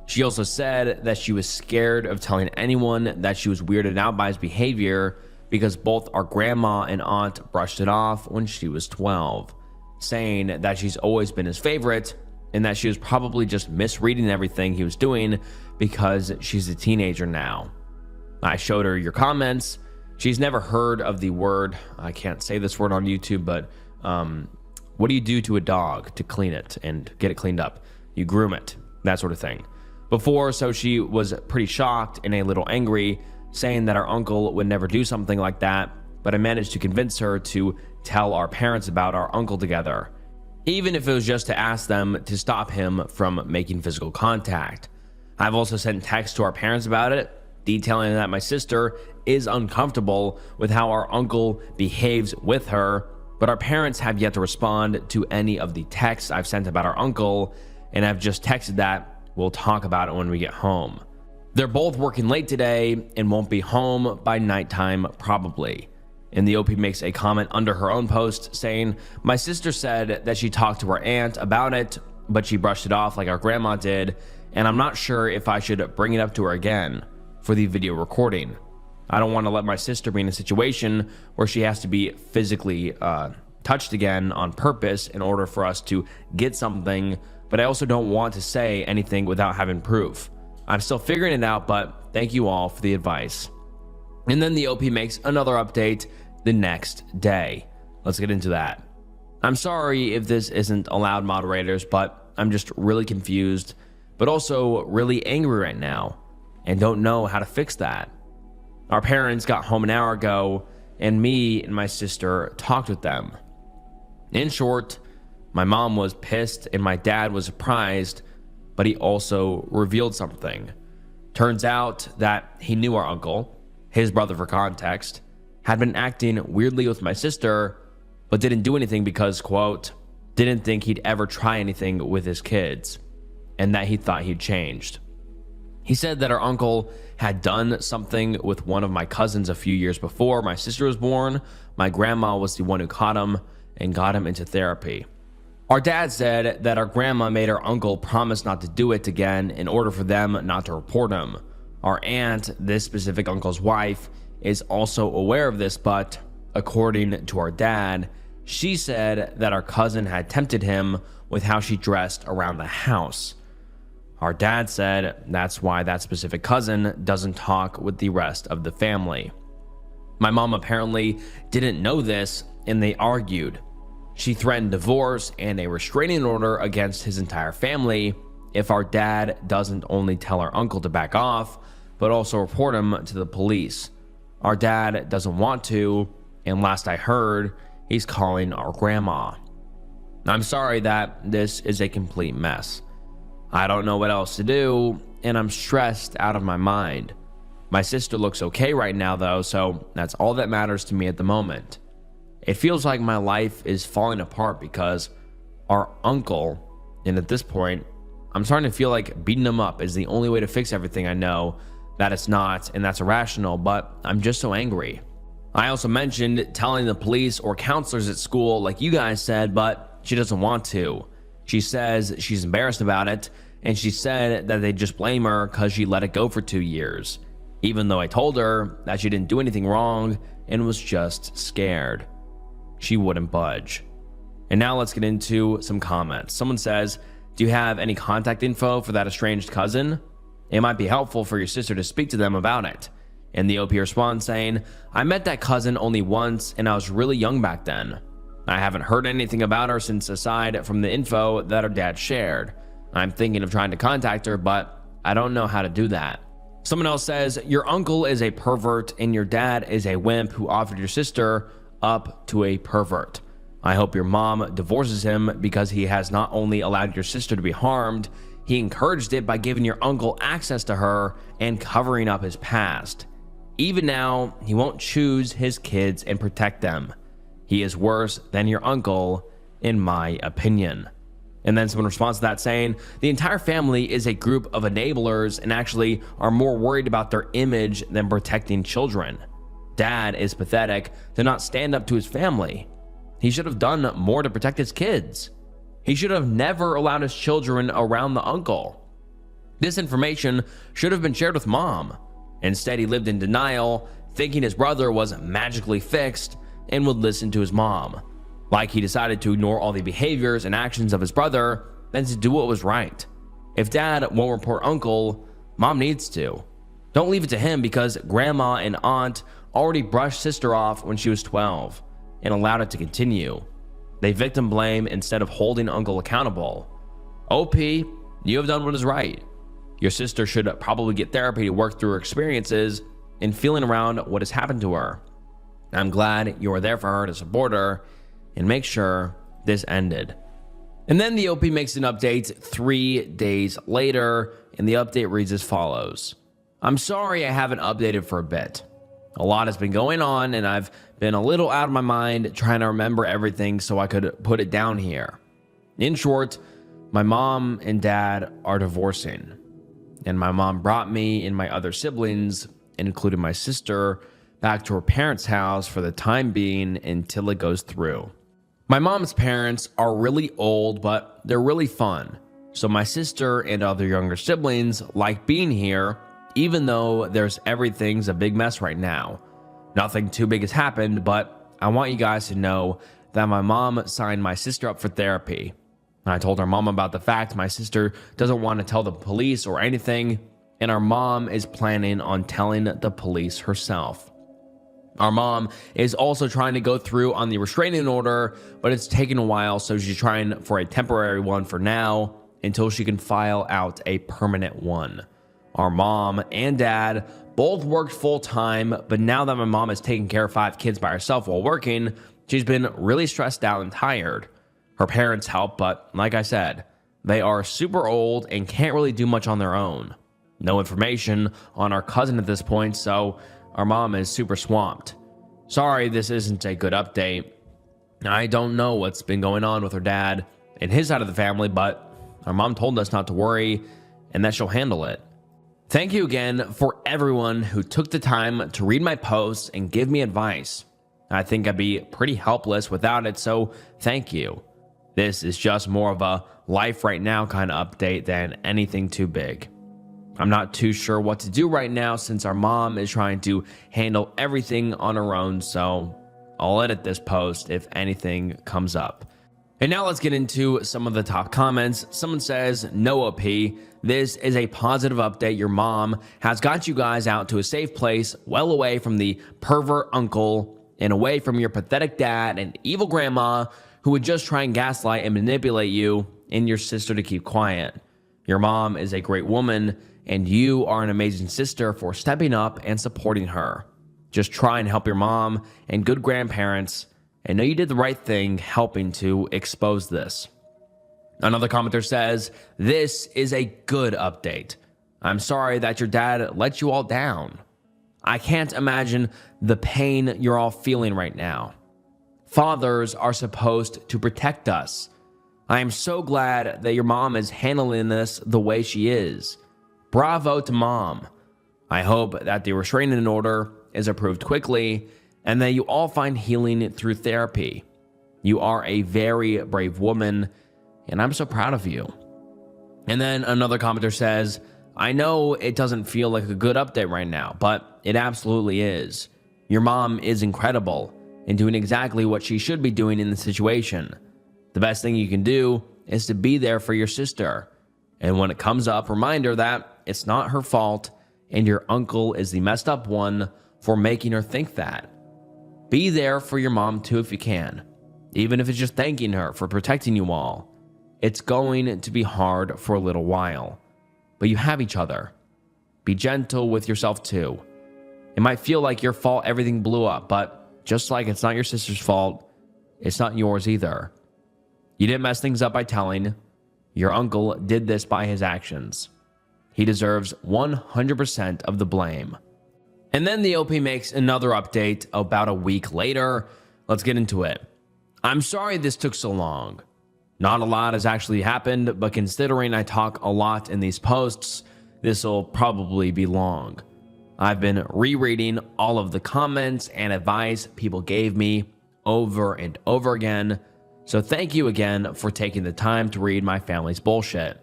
She also said that she was scared of telling anyone that she was weirded out by his behavior because both our grandma and aunt brushed it off when she was 12, saying that she's always been his favorite and that she was probably just misreading everything he was doing because she's a teenager now. I showed her your comments. She's never heard of the word, I can't say this word on YouTube, but what do you do to a dog to clean it and get it cleaned up? You groom it, that sort of thing. Before, so she was pretty shocked and a little angry, saying that our uncle would never do something like that, but I managed to convince her to tell our parents about our uncle together, even if it was just to ask them to stop him from making physical contact. I've also sent texts to our parents about it, detailing that my sister is uncomfortable with how our uncle behaves with her, but our parents have yet to respond to any of the texts I've sent about our uncle, and I've just texted that we'll talk about it when we get home. They're both working late today and won't be home by nighttime probably. And the OP makes a comment under her own post saying, my sister said that she talked to her aunt about it, but she brushed it off like our grandma did, and I'm not sure if I should bring it up to her again for the video recording. I don't want to let my sister be in a situation where she has to be physically touched again on purpose in order for us to get something, but I also don't want to say anything without having proof. I'm still figuring it out, but thank you all for the advice. And then the OP makes another update the next day. Let's get into that. I'm sorry if this isn't allowed, moderators, but I'm just really confused, but also really angry right now and don't know how to fix that. Our parents got home an hour ago and me and my sister talked with them. In short, my mom was pissed and my dad was surprised, but he also revealed something. Turns out that he knew our uncle, his brother for context, had been acting weirdly with my sister, but didn't do anything because, quote, didn't think he'd ever try anything with his kids, and that he thought he'd changed. He said that our uncle had done something with one of my cousins a few years before my sister was born. My grandma was the one who caught him and got him into therapy. Our dad said that our grandma made our uncle promise not to do it again in order for them not to report him. Our aunt, this specific uncle's wife, is also aware of this, but according to our dad, she said that our cousin had tempted him with how she dressed around the house. Our dad said that's why that specific cousin doesn't talk with the rest of the family. My mom apparently didn't know this and they argued. She threatened divorce and a restraining order against his entire family if our dad doesn't only tell our uncle to back off, but also report him to the police. Our dad doesn't want to, and last I heard, he's calling our grandma. I'm sorry that this is a complete mess. I don't know what else to do, and I'm stressed out of my mind. My sister looks okay right now though, so that's all that matters to me at the moment. It feels like my life is falling apart because our uncle, and at this point, I'm starting to feel like beating him up is the only way to fix everything. I know that it's not, and that's irrational, but I'm just so angry. I also mentioned telling the police or counselors at school like you guys said, but she doesn't want to. She says she's embarrassed about it, and she said that they just blame her because she let it go for 2 years, even though I told her that she didn't do anything wrong and was just scared. She wouldn't budge. And now let's get into some comments. Someone says, do you have any contact info for that estranged cousin? It might be helpful for your sister to speak to them about it. And the OP responds saying, I met that cousin only once and I was really young back then. I haven't heard anything about her since, aside from the info that her dad shared. I'm thinking of trying to contact her, but I don't know how to do that. Someone else says, your uncle is a pervert and your dad is a wimp who offered your sister up to a pervert. I hope your mom divorces him because he has not only allowed your sister to be harmed, he encouraged it by giving your uncle access to her and covering up his past. Even now, he won't choose his kids and protect them. He is worse than your uncle, in my opinion. And then someone responds to that saying, the entire family is a group of enablers and actually are more worried about their image than protecting children. Dad is pathetic to not stand up to his family. He should have done more to protect his kids. He should have never allowed his children around the uncle. This information should have been shared with mom. Instead, he lived in denial, thinking his brother was magically fixed and would listen to his mom. Like he decided to ignore all the behaviors and actions of his brother than to do what was right. If dad won't report uncle, mom needs to. Don't leave it to him because grandma and aunt already brushed sister off when she was 12 and allowed it to continue. They victim blame instead of holding uncle accountable. OP, you have done what is right. Your sister should probably get therapy to work through her experiences and feeling around what has happened to her. I'm glad you are there for her to support her and make sure this ended. And then the OP makes an update 3 days later, and the update reads as follows. I'm sorry I haven't updated for a bit. A lot has been going on, and I've been a little out of my mind trying to remember everything so I could put it down here. In short, my mom and dad are divorcing, and my mom brought me and my other siblings, including my sister, back to her parents' house for the time being until it goes through. My mom's parents are really old, but they're really fun. So my sister and other younger siblings like being here, even though everything's a big mess right now. Nothing too big has happened, but I want you guys to know that my mom signed my sister up for therapy. I told our mom about the fact my sister doesn't want to tell the police or anything, and our mom is planning on telling the police herself. Our mom is also trying to go through on the restraining order, but it's taken a while, so she's trying for a temporary one for now until she can file out a permanent one. Our mom and dad both worked full-time, but now that my mom is taking care of 5 kids by herself while working, she's been really stressed out and tired. Her parents help, but like I said, they are super old and can't really do much on their own. No information on our cousin at this point, so our mom is super swamped. Sorry, this isn't a good update. I don't know what's been going on with her dad and his side of the family, but our mom told us not to worry and that she'll handle it. Thank you again for everyone who took the time to read my posts and give me advice. I think I'd be pretty helpless without it, so thank you. This is just more of a life right now kind of update than anything too big. I'm not too sure what to do right now since our mom is trying to handle everything on her own, so I'll edit this post if anything comes up. And now let's get into some of the top comments. Someone says, no OP, this is a positive update. Your mom has got you guys out to a safe place, well away from the pervert uncle and away from your pathetic dad and evil grandma who would just try and gaslight and manipulate you and your sister to keep quiet. Your mom is a great woman, and you are an amazing sister for stepping up and supporting her. Just try and help your mom and good grandparents, and know you did the right thing helping to expose this. Another commenter says, this is a good update. I'm sorry that your dad let you all down. I can't imagine the pain you're all feeling right now. Fathers are supposed to protect us. I am so glad that your mom is handling this the way she is. Bravo to mom. I hope that the restraining order is approved quickly and that you all find healing through therapy. You are a very brave woman, and I'm so proud of you. And then another commenter says, I know it doesn't feel like a good update right now, but it absolutely is. Your mom is incredible and doing exactly what she should be doing in the situation. The best thing you can do is to be there for your sister. And when it comes up, reminder that it's not her fault and your uncle is the messed up one for making her think that. Be there for your mom too if you can, even if it's just thanking her for protecting you all. It's going to be hard for a little while, but you have each other. Be gentle with yourself too. It might feel like your fault everything blew up, but just like it's not your sister's fault, it's not yours either. You didn't mess things up by telling. Your uncle did this by his actions. He deserves 100% of the blame. And then the OP makes another update about a week later. Let's get into it. I'm sorry this took so long. Not a lot has actually happened, but considering I talk a lot in these posts, this will probably be long. I've been rereading all of the comments and advice people gave me over and over again, so thank you again for taking the time to read my family's bullshit.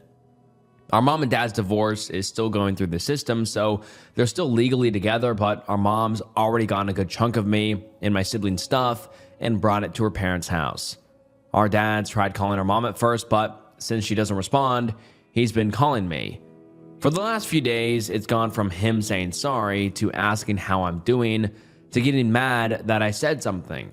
Our mom and dad's divorce is still going through the system, so they're still legally together, but our mom's already gotten a good chunk of me and my siblings' stuff and brought it to her parents' house. Our dad's tried calling our mom at first, but since she doesn't respond, he's been calling me. For the last few days, it's gone from him saying sorry to asking how I'm doing to getting mad that I said something.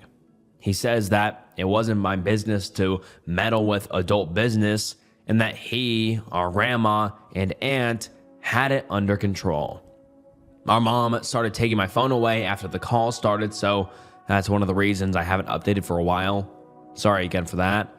He says that it wasn't my business to meddle with adult business and that he, our grandma, and aunt had it under control. Our mom started taking my phone away after the call started, so that's one of the reasons I haven't updated for a while. Sorry again for that.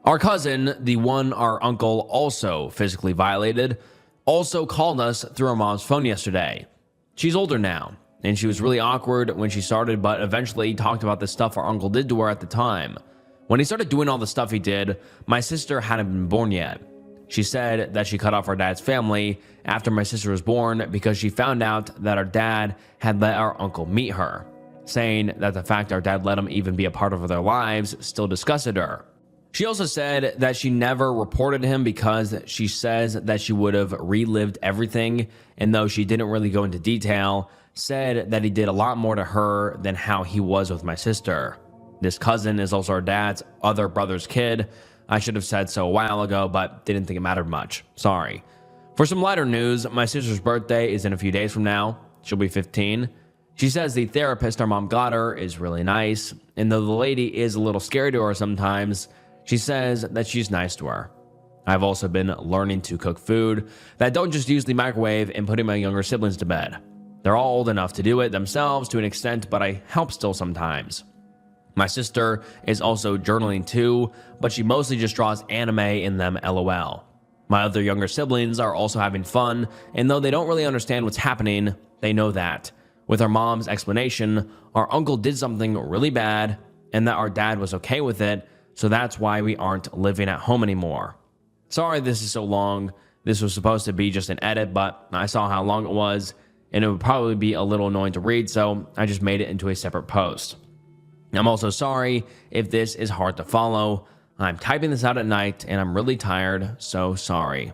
Our cousin, the one our uncle also physically violated, also called us through our mom's phone yesterday. She's older now, and she was really awkward when she started, but eventually talked about the stuff our uncle did to her at the time. When he started doing all the stuff he did, my sister hadn't been born yet. She said that she cut off our dad's family after my sister was born because she found out that our dad had let our uncle meet her, saying that the fact our dad let him even be a part of their lives still disgusted her. She also said that she never reported him because she says that she would have relived everything, and though she didn't really go into detail, said that he did a lot more to her than how he was with my sister. This cousin is also our dad's other brother's kid. I should have said so a while ago, but didn't think it mattered much. Sorry. For some lighter news, my sister's birthday is in a few days from now. She'll be 15. She says the therapist our mom got her is really nice, and though the lady is a little scary to her sometimes, she says that she's nice to her. I've also been learning to cook food that don't just use the microwave and putting my younger siblings to bed. They're all old enough to do it themselves to an extent, but I help still sometimes. My sister is also journaling too, but she mostly just draws anime in them LOL. My other younger siblings are also having fun, and though they don't really understand what's happening, they know that. With our mom's explanation, our uncle did something really bad, and that our dad was okay with it, so that's why we aren't living at home anymore. Sorry this is so long. This was supposed to be just an edit, but I saw how long it was, and it would probably be a little annoying to read, so I just made it into a separate post. I'm also sorry if this is hard to follow. I'm typing this out at night and I'm really tired, so sorry.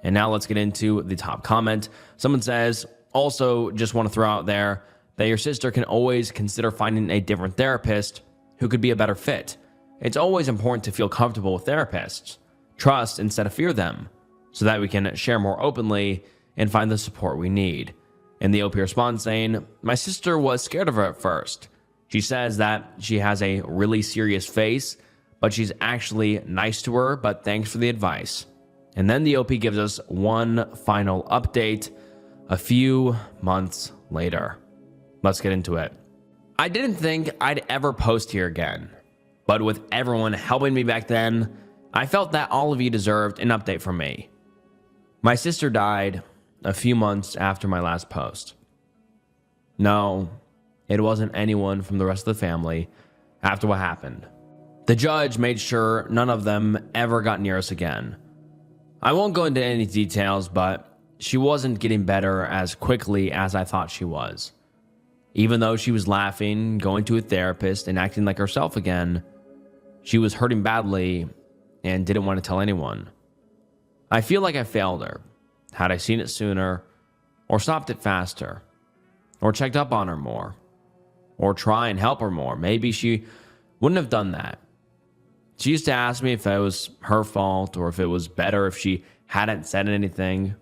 And now let's get into the top comment. Someone says, also just want to throw out there that your sister can always consider finding a different therapist who could be a better fit. It's always important to feel comfortable with therapists. Trust instead of fear them, so that we can share more openly and find the support we need. And the OP responds saying, my sister was scared of her at first. She says that she has a really serious face, but she's actually nice to her, but thanks for the advice. And then the OP gives us one final update a few months later. Let's get into it. I didn't think I'd ever post here again, but with everyone helping me back then, I felt that all of you deserved an update from me. My sister died a few months after my last post. No, it wasn't anyone from the rest of the family after what happened. The judge made sure none of them ever got near us again. I won't go into any details, but she wasn't getting better as quickly as I thought she was. Even though she was laughing, going to a therapist, and acting like herself again, she was hurting badly and didn't want to tell anyone. I feel like I failed her. Had I seen it sooner, or stopped it faster, or checked up on her more, or try and help her more, maybe she wouldn't have done that. She used to ask me if it was her fault or if it was better if she hadn't said anything.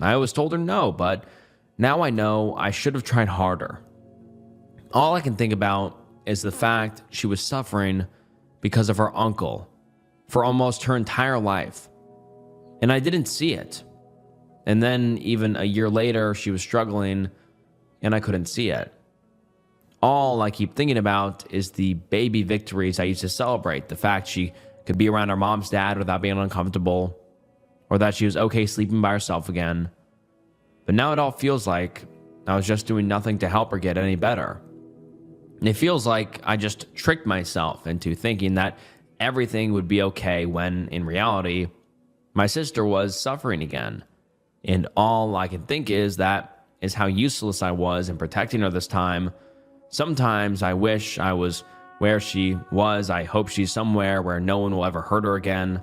I always told her no, but now I know I should have tried harder. All I can think about is the fact she was suffering because of her uncle for almost her entire life. And I didn't see it. And then even a year later, she was struggling and I couldn't see it. All I keep thinking about is the baby victories I used to celebrate. The fact she could be around her mom's dad without being uncomfortable, or that she was okay sleeping by herself again. But now it all feels like I was just doing nothing to help her get any better. And it feels like I just tricked myself into thinking that everything would be okay when, in reality, my sister was suffering again. And all I can think is that is how useless I was in protecting her this time. Sometimes I wish I was where she was. I hope she's somewhere where no one will ever hurt her again.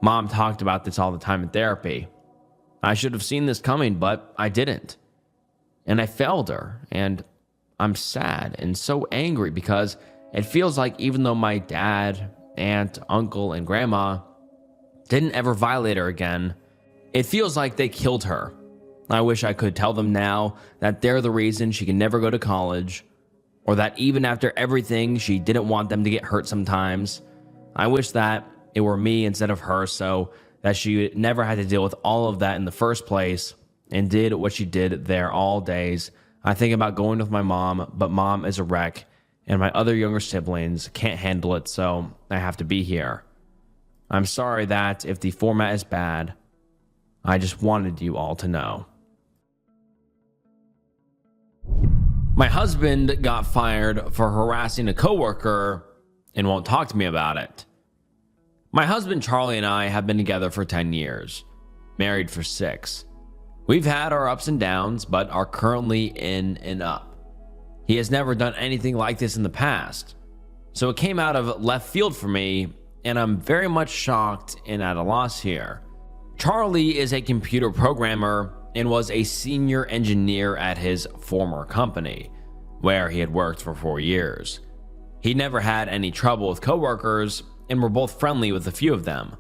Mom talked about this all the time in therapy. I should have seen this coming, but I didn't. And I failed her, and I'm sad and so angry because it feels like even though my dad, aunt, uncle, and grandma didn't ever violate her again, it feels like they killed her. I wish I could tell them now that they're the reason she can never go to college, or that even after everything, she didn't want them to get hurt sometimes. I wish that it were me instead of her, so that she never had to deal with all of that in the first place and did what she did there all days. I think about going with my mom, but mom is a wreck, and my other younger siblings can't handle it, so I have to be here. I'm sorry that if the format is bad, I just wanted you all to know. My husband got fired for harassing a coworker and won't talk to me about it. My husband Charlie and I have been together for 10 years, married for 6. We've had our ups and downs, but are currently in and up. He has never done anything like this in the past, so it came out of left field for me, and I'm very much shocked and at a loss here. Charlie is a computer programmer and was a senior engineer at his former company, where he had worked for 4 years. He never had any trouble with coworkers, and were both friendly with a few of them,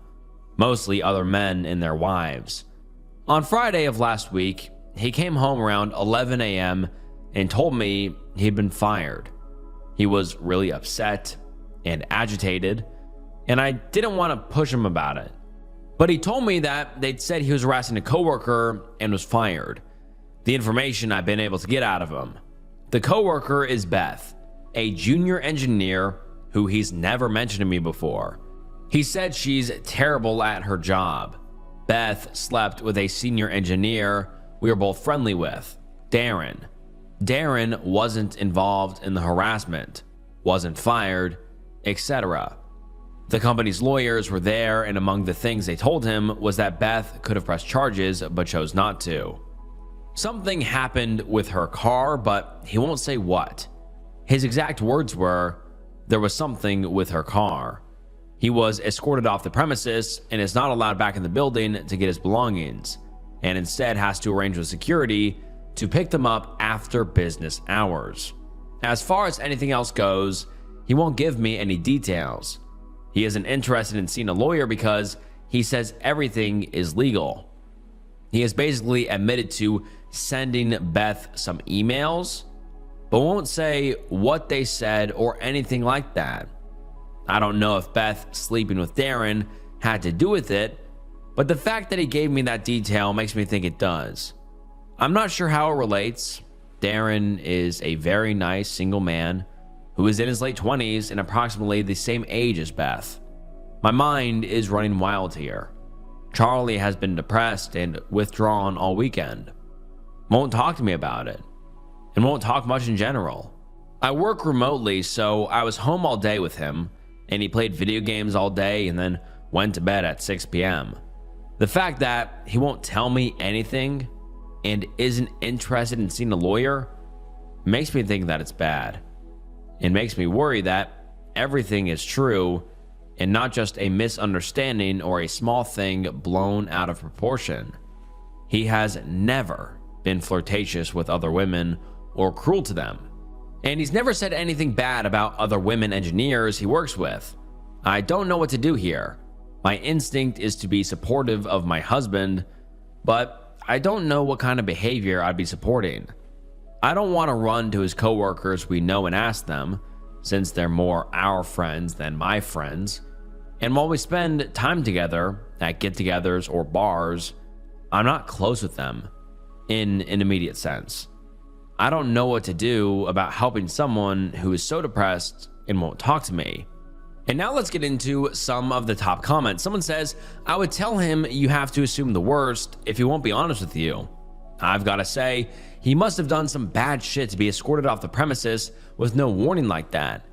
mostly other men and their wives. On Friday of last week, he came home around 11 a.m. and told me he'd been fired. He was really upset and agitated, and I didn't want to push him about it. But he told me that they'd said he was harassing a coworker and was fired. The information I've been able to get out of him. The coworker is Beth, a junior engineer who he's never mentioned to me before. He said she's terrible at her job. Beth slept with a senior engineer we were both friendly with, Darren. Darren wasn't involved in the harassment, wasn't fired, etc. The company's lawyers were there, and among the things they told him was that Beth could have pressed charges but chose not to. Something happened with her car, but he won't say what. His exact words were, there was something with her car. He was escorted off the premises and is not allowed back in the building to get his belongings, and instead has to arrange with security to pick them up after business hours. As far as anything else goes, he won't give me any details. He isn't interested in seeing a lawyer because he says everything is legal. He has basically admitted to sending Beth some emails, but won't say what they said or anything like that. I don't know if Beth sleeping with Darren had to do with it, but the fact that he gave me that detail makes me think it does. I'm not sure how it relates. Darren is a very nice single man who is in his late 20s and approximately the same age as Beth. My mind is running wild here. Charlie has been depressed and withdrawn all weekend. Won't talk to me about it, and won't talk much in general. I work remotely, so I was home all day with him, and he played video games all day and then went to bed at 6 p.m. The fact that he won't tell me anything and isn't interested in seeing a lawyer makes me think that it's bad. It makes me worry that everything is true and not just a misunderstanding or a small thing blown out of proportion. He has never been flirtatious with other women or cruel to them. And he's never said anything bad about other women engineers he works with. I don't know what to do here. My instinct is to be supportive of my husband, but I don't know what kind of behavior I'd be supporting. I don't want to run to his coworkers we know and ask them, since they're more our friends than my friends. And while we spend time together at get-togethers or bars, I'm not close with them in an immediate sense. I don't know what to do about helping someone who is so depressed and won't talk to me. And now let's get into some of the top comments. Someone says, I would tell him you have to assume the worst if he won't be honest with you. I've got to say, he must have done some bad shit to be escorted off the premises with no warning like that.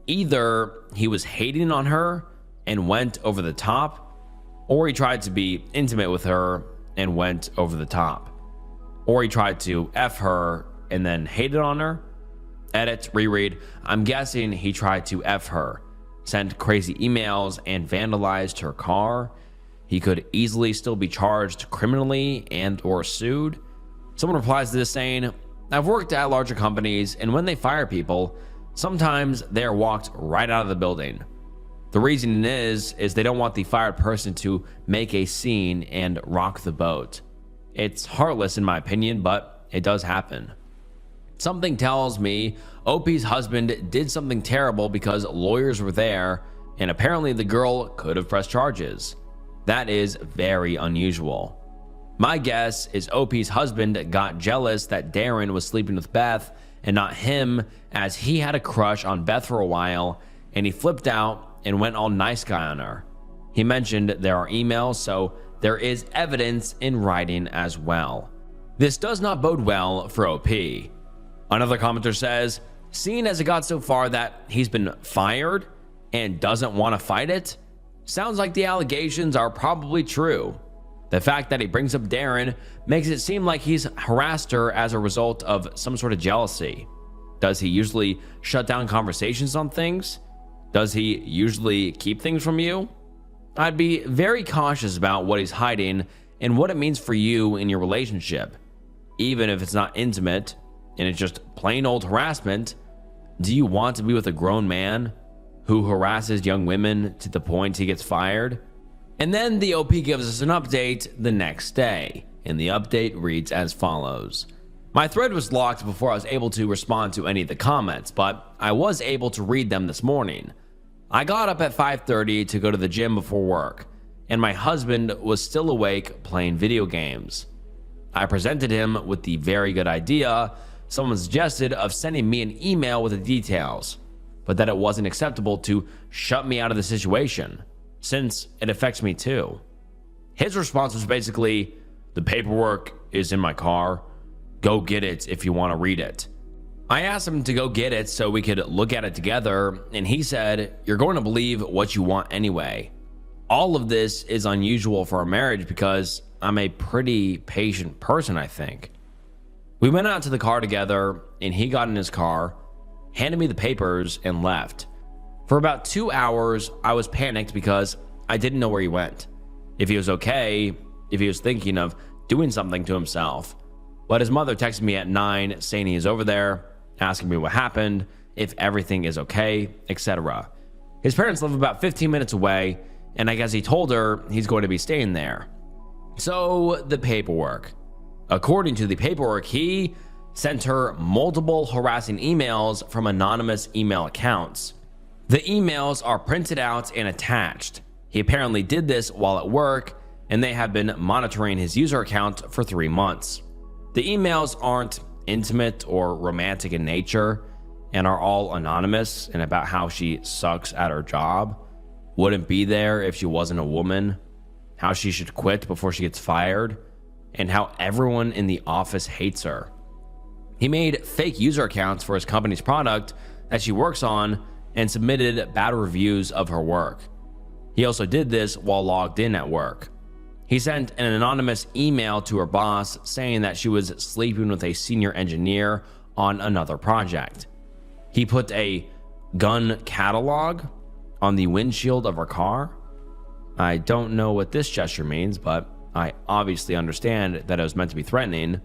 Either he was hating on her and went over the top, or he tried to be intimate with her and went over the top. Or he tried to F her and then hated on her. Edit, reread. I'm guessing he tried to F her, sent crazy emails, and vandalized her car. he could easily still be charged criminally and or sued. Someone replies to this saying, I've worked at larger companies, and when they fire people, sometimes they are walked right out of the building. The reason is they don't want the fired person to make a scene and rock the boat. It's heartless in my opinion, but it does happen. Something tells me OP's husband did something terrible because lawyers were there, and apparently the girl could have pressed charges. That is very unusual. My guess is OP's husband got jealous that Darren was sleeping with Beth and not him, as he had a crush on Beth for a while, and he flipped out and went all nice guy on her. He mentioned there are emails, so there is evidence in writing as well. This does not bode well for OP. Another commenter says, seeing as it got so far that he's been fired and doesn't want to fight it, sounds like the allegations are probably true. The fact that he brings up Darren makes it seem like he's harassed her as a result of some sort of jealousy. Does he usually shut down conversations on things? Does he usually keep things from you? I'd be very cautious about what he's hiding and what it means for you in your relationship. Even if it's not intimate and it's just plain old harassment, do you want to be with a grown man who harasses young women to the point he gets fired? And then the OP gives us an update the next day, and the update reads as follows. My thread was locked before I was able to respond to any of the comments, but I was able to read them this morning. I got up at 5:30 to go to the gym before work, and my husband was still awake playing video games. I presented him with the very good idea someone suggested of sending me an email with the details, but that it wasn't acceptable to shut me out of the situation, since it affects me too. His response was basically, the paperwork is in my car. Go get it if you want to read it. I asked him to go get it so we could look at it together, and he said, you're going to believe what you want anyway. All of this is unusual for our marriage because I'm a pretty patient person, I think. We went out to the car together, and he got in his car, handed me the papers, and left. For about 2 hours, I was panicked because I didn't know where he went, if he was okay, if he was thinking of doing something to himself. But his mother texted me at 9 saying he is over there, asking me what happened, if everything is okay, etc. His parents live about 15 minutes away, and I guess he told her he's going to be staying there. So, the paperwork. According to the paperwork, he sent her multiple harassing emails from anonymous email accounts. The emails are printed out and attached. He apparently did this while at work, and they have been monitoring his user account for 3 months. The emails aren't intimate or romantic in nature and are all anonymous and about how she sucks at her job, wouldn't be there if she wasn't a woman, how she should quit before she gets fired, and how everyone in the office hates her. He made fake user accounts for his company's product that she works on and submitted bad reviews of her work. He also did this while logged in at work. He sent an anonymous email to her boss saying that she was sleeping with a senior engineer on another project. He put a gun catalog on the windshield of her car. I don't know what this gesture means, but I obviously understand that it was meant to be threatening.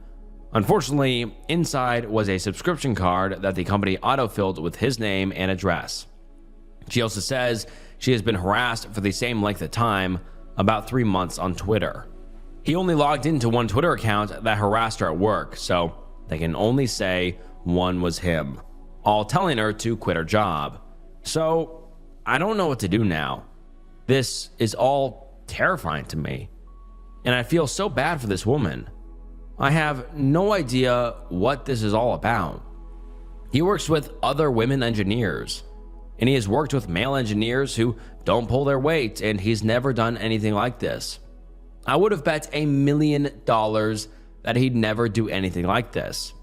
Unfortunately, inside was a subscription card that the company autofilled with his name and address. She also says she has been harassed for the same length of time, about 3 months on Twitter. He only logged into one Twitter account that harassed her at work, so they can only say one was him, all telling her to quit her job. So I don't know what to do now. This is all terrifying to me, and I feel so bad for this woman. I have no idea what this is all about. He works with other women engineers, and he has worked with male engineers who don't pull their weight, and he's never done anything like this. I would have bet $1 million that he'd never do anything like this.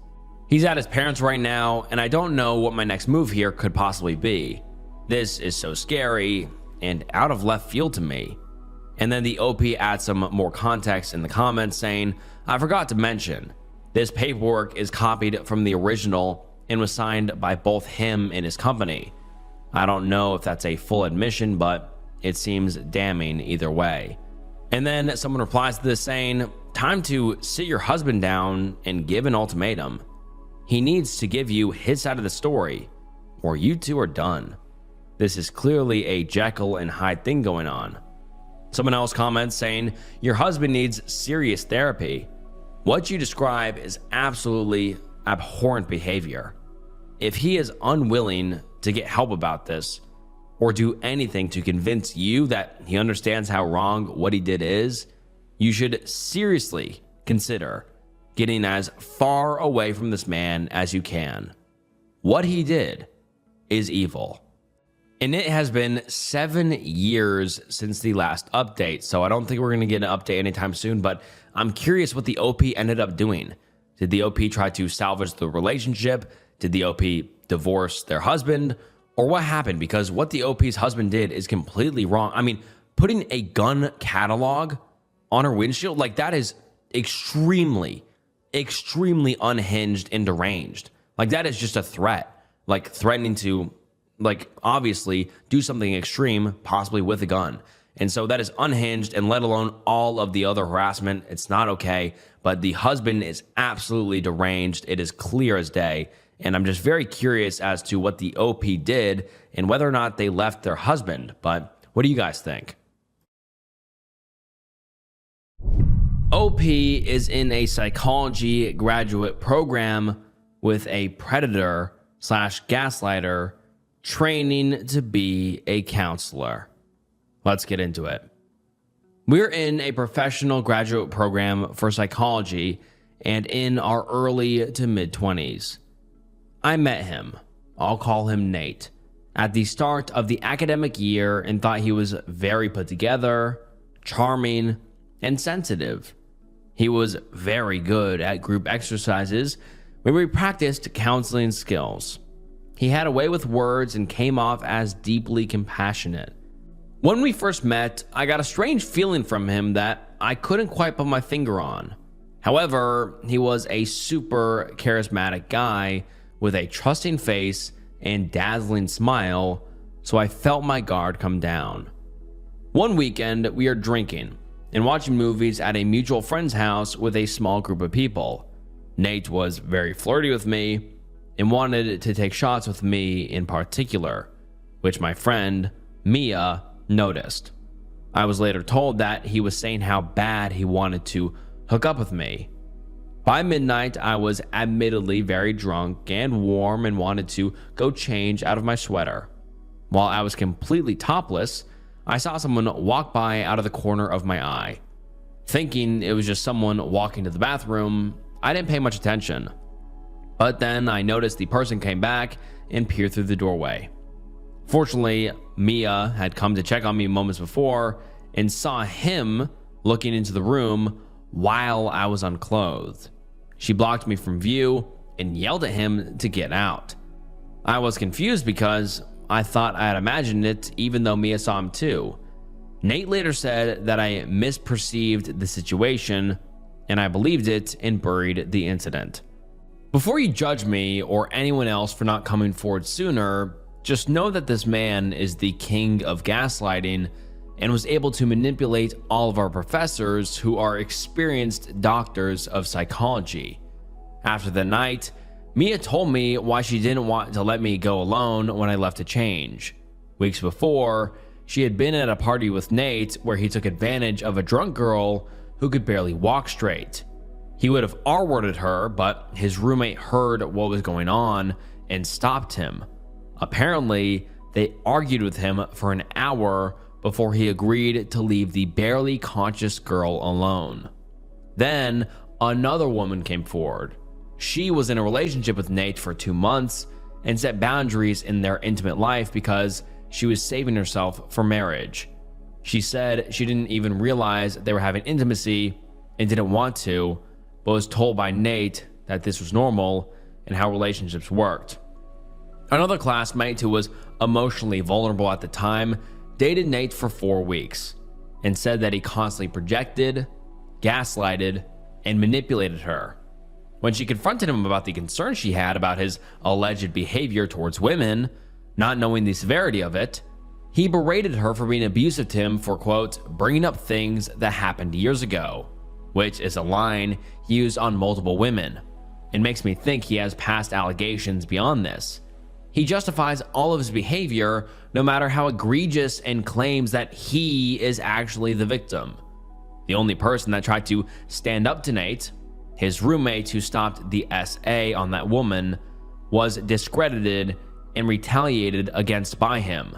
He's at his parents' right now, and I don't know what my next move here could possibly be. This is so scary and out of left field to me. And then the OP adds some more context in the comments saying, I forgot to mention, this paperwork is copied from the original and was signed by both him and his company. I don't know if that's a full admission, but it seems damning either way. And then someone replies to this saying, time to sit your husband down and give an ultimatum. He needs to give you his side of the story, or you two are done. This is clearly a Jekyll and Hyde thing going on. Someone else comments saying, your husband needs serious therapy. What you describe is absolutely abhorrent behavior. If he is unwilling to get help about this, or do anything to convince you that he understands how wrong what he did is, you should seriously consider getting as far away from this man as you can. What he did is evil. And it has been 7 years since the last update, so I don't think we're going to get an update anytime soon, but I'm curious what the OP ended up doing. Did the OP try to salvage the relationship? Did the OP divorce their husband? Or what happened? Because what the OP's husband did is completely wrong. I mean, putting a gun catalog on her windshield, like that is extremely unhinged and deranged. Like that is just a threat, like threatening to, like, obviously do something extreme, possibly with a gun. And so that is unhinged, and let alone all of the other harassment. It's not okay, but the husband is absolutely deranged. It is clear as day. And I'm just very curious as to what the OP did and whether or not they left their husband. But what do you guys think? OP is in a psychology graduate program with a predator / gaslighter training to be a counselor. Let's get into it. We're in a professional graduate program for psychology and in our early to mid-20s. I met him, I'll call him Nate, at the start of the academic year and thought he was very put together, charming, and sensitive. He was very good at group exercises where we practiced counseling skills. He had a way with words and came off as deeply compassionate. When we first met, I got a strange feeling from him that I couldn't quite put my finger on. However, he was a super charismatic guy with a trusting face and dazzling smile, so I felt my guard come down. One weekend, we are drinking and watching movies at a mutual friend's house with a small group of people. Nate was very flirty with me and wanted to take shots with me in particular, which my friend, Mia, noticed. I was later told that he was saying how bad he wanted to hook up with me. By midnight, I was admittedly very drunk and warm and wanted to go change out of my sweater. While I was completely topless, I saw someone walk by out of the corner of my eye. Thinking it was just someone walking to the bathroom, I didn't pay much attention. But then I noticed the person came back and peered through the doorway. Fortunately, Mia had come to check on me moments before and saw him looking into the room while I was unclothed. She blocked me from view and yelled at him to get out. I was confused because I thought I had imagined it, even though Mia saw him too. Nate later said that I misperceived the situation, and I believed it and buried the incident. Before you judge me or anyone else for not coming forward sooner, just know that this man is the king of gaslighting and was able to manipulate all of our professors who are experienced doctors of psychology. After the night, Mia told me why she didn't want to let me go alone when I left to change. Weeks before, she had been at a party with Nate where he took advantage of a drunk girl who could barely walk straight. He would have R-worded her, but his roommate heard what was going on and stopped him. Apparently, they argued with him for an hour before he agreed to leave the barely conscious girl alone. Then, another woman came forward. She was in a relationship with Nate for 2 months and set boundaries in their intimate life because she was saving herself for marriage. She said she didn't even realize they were having intimacy and didn't want to, but was told by Nate that this was normal and how relationships worked. Another classmate who was emotionally vulnerable at the time dated Nate for 4 weeks and said that he constantly projected, gaslighted, and manipulated her. When she confronted him about the concern she had about his alleged behavior towards women, not knowing the severity of it, He berated her for being abusive to him for, quote, bringing up things that happened years ago, which is a line he used on multiple women. It makes me think he has past allegations beyond this. He justifies all of his behavior, no matter how egregious, and claims that he is actually the victim. The only person that tried to stand up to Nate, his roommate who stopped the SA on that woman, was discredited and retaliated against by him.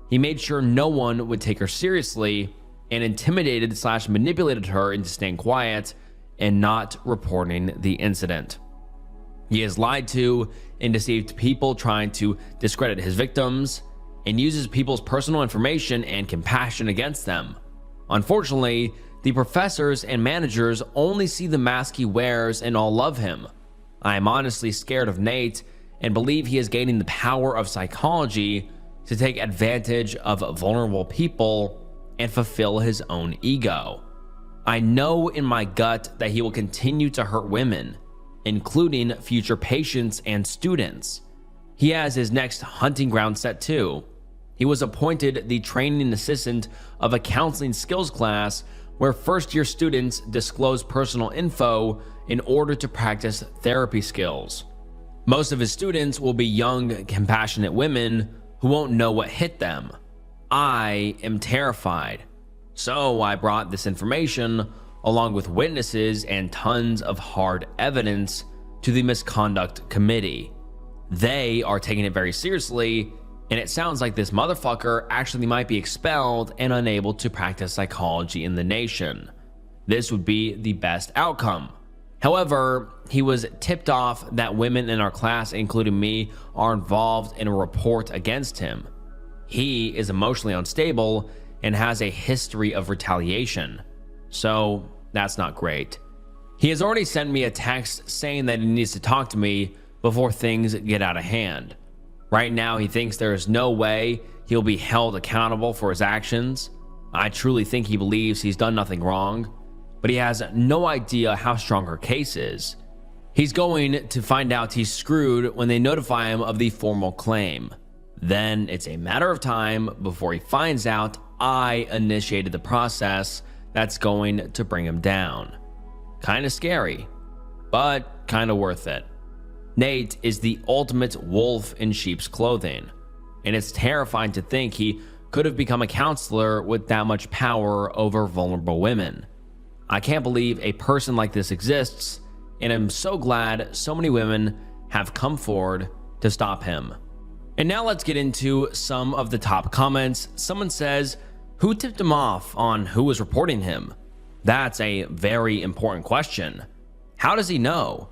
He made sure no one would take her seriously and intimidated/manipulated her into staying quiet and not reporting the incident. He has lied to and deceived people, trying to discredit his victims, and uses people's personal information and compassion against them. Unfortunately, the professors and managers only see the mask he wears and all love him. I am honestly scared of Nate and believe he is gaining the power of psychology to take advantage of vulnerable people and fulfill his own ego. I know in my gut that he will continue to hurt women, including future patients and students. He has his next hunting ground set too. He was appointed the training assistant of a counseling skills class where first-year students disclose personal info in order to practice therapy skills. Most of his students will be young, compassionate women who won't know what hit them. I am terrified. So I brought this information, along with witnesses and tons of hard evidence, to the misconduct committee. They are taking it very seriously, and it sounds like this motherfucker actually might be expelled and unable to practice psychology in the nation. This would be the best outcome. However, he was tipped off that women in our class, including me, are involved in a report against him. He is emotionally unstable and has a history of retaliation. So that's not great. He has already sent me a text saying that he needs to talk to me before things get out of hand. Right now, he thinks there is no way he'll be held accountable for his actions. I truly think he believes he's done nothing wrong, but he has no idea how strong her case is. He's going to find out he's screwed when they notify him of the formal claim. Then it's a matter of time before he finds out I initiated the process that's going to bring him down. Kinda scary, but kinda worth it. Nate is the ultimate wolf in sheep's clothing, and it's terrifying to think he could have become a counselor with that much power over vulnerable women. I can't believe a person like this exists, and I'm so glad so many women have come forward to stop him. And now let's get into some of the top comments. Someone says, who tipped him off on who was reporting him? That's a very important question. How does he know?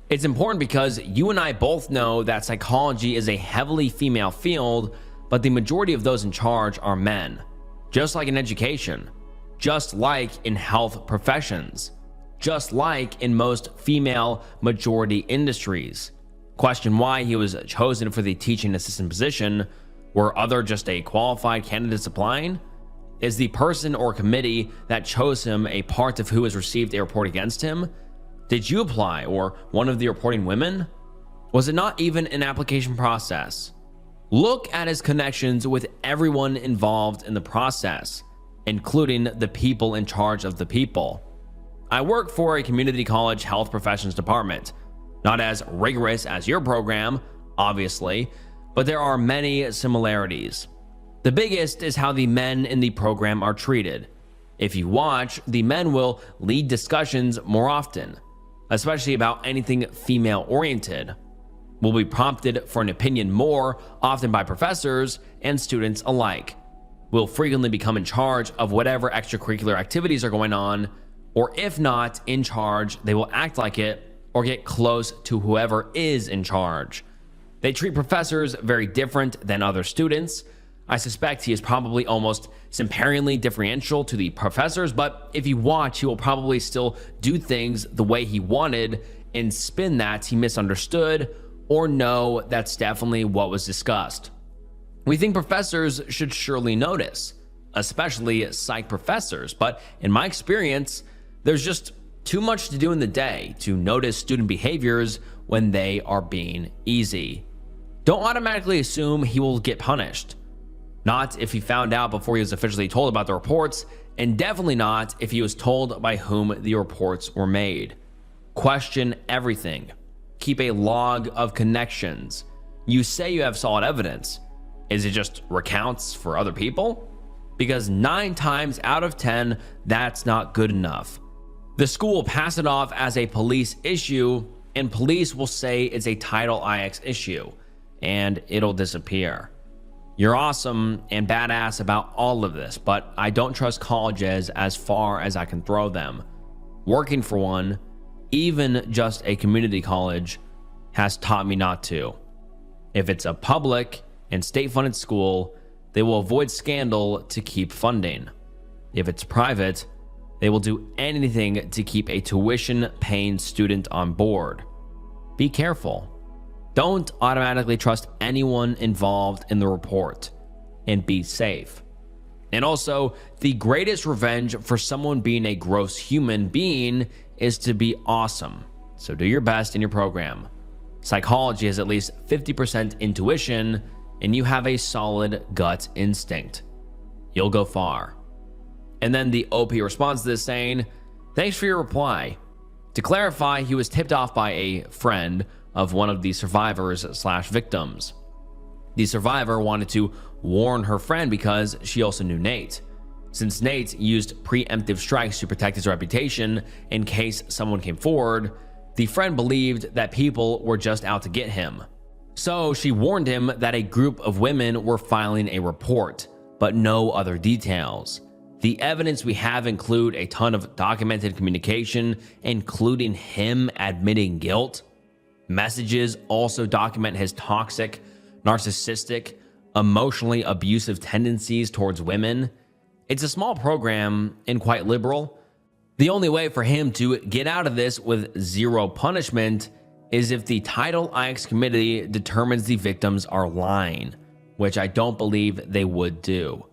It's important because you and I both know that psychology is a heavily female field, but the majority of those in charge are men. Just like in education, just like in health professions, just like in most female majority industries. Question why he was chosen for the teaching assistant position. Were other just a qualified candidates applying? Is the person or committee that chose him a part of who has received a report against him? Did you apply, or one of the reporting women? Was it not even an application process? Look at his connections with everyone involved in the process, including the people in charge of the people. I work for a community college health professions department. Not as rigorous as your program, obviously, but there are many similarities. The biggest is how the men in the program are treated. If you watch, the men will lead discussions more often, especially about anything female-oriented. Will be prompted for an opinion more often by professors and students alike. Will frequently become in charge of whatever extracurricular activities are going on, or if not in charge, they will act like it or get close to whoever is in charge. They treat professors very different than other students. I suspect he is probably almost superiorly differential to the professors, but if you watch, he will probably still do things the way he wanted and spin that he misunderstood, or no, that's definitely what was discussed. We think professors should surely notice, especially psych professors, but in my experience, there's just too much to do in the day to notice student behaviors when they are being easy. Don't automatically assume he will get punished. Not if he found out before he was officially told about the reports, and definitely not if he was told by whom the reports were made. Question everything. Keep a log of connections. You say you have solid evidence. Is it just recounts for other people? Because 9 times out of 10, that's not good enough. The school will pass it off as a police issue, and police will say it's a Title IX issue, and it'll disappear. You're awesome and badass about all of this, but I don't trust colleges as far as I can throw them. Working for one, even just a community college, has taught me not to. If it's a public and state-funded school, they will avoid scandal to keep funding. If it's private, they will do anything to keep a tuition-paying student on board. Be careful. Don't automatically trust anyone involved in the report, and be safe. And also, the greatest revenge for someone being a gross human being is to be awesome. So do your best in your program. Psychology has at least 50% intuition, and you have a solid gut instinct. You'll go far. And then the OP responds to this saying, "Thanks for your reply. To clarify, he was tipped off by a friend of one of the survivors/victims. The survivor wanted to warn her friend because she also knew Nate. Since Nate used preemptive strikes to protect his reputation in case someone came forward, the friend believed that people were just out to get him. So she warned him that a group of women were filing a report, but no other details. The evidence we have include a ton of documented communication, including him admitting guilt. Messages also document his toxic, narcissistic, emotionally abusive tendencies towards women. It's a small program and quite liberal. The only way for him to get out of this with zero punishment is if the Title IX committee determines the victims are lying, which I don't believe they would do.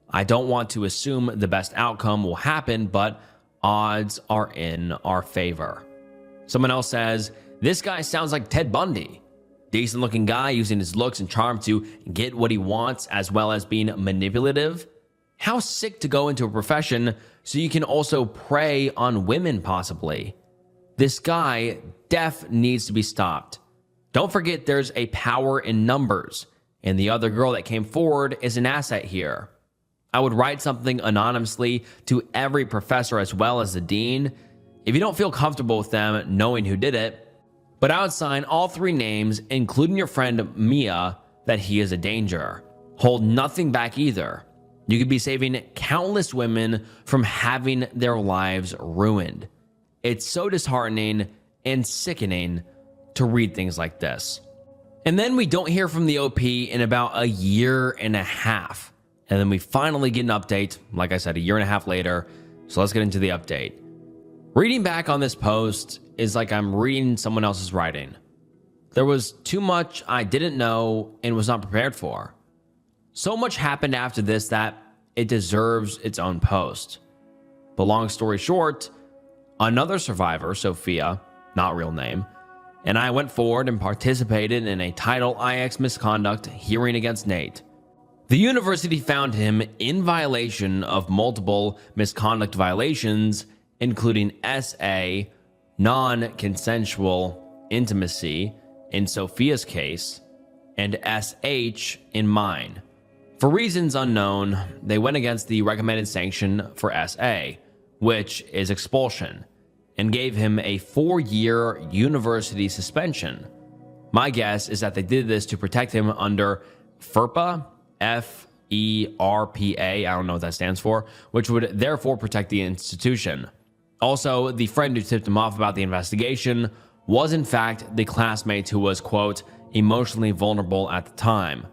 I don't want to assume the best outcome will happen, but odds are in our favor." Someone else says, "This guy sounds like Ted Bundy. Decent looking guy using his looks and charm to get what he wants as well as being manipulative. How sick to go into a profession so you can also prey on women possibly. This guy needs to be stopped. Don't forget there's a power in numbers, and the other girl that came forward is an asset here. I would write something anonymously to every professor as well as the dean if you don't feel comfortable with them knowing who did it. But I would sign all 3 names, including your friend Mia, that he is a danger. Hold nothing back either. You could be saving countless women from having their lives ruined." It's so disheartening and sickening to read things like this. And then we don't hear from the OP in about a year and a half. And then we finally get an update, like I said, a year and a half later. So let's get into the update. Reading back on this post is like I'm reading someone else's writing. There was too much I didn't know and was not prepared for. So much happened after this that it deserves its own post. But long story short, another survivor, Sophia, not real name, and I went forward and participated in a Title IX misconduct hearing against Nate. The university found him in violation of multiple misconduct violations, including SA, non-consensual intimacy in Sophia's case, and SH in mine. For reasons unknown, they went against the recommended sanction for SA, which is expulsion, and gave him a 4-year university suspension. My guess is that they did this to protect him under FERPA, FERPA, I don't know what that stands for, which would therefore protect the institution. Also, the friend who tipped him off about the investigation was in fact the classmate who was, quote, emotionally vulnerable at the time.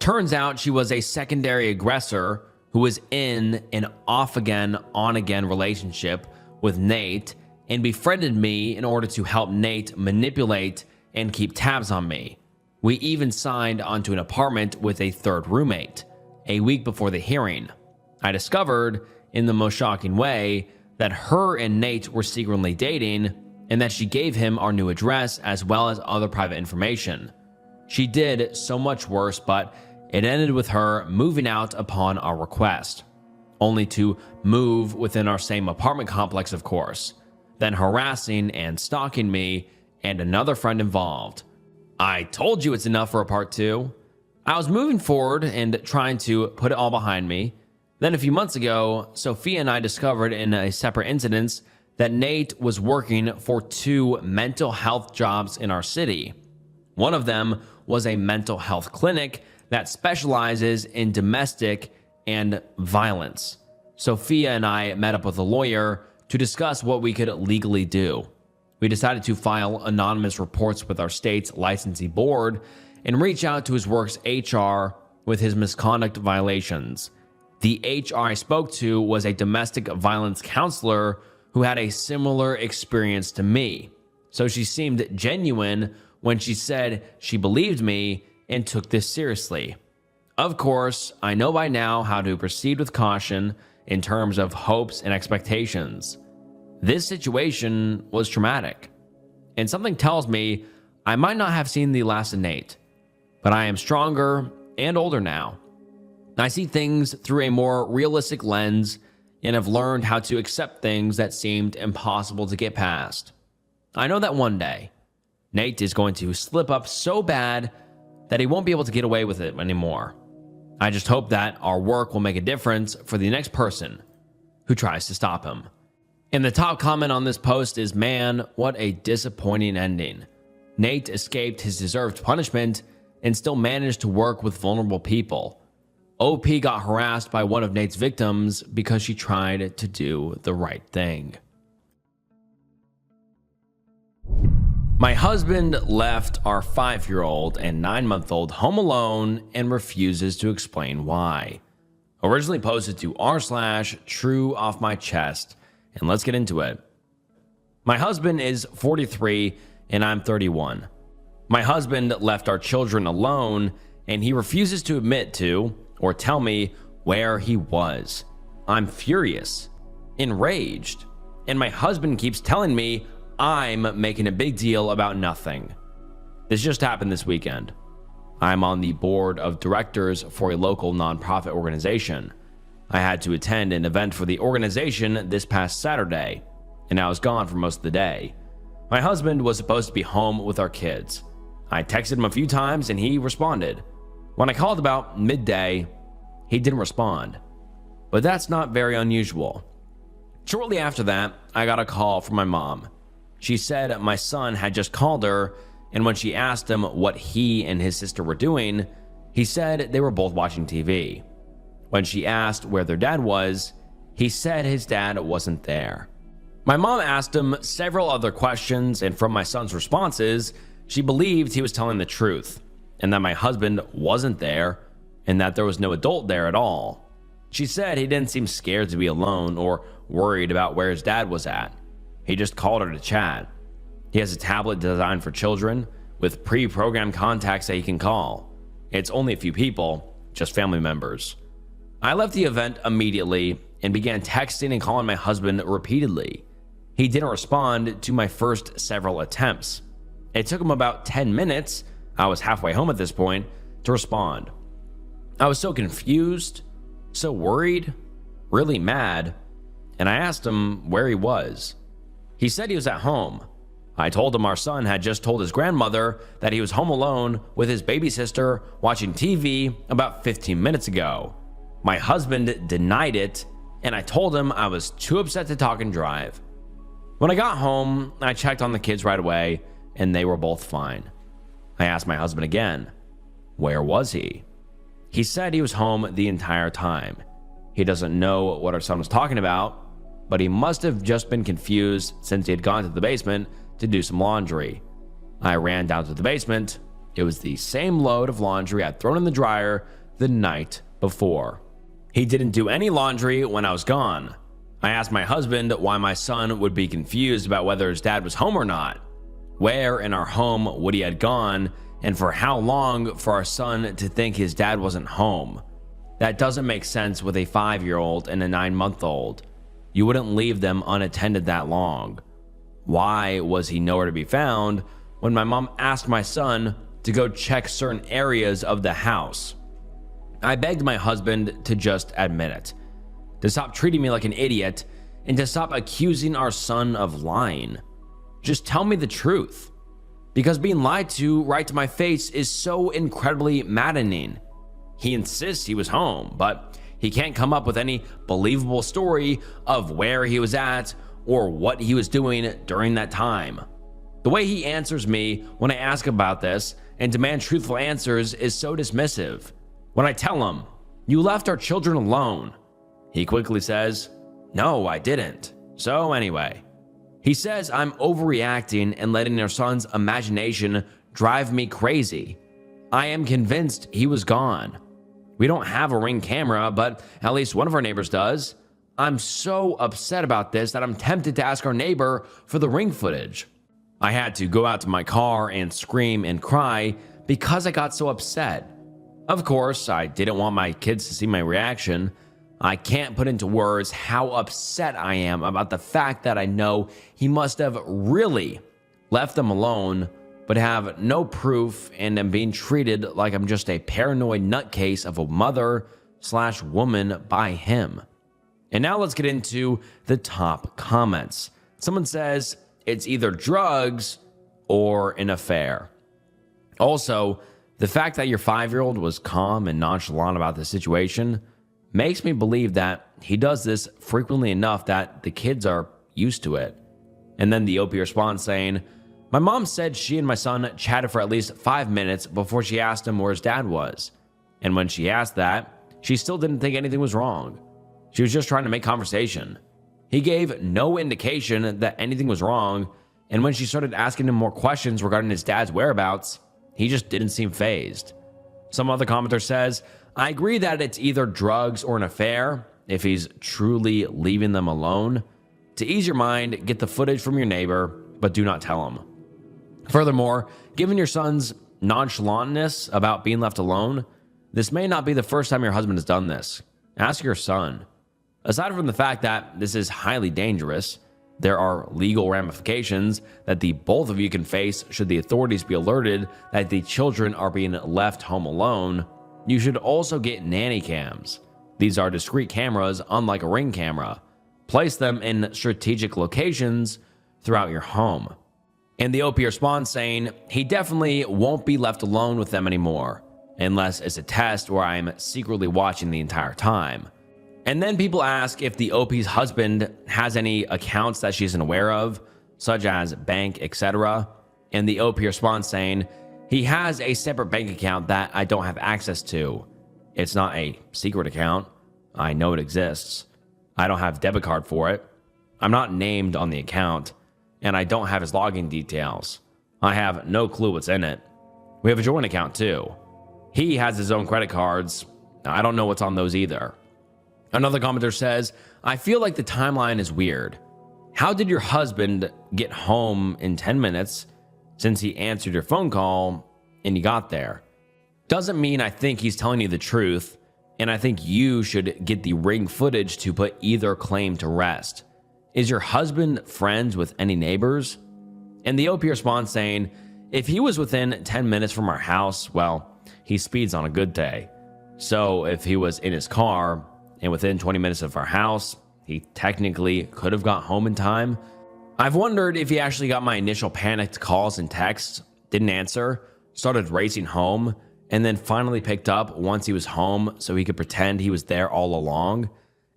Turns out she was a secondary aggressor who was in an off-again, on-again relationship with Nate and befriended me in order to help Nate manipulate and keep tabs on me. We even signed onto an apartment with a 3rd roommate. A week before the hearing, I discovered, in the most shocking way, that her and Nate were secretly dating and that she gave him our new address as well as other private information. She did so much worse, but It ended with her moving out upon our request, only to move within our same apartment complex, of course, then harassing and stalking me and another friend involved. I told you it's enough for a part 2. I was moving forward and trying to put it all behind me. Then a few months ago, Sophia and I discovered in a separate incident that Nate was working for 2 mental health jobs in our city. One of them was a mental health clinic that specializes in domestic and violence. Sophia and I met up with a lawyer to discuss what we could legally do. We decided to file anonymous reports with our state's licensing board and reach out to his work's HR with his misconduct violations. The HR I spoke to was a domestic violence counselor who had a similar experience to me, so she seemed genuine when she said she believed me and took this seriously. Of course, I know by now how to proceed with caution in terms of hopes and expectations. This situation was traumatic, and something tells me I might not have seen the last of Nate, but I am stronger and older now. I see things through a more realistic lens and have learned how to accept things that seemed impossible to get past. I know that one day, Nate is going to slip up so bad that he won't be able to get away with it anymore. I just hope that our work will make a difference for the next person who tries to stop him. And the top comment on this post is, "Man, what a disappointing ending. Nate escaped his deserved punishment and still managed to work with vulnerable people. OP got harassed by one of Nate's victims because she tried to do the right thing." My husband left our 5-year-old and 9-month-old home alone and refuses to explain why. Originally posted to r/true off my chest, and let's get into it. My husband is 43 and I'm 31. My husband left our children alone and he refuses to admit to or tell me where he was. I'm furious, enraged, and my husband keeps telling me I'm making a big deal about nothing. This just happened this weekend. I'm on the board of directors for a local nonprofit organization. I had to attend an event for the organization this past Saturday, and I was gone for most of the day. My husband was supposed to be home with our kids. I texted him a few times and he responded. When I called about midday, he didn't respond, but that's not very unusual. Shortly after that, I got a call from my mom. She said my son had just called her, and when she asked him what he and his sister were doing, he said they were both watching TV. When she asked where their dad was, he said his dad wasn't there. My mom asked him several other questions, and from my son's responses, she believed he was telling the truth, and that my husband wasn't there, and that there was no adult there at all. She said he didn't seem scared to be alone or worried about where his dad was at. He just called her to chat. He has a tablet designed for children with pre-programmed contacts that he can call. It's only a few people, just family members. I left the event immediately and began texting and calling my husband repeatedly. He didn't respond to my first several attempts. It took him about 10 minutes, I was halfway home at this point, to respond. I was so confused, so worried, really mad, and I asked him where he was. He said he was at home. I told him our son had just told his grandmother that he was home alone with his baby sister watching TV about 15 minutes ago. My husband denied it, and I told him I was too upset to talk and drive. When I got home, I checked on the kids right away, and they were both fine. I asked my husband again, where was he? He said he was home the entire time. He doesn't know what our son was talking about, but he must have just been confused since he had gone to the basement to do some laundry. I ran down to the basement. It was the same load of laundry I'd thrown in the dryer the night before. He didn't do any laundry when I was gone. I asked my husband why my son would be confused about whether his dad was home or not. Where in our home would he had gone, and for how long for our son to think his dad wasn't home? That doesn't make sense with a 5-year-old and a 9-month-old. You wouldn't leave them unattended that long. Why was he nowhere to be found when my mom asked my son to go check certain areas of the house? I begged my husband to just admit it, to stop treating me like an idiot, and to stop accusing our son of lying. Just tell me the truth. Because being lied to right to my face is so incredibly maddening. He insists he was home, but he can't come up with any believable story of where he was at or what he was doing during that time. The way he answers me when I ask about this and demand truthful answers is so dismissive. When I tell him, "You left our children alone," he quickly says, "No, I didn't." So anyway, he says I'm overreacting and letting our son's imagination drive me crazy. I am convinced he was gone. We don't have a Ring camera, but at least one of our neighbors does. I'm so upset about this that I'm tempted to ask our neighbor for the Ring footage. I had to go out to my car and scream and cry because I got so upset. Of course, I didn't want my kids to see my reaction. I can't put into words how upset I am about the fact that I know he must have really left them alone, but have no proof and am being treated like I'm just a paranoid nutcase of a mother/woman by him. And now let's get into the top comments. Someone says it's either drugs or an affair. Also, the fact that your 5-year-old was calm and nonchalant about the situation makes me believe that he does this frequently enough that the kids are used to it. And then the OP responds saying, "My mom said she and my son chatted for at least 5 minutes before she asked him where his dad was. And when she asked that, she still didn't think anything was wrong. She was just trying to make conversation. He gave no indication that anything was wrong, and when she started asking him more questions regarding his dad's whereabouts, he just didn't seem fazed." Some other commenter says, "I agree that it's either drugs or an affair if he's truly leaving them alone. To ease your mind, get the footage from your neighbor, but do not tell him. Furthermore, given your son's nonchalantness about being left alone, this may not be the first time your husband has done this. Ask your son. Aside from the fact that this is highly dangerous, there are legal ramifications that the both of you can face should the authorities be alerted that the children are being left home alone. You should also get nanny cams. These are discrete cameras unlike a Ring camera. Place them in strategic locations throughout your home." And the OP responds saying, "He definitely won't be left alone with them anymore, unless it's a test where I'm secretly watching the entire time." And then people ask if the OP's husband has any accounts that she isn't aware of, such as bank, etc. And the OP responds saying, "He has a separate bank account that I don't have access to. It's not a secret account. I know it exists. I don't have debit card for it. I'm not named on the account, and I don't have his login details. I have no clue what's in it. We have a joint account too. He has his own credit cards. I don't know what's on those either." Another commenter says, "I feel like the timeline is weird. How did your husband get home in 10 minutes since he answered your phone call and he got there? Doesn't mean I think he's telling you the truth, and I think you should get the Ring footage to put either claim to rest. Is your husband friends with any neighbors?" And the OP responds saying, "If he was within 10 minutes from our house, well, he speeds on a good day. So if he was in his car and within 20 minutes of our house, he technically could have got home in time. I've wondered if he actually got my initial panicked calls and texts, didn't answer, started racing home, and then finally picked up once he was home so he could pretend he was there all along."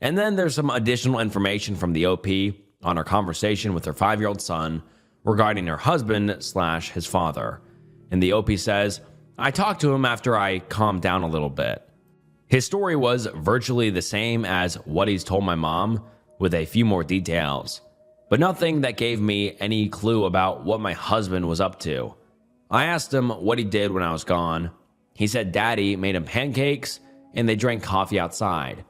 And then there's some additional information from the OP on her conversation with her 5-year-old son regarding her husband/his father. And the OP says, "I talked to him after I calmed down a little bit. His story was virtually the same as what he's told my mom, with a few more details, but nothing that gave me any clue about what my husband was up to. I asked him what he did when I was gone. He said Daddy made him pancakes and they drank coffee outside.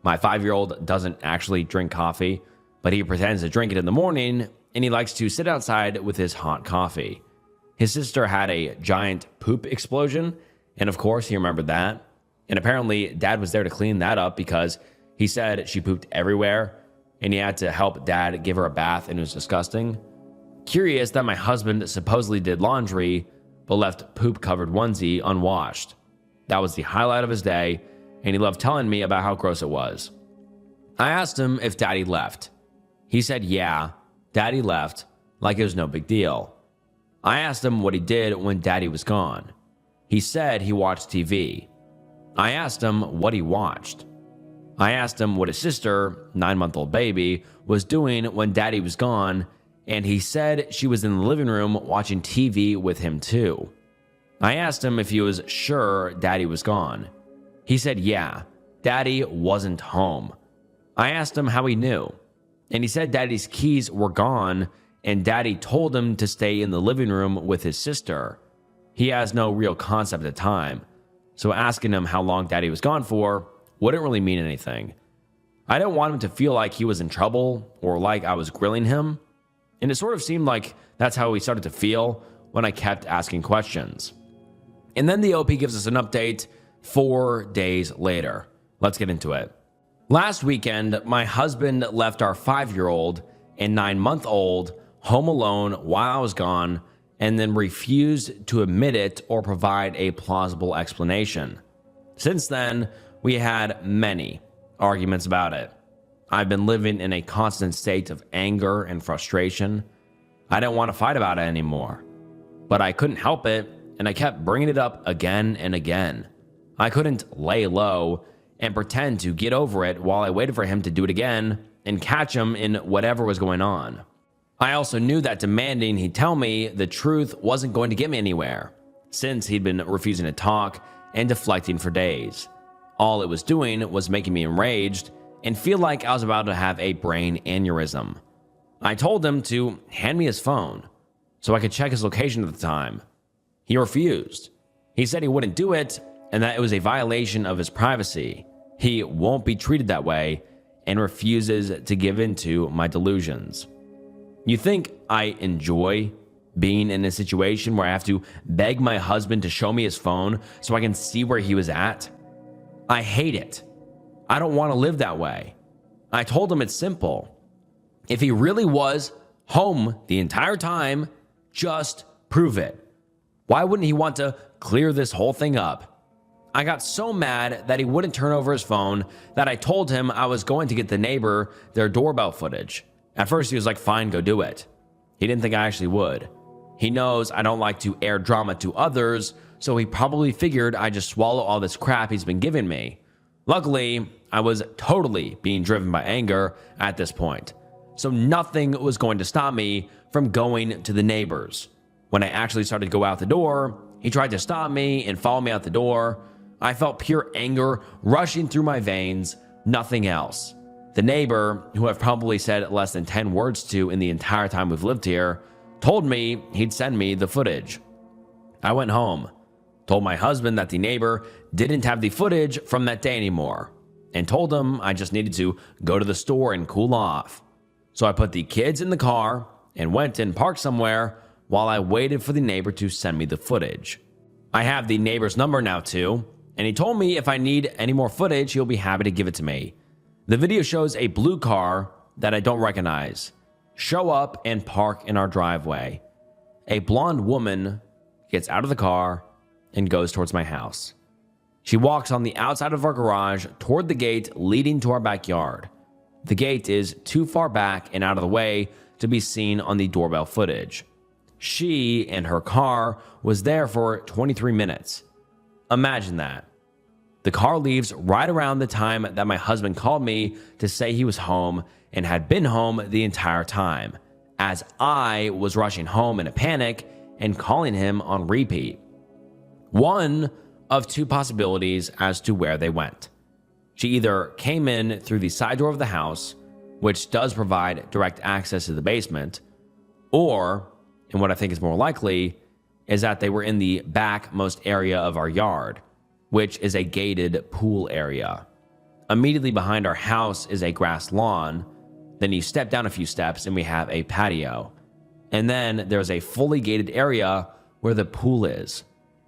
My 5-year-old doesn't actually drink coffee, but he pretends to drink it in the morning, and he likes to sit outside with his hot coffee. His sister had a giant poop explosion, and of course he remembered that. And apparently Dad was there to clean that up because he said she pooped everywhere, and he had to help Dad give her a bath, and it was disgusting. Curious that my husband supposedly did laundry, but left poop-covered onesie unwashed. That was the highlight of his day, and he loved telling me about how gross it was. I asked him if Daddy left. He said, yeah, Daddy left, like it was no big deal. I asked him what he did when Daddy was gone. He said he watched TV. I asked him what he watched. I asked him what his sister, 9-month-old baby, was doing when Daddy was gone, and he said she was in the living room watching TV with him too. I asked him if he was sure Daddy was gone. He said, yeah, Daddy wasn't home. I asked him how he knew, and he said Daddy's keys were gone, and Daddy told him to stay in the living room with his sister. He has no real concept at the time, so asking him how long Daddy was gone for wouldn't really mean anything. I didn't want him to feel like he was in trouble or like I was grilling him, and it sort of seemed like that's how he started to feel when I kept asking questions. And then the OP gives us an update 4 days later. Let's get into it. Last weekend, my husband left our 5-year-old and 9-month-old home alone while I was gone, and then refused to admit it or provide a plausible explanation. Since then, we had many arguments about it. I've been living in a constant state of anger and frustration. I didn't want to fight about it anymore, but I couldn't help it, and I kept bringing it up again and again. I couldn't lay low and pretend to get over it while I waited for him to do it again and catch him in whatever was going on. I also knew that demanding he tell me the truth wasn't going to get me anywhere, since he'd been refusing to talk and deflecting for days. All it was doing was making me enraged and feel like I was about to have a brain aneurysm. I told him to hand me his phone so I could check his location at the time. He refused. He said he wouldn't do it and that it was a violation of his privacy. He won't be treated that way and refuses to give in to my delusions. You think I enjoy being in a situation where I have to beg my husband to show me his phone so I can see where he was at? I hate it. I don't want to live that way. I told him it's simple. If he really was home the entire time, just prove it. Why wouldn't he want to clear this whole thing up? I got so mad that he wouldn't turn over his phone that I told him I was going to get the neighbor their doorbell footage. At first he was like, fine, go do it. He didn't think I actually would. He knows I don't like to air drama to others, so he probably figured I'd just swallow all this crap he's been giving me. Luckily, I was totally being driven by anger at this point, so nothing was going to stop me from going to the neighbors. When I actually started to go out the door, he tried to stop me and follow me out the door. I felt pure anger rushing through my veins, nothing else. The neighbor, who I've probably said less than 10 words to in the entire time we've lived here, told me he'd send me the footage. I went home, told my husband that the neighbor didn't have the footage from that day anymore, and told him I just needed to go to the store and cool off. So I put the kids in the car and went and parked somewhere while I waited for the neighbor to send me the footage. I have the neighbor's number now too, and he told me if I need any more footage, he'll be happy to give it to me. The video shows a blue car that I don't recognize show up and park in our driveway. A blonde woman gets out of the car and goes towards my house. She walks on the outside of our garage toward the gate leading to our backyard. The gate is too far back and out of the way to be seen on the doorbell footage. She and her car was there for 23 minutes. Imagine that. The car leaves right around the time that my husband called me to say he was home and had been home the entire time, as I was rushing home in a panic and calling him on repeat. One of two possibilities as to where they went. She either came in through the side door of the house, which does provide direct access to the basement, or, and what I think is more likely, is that they were in the backmost area of our yard, which is a gated pool area. Immediately behind our house is a grass lawn. Then you step down a few steps and we have a patio. And then there's a fully gated area where the pool is.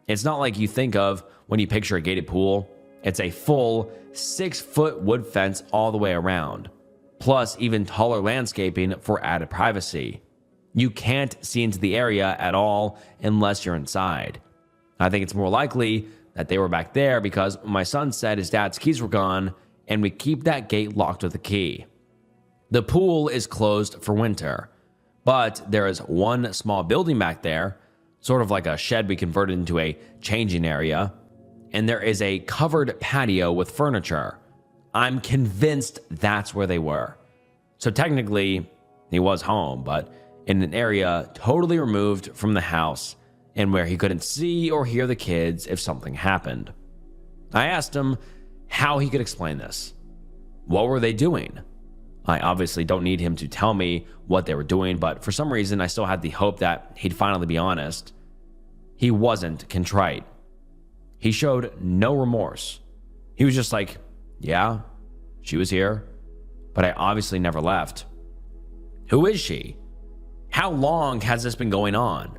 It's not like you think of when you picture a gated pool. It's a full 6-foot wood fence all the way around, plus even taller landscaping for added privacy. You can't see into the area at all unless you're inside. I think it's more likely that they were back there because my son said his dad's keys were gone and we keep that gate locked with a key. The pool is closed for winter, but there is one small building back there, sort of like a shed we converted into a changing area, and there is a covered patio with furniture. I'm convinced that's where they were. So technically, he was home, but in an area totally removed from the house and where he couldn't see or hear the kids if something happened. I asked him how he could explain this. What were they doing? I obviously don't need him to tell me what they were doing, but for some reason I still had the hope that he'd finally be honest. He wasn't contrite. He showed no remorse. He was just like, yeah, she was here, but I obviously never left. Who is she? How long has this been going on?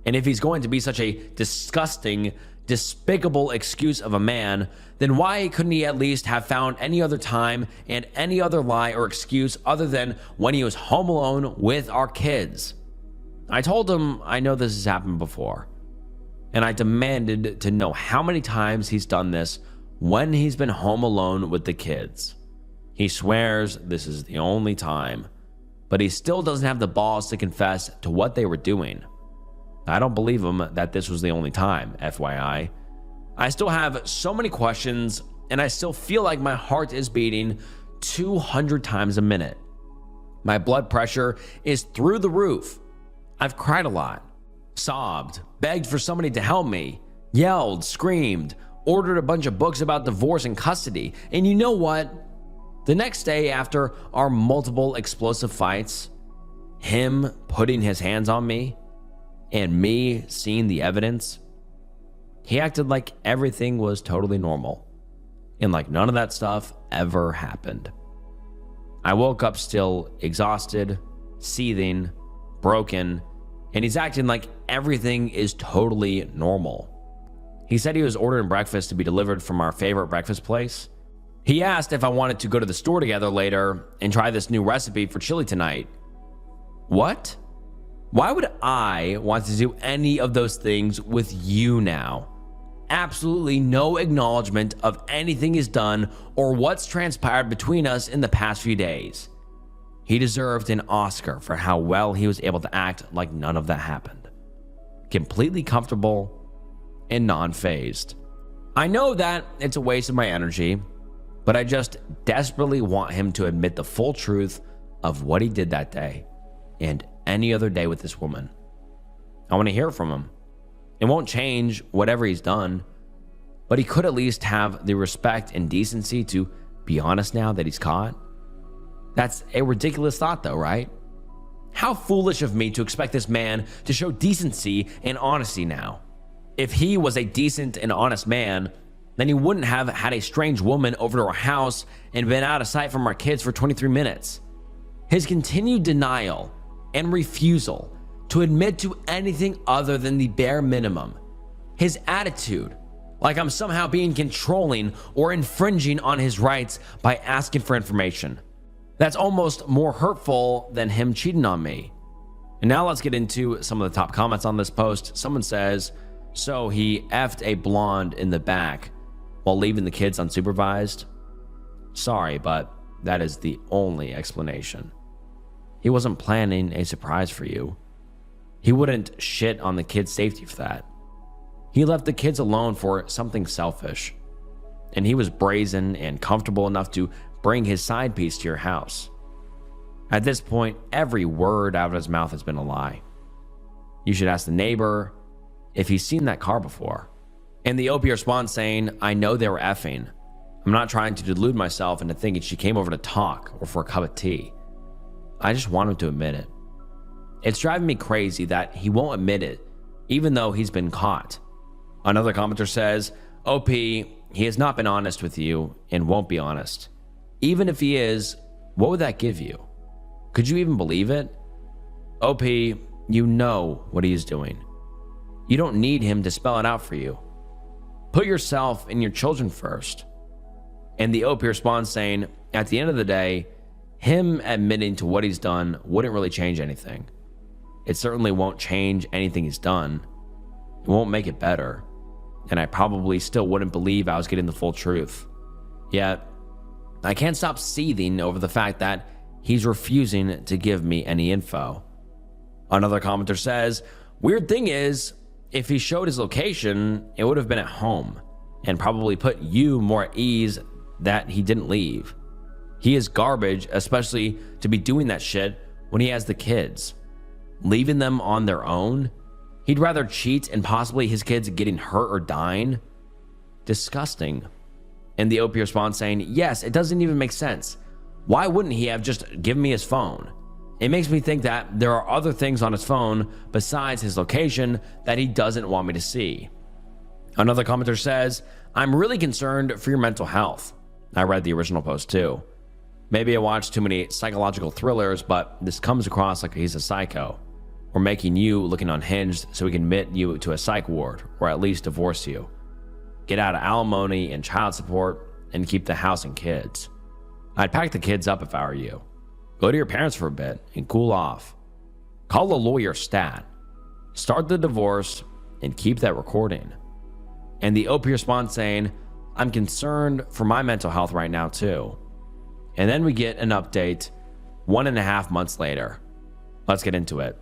And if he's going to be such a disgusting, despicable excuse of a man, then why couldn't he at least have found any other time and any other lie or excuse other than when he was home alone with our kids? I told him I know this has happened before, and I demanded to know how many times he's done this when he's been home alone with the kids. He swears this is the only time, but he still doesn't have the balls to confess to what they were doing. I don't believe him that this was the only time, FYI. I still have so many questions, and I still feel like my heart is beating 200 times a minute. My blood pressure is through the roof. I've cried a lot, sobbed, begged for somebody to help me, yelled, screamed, ordered a bunch of books about divorce and custody. And you know what? The next day after our multiple explosive fights, him putting his hands on me, and me seeing the evidence, he acted like everything was totally normal and like none of that stuff ever happened. I woke up still exhausted, seething, broken, and he's acting like everything is totally normal. He said he was ordering breakfast to be delivered from our favorite breakfast place. He asked if I wanted to go to the store together later and try this new recipe for chili tonight. What? Why would I want to do any of those things with you now? Absolutely no acknowledgement of anything he's done or what's transpired between us in the past few days. He deserved an Oscar for how well he was able to act like none of that happened. Completely comfortable and non-fazed. I know that it's a waste of my energy, but I just desperately want him to admit the full truth of what he did that day and any other day with this woman. I want to hear from him. It won't change whatever he's done, but he could at least have the respect and decency to be honest now that he's caught. That's a ridiculous thought though, right? How foolish of me to expect this man to show decency and honesty now. If he was a decent and honest man, then he wouldn't have had a strange woman over to our house and been out of sight from our kids for 23 minutes. His continued denial and refusal to admit to anything other than the bare minimum. His attitude, like I'm somehow being controlling or infringing on his rights by asking for information. That's almost more hurtful than him cheating on me. And now let's get into some of the top comments on this post. Someone says, so he effed a blonde in the back while leaving the kids unsupervised? Sorry, but that is the only explanation. He wasn't planning a surprise for you. He wouldn't shit on the kids' safety for that. He left the kids alone for something selfish. And he was brazen and comfortable enough to bring his side piece to your house. At this point, every word out of his mouth has been a lie. You should ask the neighbor if he's seen that car before. And the OP responds saying, I know they were effing. I'm not trying to delude myself into thinking she came over to talk or for a cup of tea. I just want him to admit it. It's driving me crazy that he won't admit it, even though he's been caught. Another commenter says, OP, he has not been honest with you and won't be honest. Even if he is, what would that give you? Could you even believe it? OP, you know what he is doing. You don't need him to spell it out for you. Put yourself and your children first. And the OP responds saying, at the end of the day, him admitting to what he's done wouldn't really change anything. It certainly won't change anything he's done. It won't make it better. and I probably still wouldn't believe I was getting the full truth. Yet, I can't stop seething over the fact that he's refusing to give me any info. Another commenter says, "Weird thing is, if he showed his location, it would have been at home and probably put you more at ease that he didn't leave. He is garbage, especially to be doing that shit when he has the kids. Leaving them on their own? He'd rather cheat and possibly his kids getting hurt or dying? Disgusting." And the OP responds saying, "Yes, it doesn't even make sense. Why wouldn't he have just given me his phone? It makes me think that there are other things on his phone besides his location that he doesn't want me to see." Another commenter says, "I'm really concerned for your mental health." I read the original post too. "Maybe I watched too many psychological thrillers, but this comes across like he's a psycho. We're making you looking unhinged so we can admit you to a psych ward or at least divorce you. Get out of alimony and child support and keep the house and kids. I'd pack the kids up if I were you. Go to your parents for a bit and cool off. Call a lawyer stat. Start the divorce and keep that recording." And the OP responds saying, "I'm concerned for my mental health right now too." And then we get an update 1.5 months later. Let's get into it.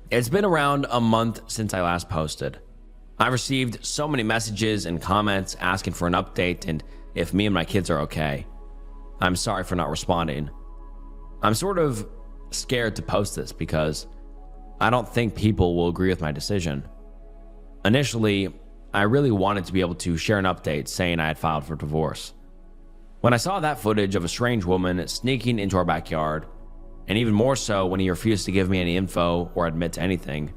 It's been around a month since I last posted. I've received so many messages and comments asking for an update and if me and my kids are okay. I'm sorry for not responding. I'm sort of scared to post this because I don't think people will agree with my decision. Initially, I really wanted to be able to share an update saying I had filed for divorce. When I saw that footage of a strange woman sneaking into our backyard, and even more so when he refused to give me any info or admit to anything,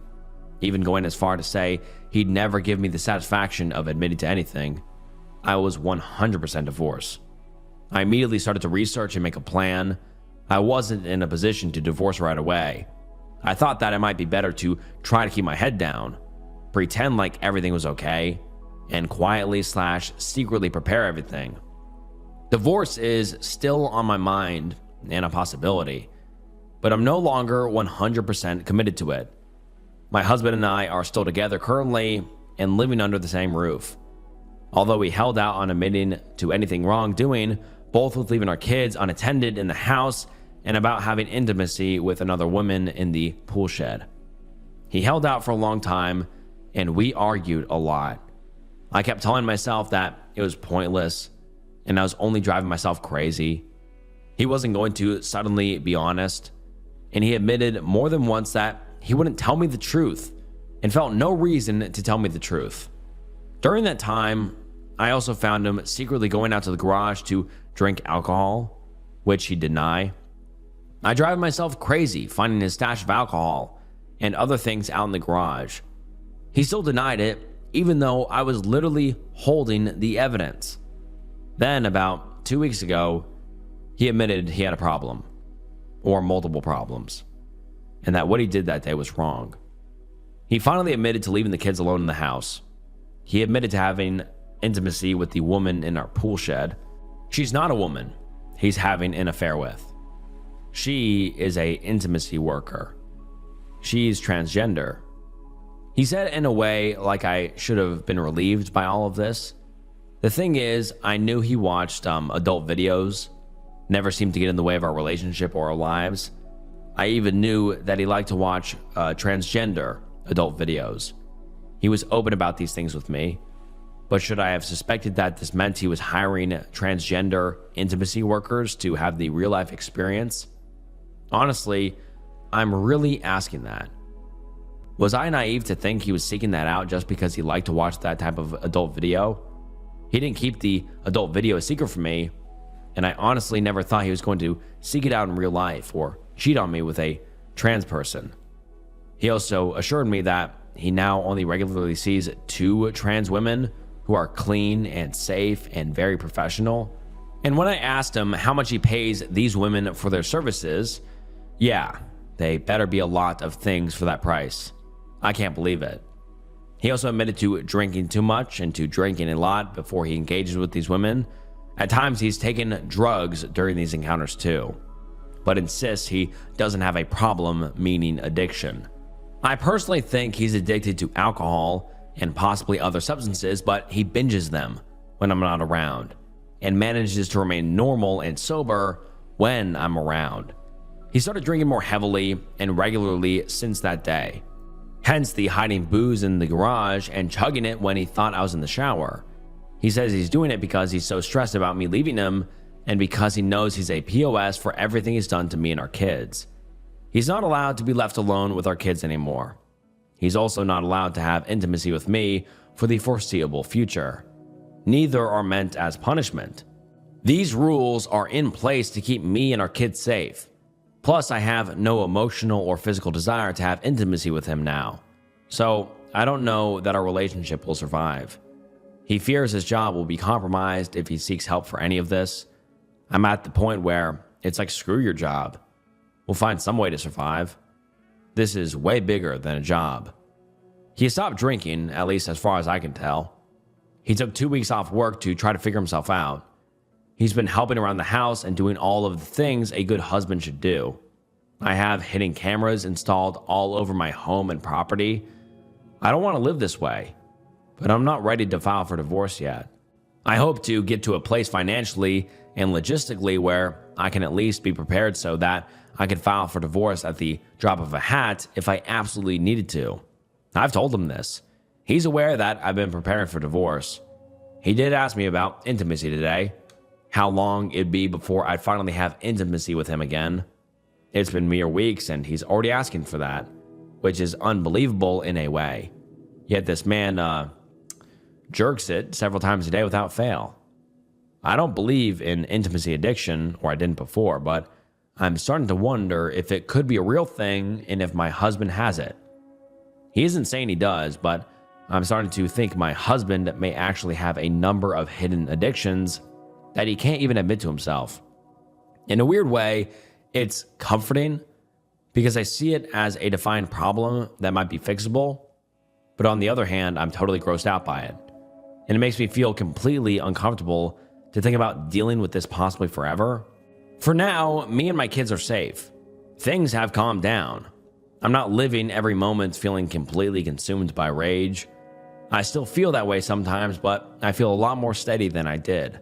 even going as far to say he'd never give me the satisfaction of admitting to anything, I was 100% divorce. I immediately started to research and make a plan. I wasn't in a position to divorce right away. I thought that it might be better to try to keep my head down, pretend like everything was okay, and quietly/secretly prepare everything. Divorce is still on my mind and a possibility, but I'm no longer 100% committed to it. My husband and I are still together currently and living under the same roof. Although we held out on admitting to anything wrongdoing, both with leaving our kids unattended in the house and about having intimacy with another woman in the pool shed. He held out for a long time and we argued a lot. I kept telling myself that it was pointless and I was only driving myself crazy. He wasn't going to suddenly be honest, and he admitted more than once that he wouldn't tell me the truth and felt no reason to tell me the truth. During that time, I also found him secretly going out to the garage to drink alcohol, which he'd deny. I drive myself crazy finding his stash of alcohol and other things out in the garage. He still denied it, even though I was literally holding the evidence. Then, about 2 weeks ago, he admitted he had a problem, or multiple problems, and that what he did that day was wrong. He finally admitted to leaving the kids alone in the house. He admitted to having intimacy with the woman in our pool shed. She's not a woman he's having an affair with. She is a intimacy worker. She's transgender. He said it in a way like I should have been relieved by all of this. The thing is, I knew he watched adult videos, never seemed to get in the way of our relationship or our lives. I even knew that he liked to watch transgender adult videos. He was open about these things with me, but should I have suspected that this meant he was hiring transgender intimacy workers to have the real life experience? Honestly, I'm really asking that. Was I naive to think he was seeking that out just because he liked to watch that type of adult video? He didn't keep the adult video a secret from me, and I honestly never thought he was going to seek it out in real life or cheat on me with a trans person. He also assured me that he now only regularly sees 2 trans women who are clean and safe and very professional. And when I asked him how much he pays these women for their services, yeah, they better be a lot of things for that price. I can't believe it. He also admitted to drinking too much and to drinking a lot before he engages with these women. At times, he's taken drugs during these encounters too, but insists he doesn't have a problem, meaning addiction. I personally think he's addicted to alcohol and possibly other substances, but he binges them when I'm not around and manages to remain normal and sober when I'm around. He started drinking more heavily and regularly since that day. Hence the hiding booze in the garage and chugging it when he thought I was in the shower. He says he's doing it because he's so stressed about me leaving him and because he knows he's a POS for everything he's done to me and our kids. He's not allowed to be left alone with our kids anymore. He's also not allowed to have intimacy with me for the foreseeable future. Neither are meant as punishment. These rules are in place to keep me and our kids safe. Plus, I have no emotional or physical desire to have intimacy with him now. So, I don't know that our relationship will survive. He fears his job will be compromised if he seeks help for any of this. I'm at the point where it's like, screw your job. We'll find some way to survive. This is way bigger than a job. He stopped drinking, at least as far as I can tell. He took 2 weeks off work to try to figure himself out. He's been helping around the house and doing all of the things a good husband should do. I have hidden cameras installed all over my home and property. I don't want to live this way, but I'm not ready to file for divorce yet. I hope to get to a place financially and logistically where I can at least be prepared so that I can file for divorce at the drop of a hat if I absolutely needed to. I've told him this. He's aware that I've been preparing for divorce. He did ask me about intimacy today, how long it'd be before I'd finally have intimacy with him again. It's been mere weeks and he's already asking for that, which is unbelievable in a way. Yet this man jerks it several times a day without fail. I don't believe in intimacy addiction, or I didn't before, but I'm starting to wonder if it could be a real thing and if my husband has it. He isn't saying he does, but I'm starting to think my husband may actually have a number of hidden addictions that he can't even admit to himself. In a weird way, it's comforting because I see it as a defined problem that might be fixable, but on the other hand, I'm totally grossed out by it. And it makes me feel completely uncomfortable to think about dealing with this possibly forever. For now, me and my kids are safe. Things have calmed down. I'm not living every moment feeling completely consumed by rage. I still feel that way sometimes, but I feel a lot more steady than I did.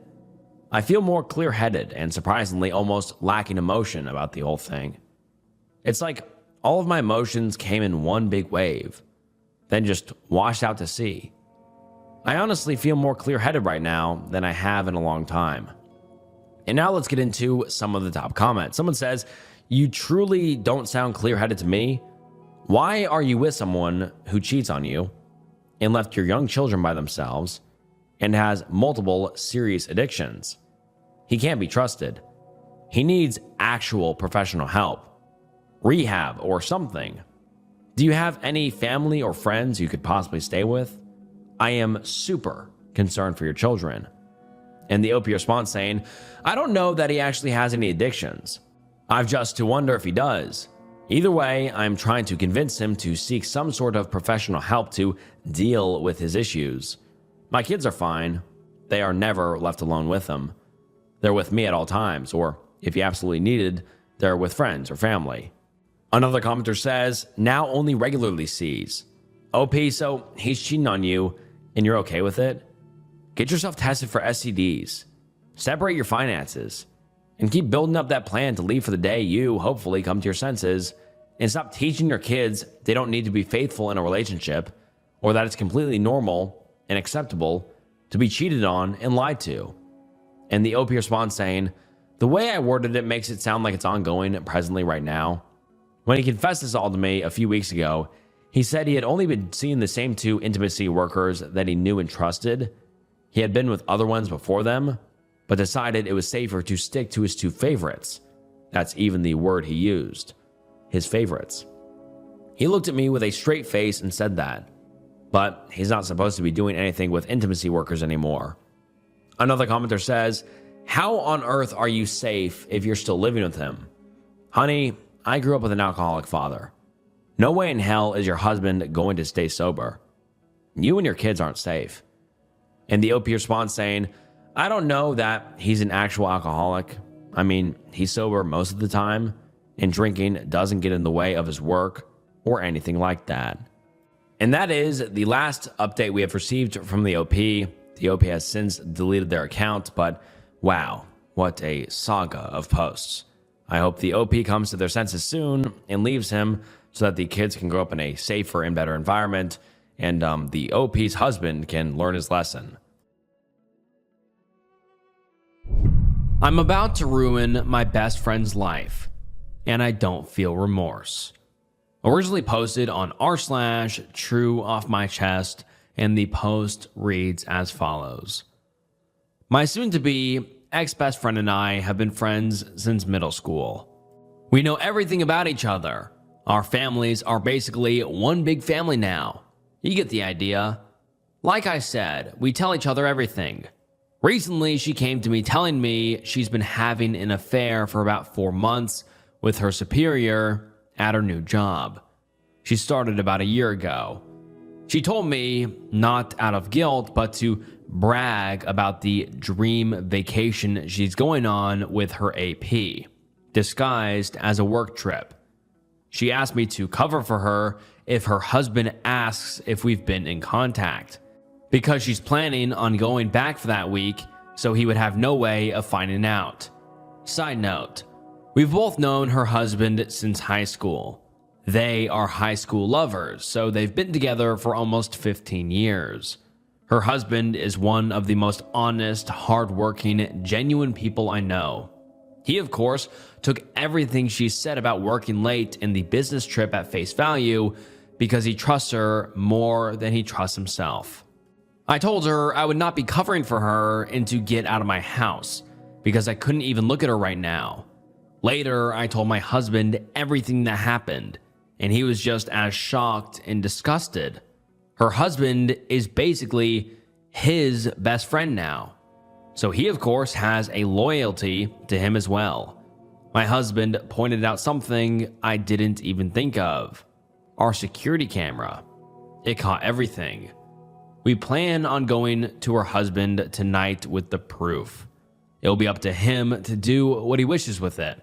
I feel more clear-headed and surprisingly almost lacking emotion about the whole thing. It's like all of my emotions came in one big wave, then just washed out to sea. I honestly feel more clear-headed right now than I have in a long time. And now let's get into some of the top comments. Someone says, "You truly don't sound clear-headed to me. Why are you with someone who cheats on you and left your young children by themselves and has multiple serious addictions? He can't be trusted. He needs actual professional help, rehab or something. Do you have any family or friends you could possibly stay with? I am super concerned for your children." And the OP response saying, "I don't know that he actually has any addictions. I've just to wonder if he does. Either way, I'm trying to convince him to seek some sort of professional help to deal with his issues. My kids are fine. They are never left alone with him. They're with me at all times, or if he absolutely needed, they're with friends or family." Another commenter says, "Now only regularly sees. OP, so he's cheating on you and you're okay with it? Get yourself tested for STDs. Separate your finances. And keep building up that plan to leave for the day you hopefully come to your senses. And stop teaching your kids they don't need to be faithful in a relationship, or that it's completely normal and acceptable to be cheated on and lied to." And the OP responds saying, "The way I worded it makes it sound like it's ongoing presently right now. When he confessed this all to me a few weeks ago, he said he had only been seeing the same 2 intimacy workers that he knew and trusted. He had been with other ones before them, but decided it was safer to stick to his 2 favorites. That's even the word he used. His favorites. He looked at me with a straight face and said that. But he's not supposed to be doing anything with intimacy workers anymore." Another commenter says, "How on earth are you safe if you're still living with him? Honey, I grew up with an alcoholic father. No way in hell is your husband going to stay sober. You and your kids aren't safe." And the OP responds saying, "I don't know that he's an actual alcoholic. I mean, he's sober most of the time, and drinking doesn't get in the way of his work or anything like that." And that is the last update we have received from the OP. The OP has since deleted their account, but wow, what a saga of posts. I hope the OP comes to their senses soon and leaves him so that the kids can grow up in a safer and better environment, and the OP's husband can learn his lesson. I'm about to ruin my best friend's life, and I don't feel remorse. Originally posted on r/true off my chest, and the post reads as follows. My soon-to-be ex-best friend and I have been friends since middle school. We know everything about each other. Our families are basically one big family now. You get the idea. Like I said, we tell each other everything. Recently, she came to me telling me she's been having an affair for about 4 months with her superior at her new job. She started about a year ago. She told me, not out of guilt, but to brag about the dream vacation she's going on with her AP, disguised as a work trip. She asked me to cover for her if her husband asks if we've been in contact, because she's planning on going back for that week, so he would have no way of finding out. Side note, we've both known her husband since high school. They are high school lovers, so they've been together for almost 15 years. Her husband is one of the most honest, hardworking, genuine people I know. He, of course, took everything she said about working late in the business trip at face value because he trusts her more than he trusts himself. I told her I would not be covering for her and to get out of my house because I couldn't even look at her right now. Later, I told my husband everything that happened, and he was just as shocked and disgusted. Her husband is basically his best friend now, so he of course has a loyalty to him as well. My husband pointed out something I didn't even think of. Our security camera. It caught everything. We plan on going to her husband tonight with the proof. It'll be up to him to do what he wishes with it,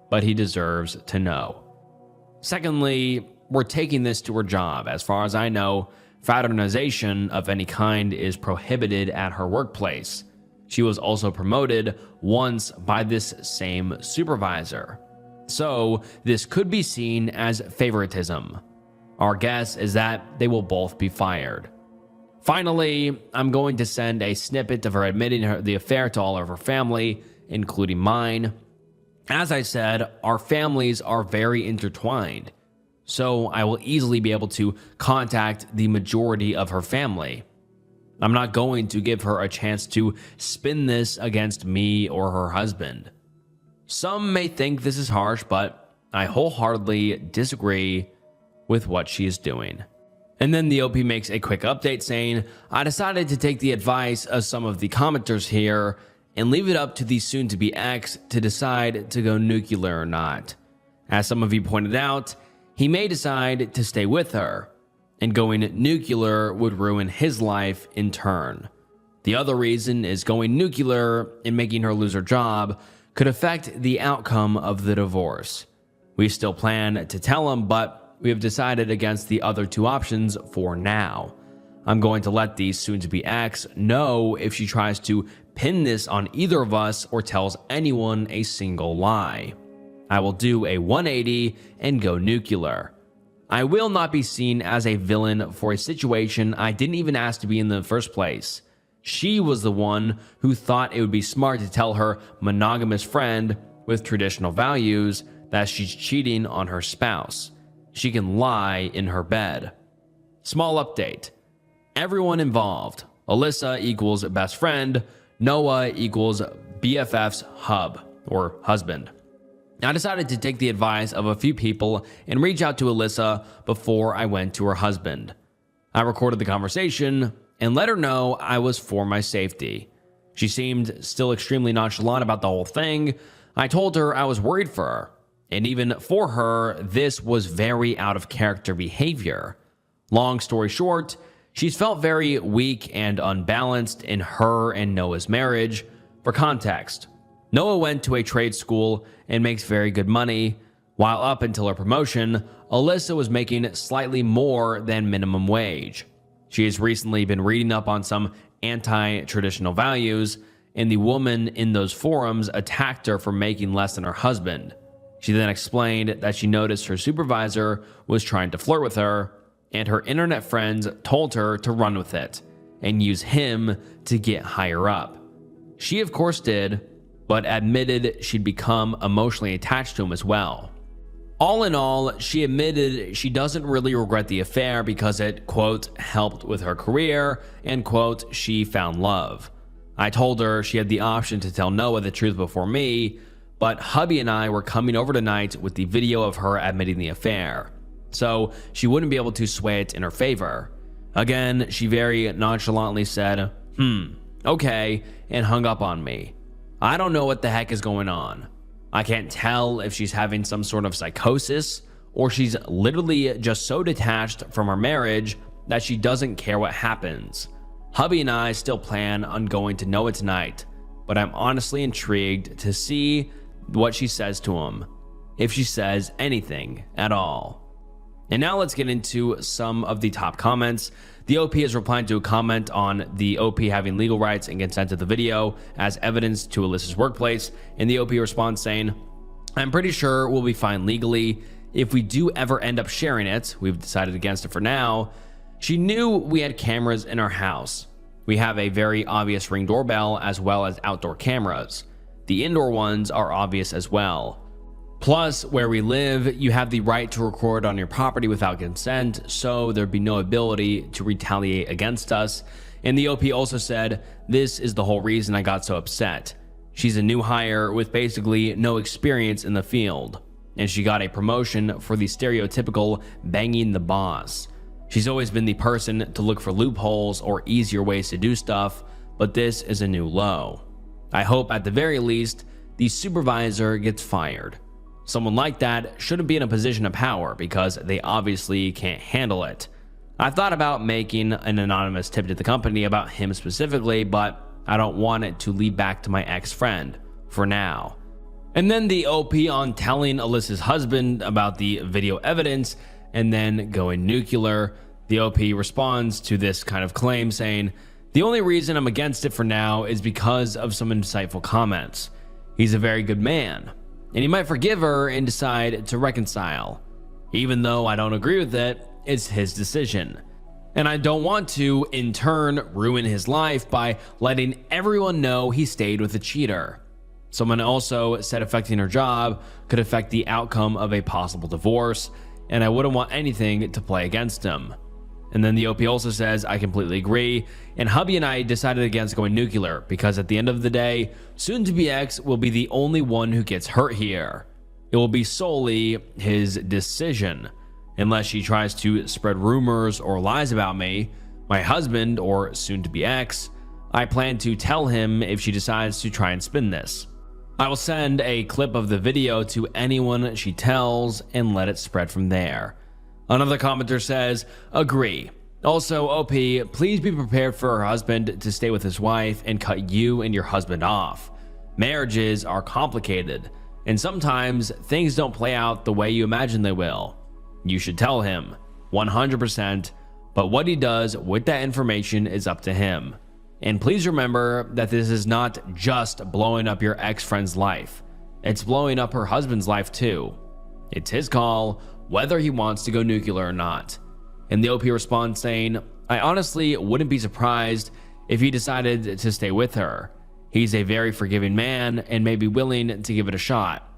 but he deserves to know. Secondly, we're taking this to her job. As far as I know, fraternization of any kind is prohibited at her workplace. She was also promoted once by this same supervisor. So this could be seen as favoritism. Our guess is that they will both be fired. Finally, I'm going to send a snippet of her admitting the affair to all of her family, including mine. As I said, our families are very intertwined, so I will easily be able to contact the majority of her family. I'm not going to give her a chance to spin this against me or her husband. Some may think this is harsh, but I wholeheartedly disagree with what she is doing. And then the OP makes a quick update saying, I decided to take the advice of some of the commenters here and leave it up to the soon-to-be ex to decide to go nuclear or not. As some of you pointed out, he may decide to stay with her, and going nuclear would ruin his life in turn. The other reason is going nuclear and making her lose her job could affect the outcome of the divorce. We still plan to tell him, but we have decided against the other two options for now. I'm going to let the soon-to-be ex know if she tries to pin this on either of us or tells anyone a single lie. I will do a 180 and go nuclear. I will not be seen as a villain for a situation I didn't even ask to be in the first place. She was the one who thought it would be smart to tell her monogamous friend with traditional values that she's cheating on her spouse. She can lie in her bed. Small update. Everyone involved. Alyssa equals best friend. Noah equals BFF's hub or husband. I decided to take the advice of a few people and reach out to Alyssa before I went to her husband. I recorded the conversation and let her know I was for my safety. She seemed still extremely nonchalant about the whole thing. I told her I was worried for her, and even for her, this was very out of character behavior. Long story short, she's felt very weak and unbalanced in her and Noah's marriage. For context, Noah went to a trade school and makes very good money, While up until her promotion, Alyssa was making slightly more than minimum wage. She has recently been reading up on some anti-traditional values, and the woman in those forums attacked her for making less than her husband. She then explained that she noticed her supervisor was trying to flirt with her, and her internet friends told her to run with it and use him to get higher up. She of course did, but admitted she'd become emotionally attached to him as well. All in all, she admitted she doesn't really regret the affair because it, quote, helped with her career, and, quote, she found love. I told her she had the option to tell Noah the truth before me, but hubby and I were coming over tonight with the video of her admitting the affair, so she wouldn't be able to sway it in her favor. Again, she very nonchalantly said, okay, and hung up on me. I don't know what the heck is going on. I can't tell if she's having some sort of psychosis or she's literally just so detached from our marriage that she doesn't care what happens. Hubby and I still plan on going to Noah tonight, but I'm honestly intrigued to see what she says to him, if she says anything at all. And now let's get into some of the top comments. The OP is replying to a comment on the OP having legal rights and consent to the video as evidence to Alyssa's workplace, and the OP responds saying, I'm pretty sure we'll be fine legally. If we do ever end up sharing it, we've decided against it for now. She knew we had cameras in our house. We have a very obvious Ring doorbell as well as outdoor cameras. The indoor ones are obvious as well. Plus, where we live, you have the right to record on your property without consent, so there'd be no ability to retaliate against us. And the OP also said, this is the whole reason I got so upset. She's a new hire with basically no experience in the field, and she got a promotion for the stereotypical banging the boss. She's always been the person to look for loopholes or easier ways to do stuff, but this is a new low. I hope at the very least, the supervisor gets fired. Someone like that shouldn't be in a position of power because they obviously can't handle it. I thought about making an anonymous tip to the company about him specifically, but I don't want it to lead back to my ex-friend for now. And then the OP on telling Alyssa's husband about the video evidence and then going nuclear. The OP responds to this kind of claim saying, the only reason I'm against it for now is because of some insightful comments. He's a very good man, and he might forgive her and decide to reconcile. Even though I don't agree with it, it's his decision. And I don't want to, in turn, ruin his life by letting everyone know he stayed with a cheater. Someone also said affecting her job could affect the outcome of a possible divorce, and I wouldn't want anything to play against him. And then the OP also says, I completely agree, and hubby and I decided against going nuclear because at the end of the day, soon-to-be ex will be the only one who gets hurt here. It will be solely his decision. Unless she tries to spread rumors or lies about me, my husband, or soon-to-be ex, I plan to tell him if she decides to try and spin this. I will send a clip of the video to anyone she tells and let it spread from there. Another commenter says, agree. Also, OP, please be prepared for her husband to stay with his wife and cut you and your husband off. Marriages are complicated, and sometimes things don't play out the way you imagine they will. You should tell him, 100%, but what he does with that information is up to him. And please remember that this is not just blowing up your ex-friend's life. It's blowing up her husband's life too. It's his call whether he wants to go nuclear or not. And the OP responds saying, I honestly wouldn't be surprised if he decided to stay with her. He's a very forgiving man and may be willing to give it a shot.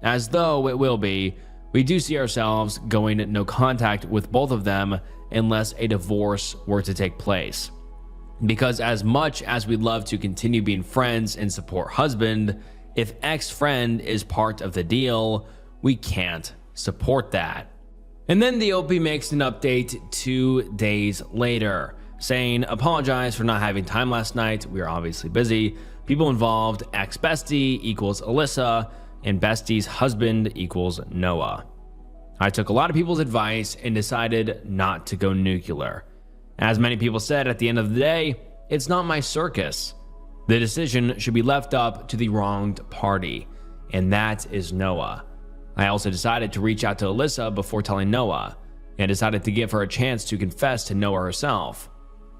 As though it will be, we do see ourselves going no contact with both of them unless a divorce were to take place. Because as much as we'd love to continue being friends and support husband, if ex-friend is part of the deal, we can't support that. And then the OP makes an update 2 days later, saying, apologize for not having time last night. We are obviously busy. People involved, ex-bestie equals Alyssa, and bestie's husband equals Noah. I took a lot of people's advice and decided not to go nuclear. As many people said, at the end of the day, it's not my circus. The decision should be left up to the wronged party, and that is Noah. I also decided to reach out to Alyssa before telling Noah, and decided to give her a chance to confess to Noah herself.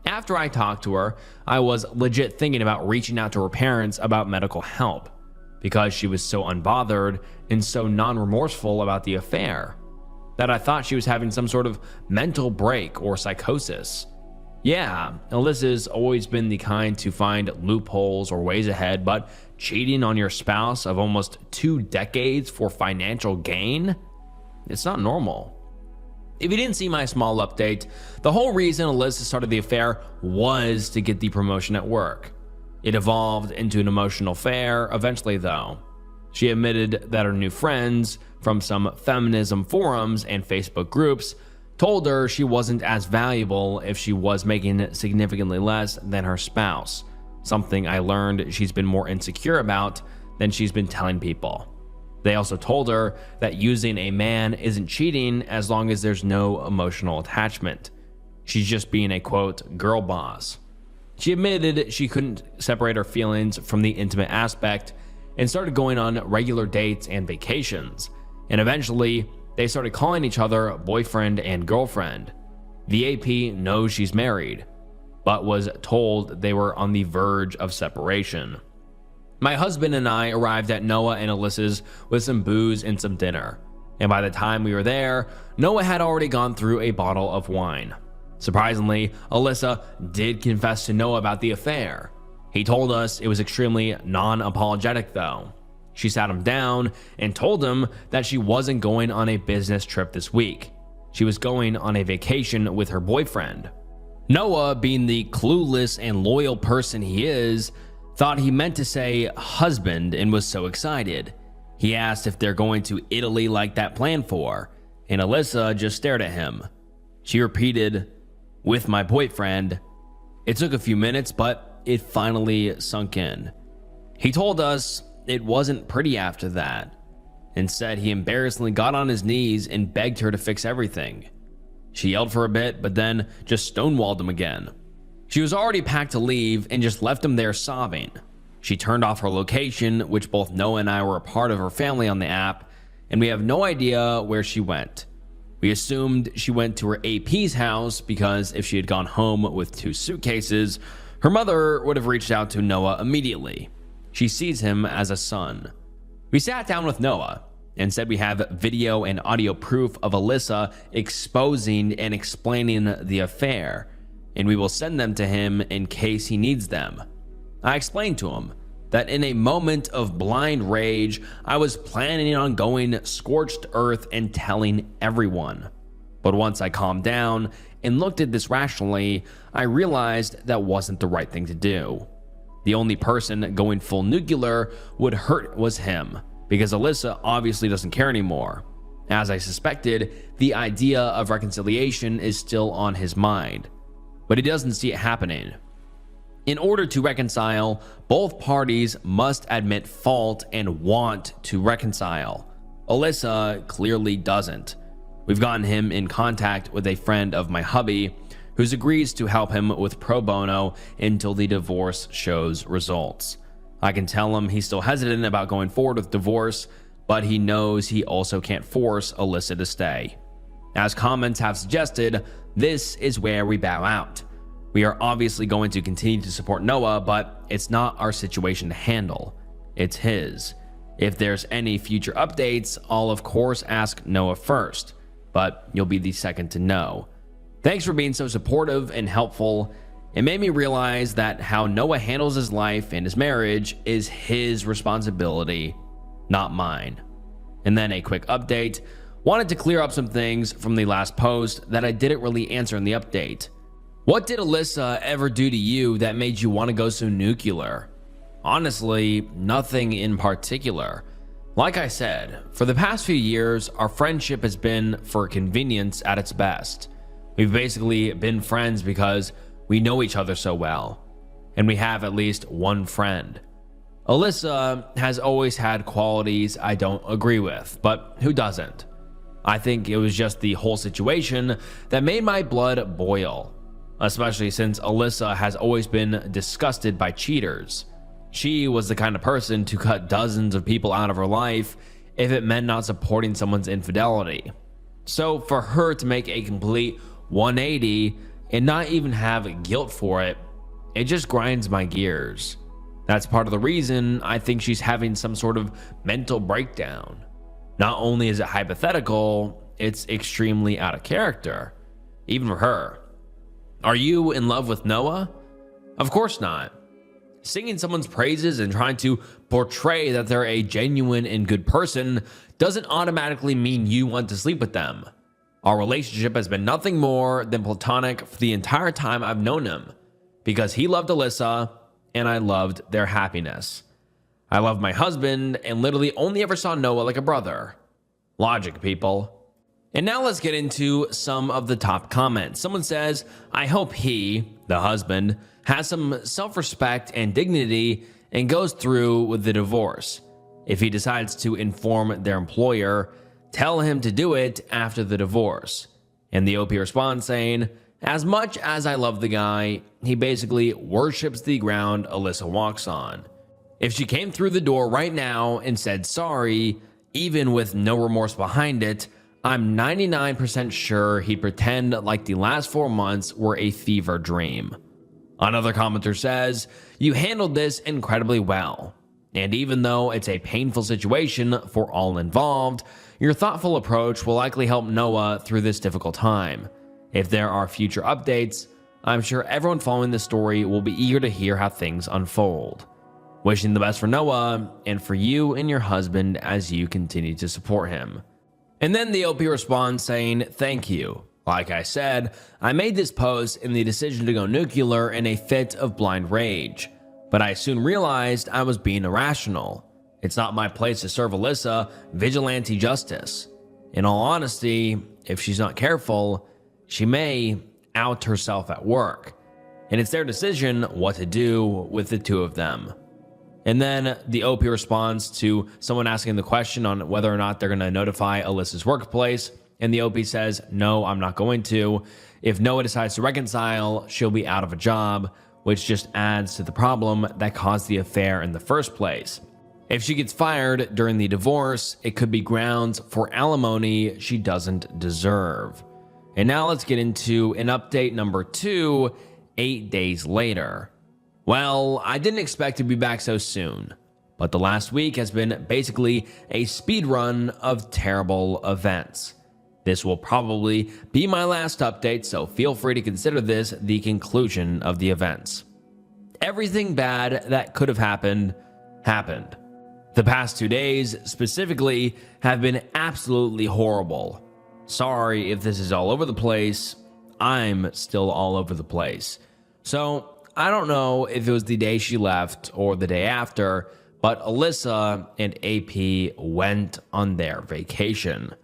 After I talked to her, I was legit thinking about reaching out to her parents about medical help, because she was so unbothered and so non-remorseful about the affair, that I thought she was having some sort of mental break or psychosis. Yeah, Alyssa's always been the kind to find loopholes or ways ahead, but cheating on your spouse of almost 2 decades for financial gain? It's not normal. If you didn't see my small update, the whole reason Alyssa started the affair was to get the promotion at work. It evolved into an emotional affair eventually though. She admitted that her new friends from some feminism forums and Facebook groups told her she wasn't as valuable if she was making significantly less than her spouse, something I learned she's been more insecure about than she's been telling people. They also told her that using a man isn't cheating as long as there's no emotional attachment. She's just being a quote, girl boss. She admitted she couldn't separate her feelings from the intimate aspect and started going on regular dates and vacations. And eventually, they started calling each other boyfriend and girlfriend. The AP knows she's married, but was told they were on the verge of separation. My husband and I arrived at Noah and Alyssa's with some booze and some dinner, and by the time we were there, Noah had already gone through a bottle of wine. Surprisingly, Alyssa did confess to Noah about the affair. He told us it was extremely non-apologetic though. She sat him down and told him that she wasn't going on a business trip this week. She was going on a vacation with her boyfriend. Noah, being the clueless and loyal person he is, thought he meant to say husband and was so excited. He asked if they're going to Italy like that planned for, and Alyssa just stared at him. She repeated, with my boyfriend. It took a few minutes, but it finally sunk in. He told us it wasn't pretty after that, and said he embarrassingly got on his knees and begged her to fix everything. She yelled for a bit, but then just stonewalled him again. She was already packed to leave and just left him there sobbing. She turned off her location, which both Noah and I were a part of her family on the app, and we have no idea where she went. We assumed she went to her AP's house because if she had gone home with 2 suitcases, her mother would have reached out to Noah immediately. She sees him as a son. We sat down with Noah and said we have video and audio proof of Alyssa exposing and explaining the affair, and we will send them to him in case he needs them. I explained to him that in a moment of blind rage, I was planning on going scorched earth and telling everyone. But once I calmed down and looked at this rationally, I realized that wasn't the right thing to do. The only person going full nuclear would hurt was him, because Alyssa obviously doesn't care anymore. As I suspected, the idea of reconciliation is still on his mind, but he doesn't see it happening. In order to reconcile, both parties must admit fault and want to reconcile. Alyssa clearly doesn't. We've gotten him in contact with a friend of my hubby, who agrees to help him with pro bono until the divorce shows results. I can tell him he's still hesitant about going forward with divorce, but he knows he also can't force Alyssa to stay. As comments have suggested, this is where we bow out. We are obviously going to continue to support Noah, but it's not our situation to handle. It's his. If there's any future updates, I'll of course ask Noah first, but you'll be the second to know. Thanks for being so supportive and helpful. It made me realize that how Noah handles his life and his marriage is his responsibility, not mine. And then a quick update. Wanted to clear up some things from the last post that I didn't really answer in the update. What did Alyssa ever do to you that made you want to go so nuclear? Honestly, nothing in particular. Like I said, for the past few years, our friendship has been for convenience at its best. We've basically been friends because we know each other so well, and we have at least one friend. Alyssa has always had qualities I don't agree with, but who doesn't? I think it was just the whole situation that made my blood boil, especially since Alyssa has always been disgusted by cheaters. She was the kind of person to cut dozens of people out of her life if it meant not supporting someone's infidelity. So for her to make a complete 180 and not even have guilt for it, it just grinds my gears. That's part of the reason I think she's having some sort of mental breakdown. Not only is it hypothetical, it's extremely out of character, even for her. Are you in love with Noah? Of course not. Singing someone's praises and trying to portray that they're a genuine and good person doesn't automatically mean you want to sleep with them. Our relationship has been nothing more than platonic for the entire time I've known him, because he loved Alyssa and I loved their happiness. I love my husband and literally only ever saw Noah like a brother. Logic, people. And now let's get into some of the top comments. Someone says, I hope he, the husband, has some self-respect and dignity and goes through with the divorce. If he decides to inform their employer, tell him to do it after the divorce. And the OP responds saying, as much as I love the guy, he basically worships the ground Alyssa walks on. If she came through the door right now and said sorry, even with no remorse behind it, I'm 99% sure he'd pretend like the last 4 months were a fever dream. Another commenter says, you handled this incredibly well. And even though it's a painful situation for all involved, your thoughtful approach will likely help Noah through this difficult time. If there are future updates, I'm sure everyone following this story will be eager to hear how things unfold. Wishing the best for Noah and for you and your husband as you continue to support him. And then the OP responds saying, thank you. Like I said, I made this post in the decision to go nuclear in a fit of blind rage, but I soon realized I was being irrational. It's not my place to serve Alyssa vigilante justice. In all honesty, if she's not careful, she may out herself at work, and it's their decision what to do with the two of them. And then the OP responds to someone asking the question on whether or not they're going to notify Alyssa's workplace. And the OP says, no, I'm not going to. If Noah decides to reconcile, she'll be out of a job, which just adds to the problem that caused the affair in the first place. If she gets fired during the divorce, it could be grounds for alimony she doesn't deserve. And now let's get into an update number 2, 8 days later. Well, I didn't expect to be back so soon, but the last week has been basically a speed run of terrible events. This will probably be my last update, so feel free to consider this the conclusion of the events. Everything bad that could have happened, happened. The past 2 days, specifically, have been absolutely horrible. Sorry if this is all over the place. I'm still all over the place. So, I don't know if it was the day she left or the day after, but Alyssa and AP went on their vacation.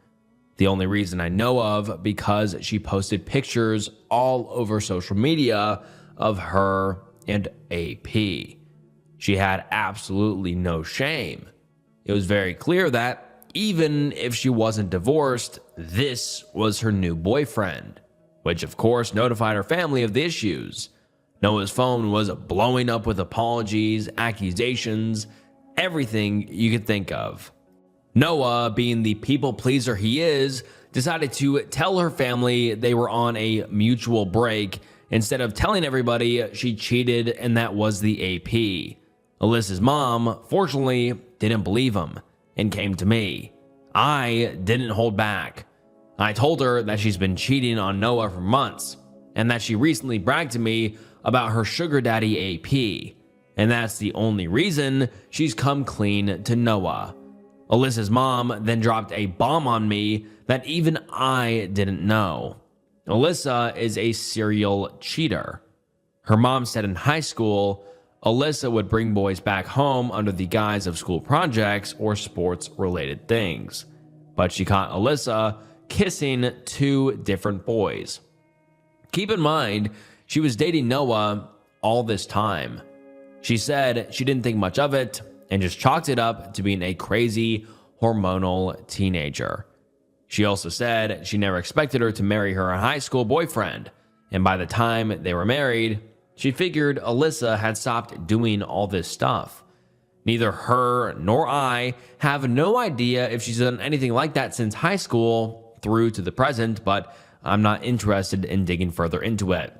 The only reason I know of because she posted pictures all over social media of her and AP. She had absolutely no shame. It was very clear that even if she wasn't divorced, this was her new boyfriend, which of course notified her family of the issues. Noah's phone was blowing up with apologies, accusations, everything you could think of. Noah, being the people pleaser he is, decided to tell her family they were on a mutual break instead of telling everybody she cheated and that was the AP. Alyssa's mom, fortunately, didn't believe him and came to me. I didn't hold back. I told her that she's been cheating on Noah for months and that she recently bragged to me about her sugar daddy AP, and that's the only reason she's come clean to Noah. Alyssa's mom then dropped a bomb on me that even I didn't know. Alyssa is a serial cheater. Her mom said in high school, Alyssa would bring boys back home under the guise of school projects or sports-related things, but she caught Alyssa kissing 2 different boys. Keep in mind, she was dating Noah all this time. She said she didn't think much of it and just chalked it up to being a crazy, hormonal teenager. She also said she never expected her to marry her high school boyfriend, and by the time they were married, she figured Alyssa had stopped doing all this stuff. Neither her nor I have no idea if she's done anything like that since high school through to the present, but I'm not interested in digging further into it.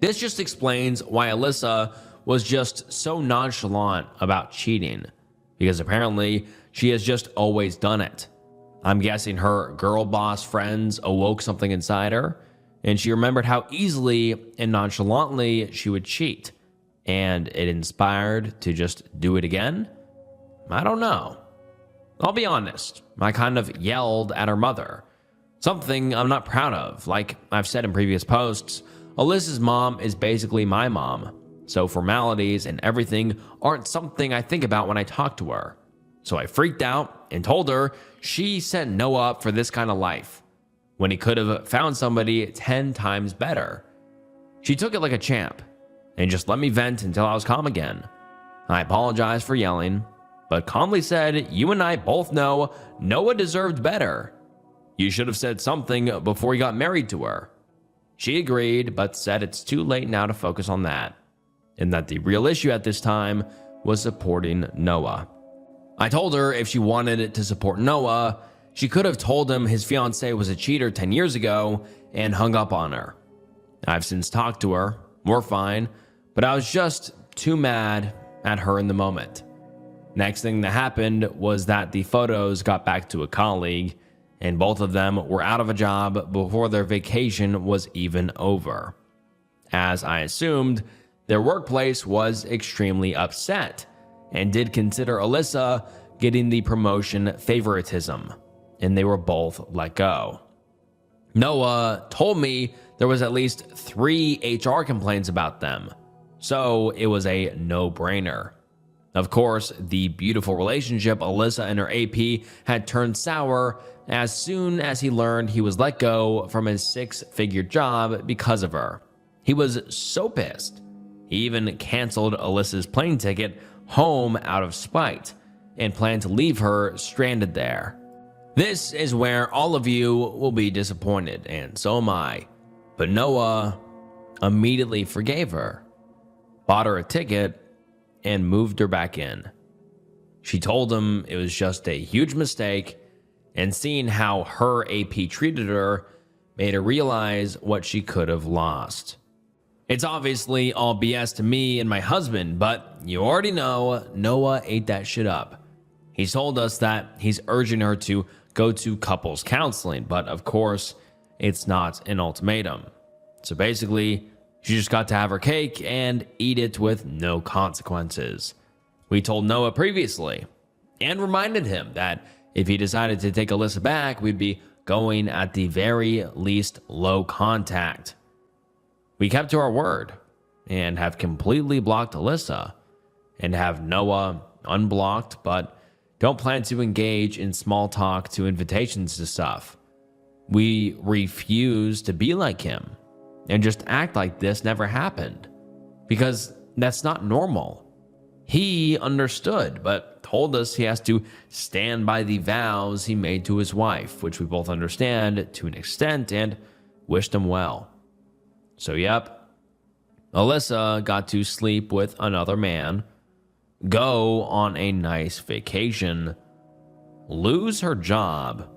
This just explains why Alyssa was just so nonchalant about cheating, because apparently she has just always done it. I'm guessing her girl boss friends awoke something inside her, and she remembered how easily and nonchalantly she would cheat, and it inspired to just do it again? I don't know. I'll be honest, I kind of yelled at her mother. Something I'm not proud of. Like I've said in previous posts, Alyssa's mom is basically my mom, so formalities and everything aren't something I think about when I talk to her. So I freaked out and told her she set Noah up for this kind of life, when he could have found somebody 10 times better. She took it like a champ and just let me vent until I was calm again. I apologized for yelling, but calmly said, "You and I both know Noah deserved better. You should have said something before you got married to her." She agreed, but said it's too late now to focus on that, and that the real issue at this time was supporting Noah. I told her if she wanted to support Noah, she could have told him his fiancée was a cheater 10 years ago and hung up on her. I've since talked to her, we're fine, but I was just too mad at her in the moment. Next thing that happened was that the photos got back to a colleague, and both of them were out of a job before their vacation was even over. As I assumed, their workplace was extremely upset and did consider Alyssa getting the promotion favoritism, and they were both let go. Noah told me there was at least 3 HR complaints about them, so it was a no-brainer. Of course, the beautiful relationship Alyssa and her AP had turned sour as soon as he learned he was let go from his 6-figure job because of her. He was so pissed. He even canceled Alyssa's plane ticket home out of spite and planned to leave her stranded there. This is where all of you will be disappointed, and so am I. But Noah immediately forgave her, bought her a ticket, and moved her back in. She told him it was just a huge mistake, and seeing how her AP treated her made her realize what she could have lost. It's obviously all BS to me and my husband, but you already know Noah ate that shit up. He's told us that he's urging her to go to couples counseling, but of course, it's not an ultimatum. So basically, she just got to have her cake and eat it with no consequences. We told Noah previously and reminded him that if he decided to take Alyssa back, we'd be going at the very least low contact. We kept to our word and have completely blocked Alyssa and have Noah unblocked, but don't plan to engage in small talk to invitations to stuff. We refuse to be like him and just act like this never happened, because that's not normal. He understood, but told us he has to stand by the vows he made to his wife, which we both understand to an extent and wished him well. So yep, Alyssa got to sleep with another man, go on a nice vacation, lose her job,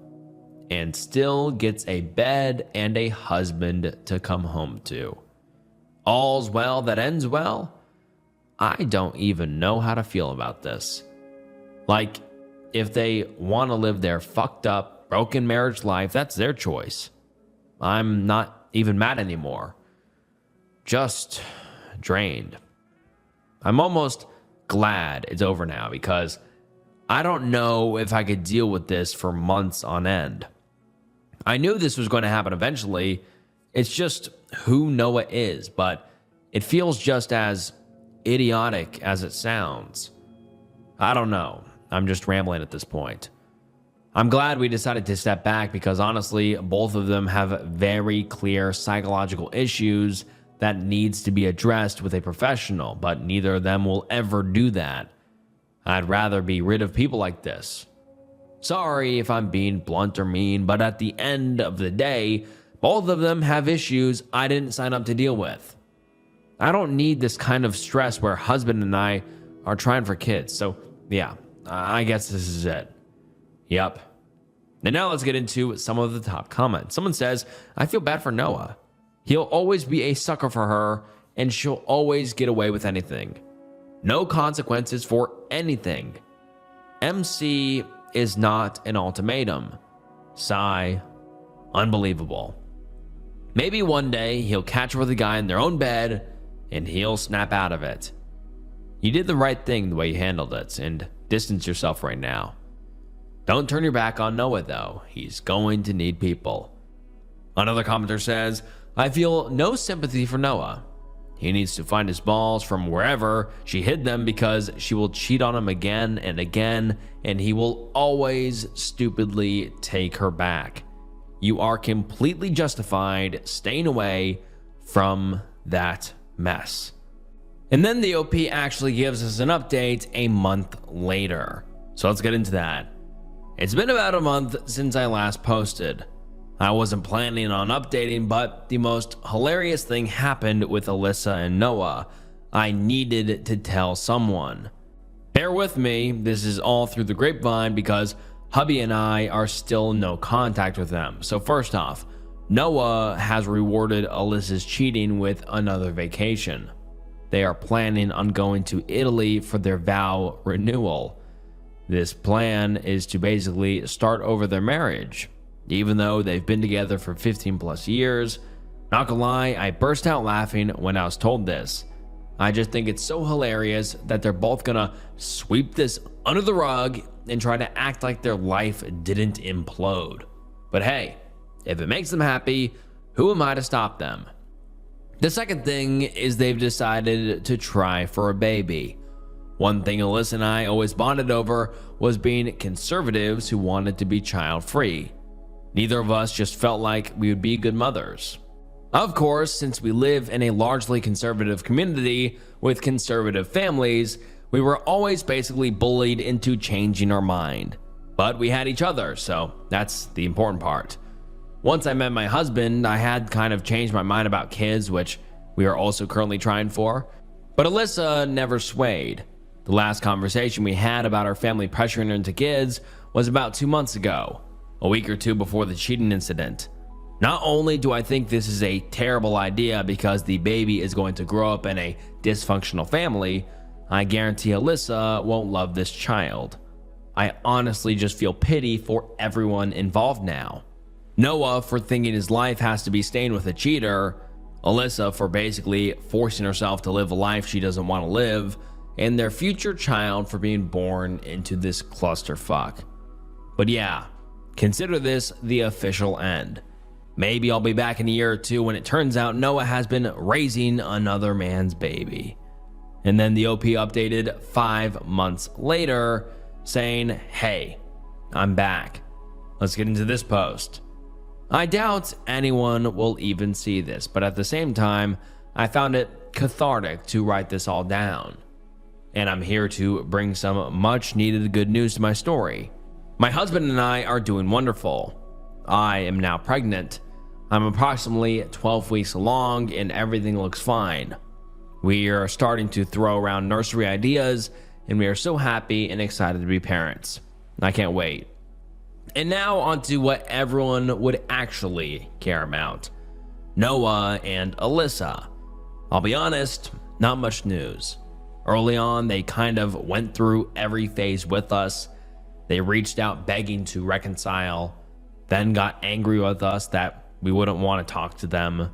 and still gets a bed and a husband to come home to. All's well that ends well? I don't even know how to feel about this. Like, if they want to live their fucked up, broken marriage life, that's their choice. I'm not even mad anymore. Just drained. I'm almost glad it's over now, because I don't know if I could deal with this for months on end. I knew this was going to happen eventually. It's just who Noah is, but it feels just as idiotic as it sounds. I don't know. I'm just rambling at this point. I'm glad we decided to step back, because honestly, both of them have very clear psychological issues that needs to be addressed with a professional, but neither of them will ever do that. I'd rather be rid of people like this. Sorry if I'm being blunt or mean, but at the end of the day, both of them have issues I didn't sign up to deal with. I don't need this kind of stress where husband and I are trying for kids. So yeah, I guess this is it. Yep. And now let's get into some of the top comments. Someone says, I feel bad for Noah. He'll always be a sucker for her, and she'll always get away with anything. No consequences for anything. MC is not an ultimatum. Sigh. Unbelievable. Maybe one day he'll catch her with a guy in their own bed, and he'll snap out of it. You did the right thing the way you handled it, and distance yourself right now. Don't turn your back on Noah, though. He's going to need people. Another commenter says, I feel no sympathy for Noah. He needs to find his balls from wherever she hid them, because she will cheat on him again and again, and he will always stupidly take her back. You are completely justified staying away from that mess. And then the OP actually gives us an update a month later. So let's get into that. It's been about a month since I last posted. I wasn't planning on updating, but the most hilarious thing happened with Alyssa and Noah. I needed to tell someone. Bear with me, this is all through the grapevine because hubby and I are still in no contact with them. So first off, Noah has rewarded Alyssa's cheating with another vacation. They are planning on going to Italy for their vow renewal. This plan is to basically start over their marriage, even though they've been together for 15 plus years. Not gonna lie, I burst out laughing when I was told this. I just think it's so hilarious that they're both gonna sweep this under the rug and try to act like their life didn't implode. But hey, if it makes them happy, who am I to stop them? The second thing is they've decided to try for a baby. One thing Alyssa and I always bonded over was being conservatives who wanted to be child-free. Neither of us just felt like we would be good mothers. Of course, since we live in a largely conservative community with conservative families, we were always basically bullied into changing our mind. But we had each other, so that's the important part. Once I met my husband, I had kind of changed my mind about kids, which we are also currently trying for. But Alyssa never swayed. The last conversation we had about our family pressuring her into kids was about 2 months ago, a week or two before the cheating incident. Not only do I think this is a terrible idea because the baby is going to grow up in a dysfunctional family, I guarantee Alyssa won't love this child. I honestly just feel pity for everyone involved now. Noah for thinking his life has to be stained with a cheater, Alyssa for basically forcing herself to live a life she doesn't want to live, and their future child for being born into this clusterfuck. But yeah, consider this the official end. Maybe I'll be back in a year or two when it turns out Noah has been raising another man's baby. And then the OP updated 5 months later saying, hey, I'm back. Let's get into this post. I doubt anyone will even see this, but at the same time, I found it cathartic to write this all down. And I'm here to bring some much needed good news to my story. My husband and I are doing wonderful. I am now pregnant. I'm approximately 12 weeks along and everything looks fine. We are starting to throw around nursery ideas and we are so happy and excited to be parents. I can't wait. And now onto what everyone would actually care about. Noah and Alyssa. I'll be honest, not much news. Early on, they kind of went through every phase with us. They reached out begging to reconcile, then got angry with us that we wouldn't want to talk to them,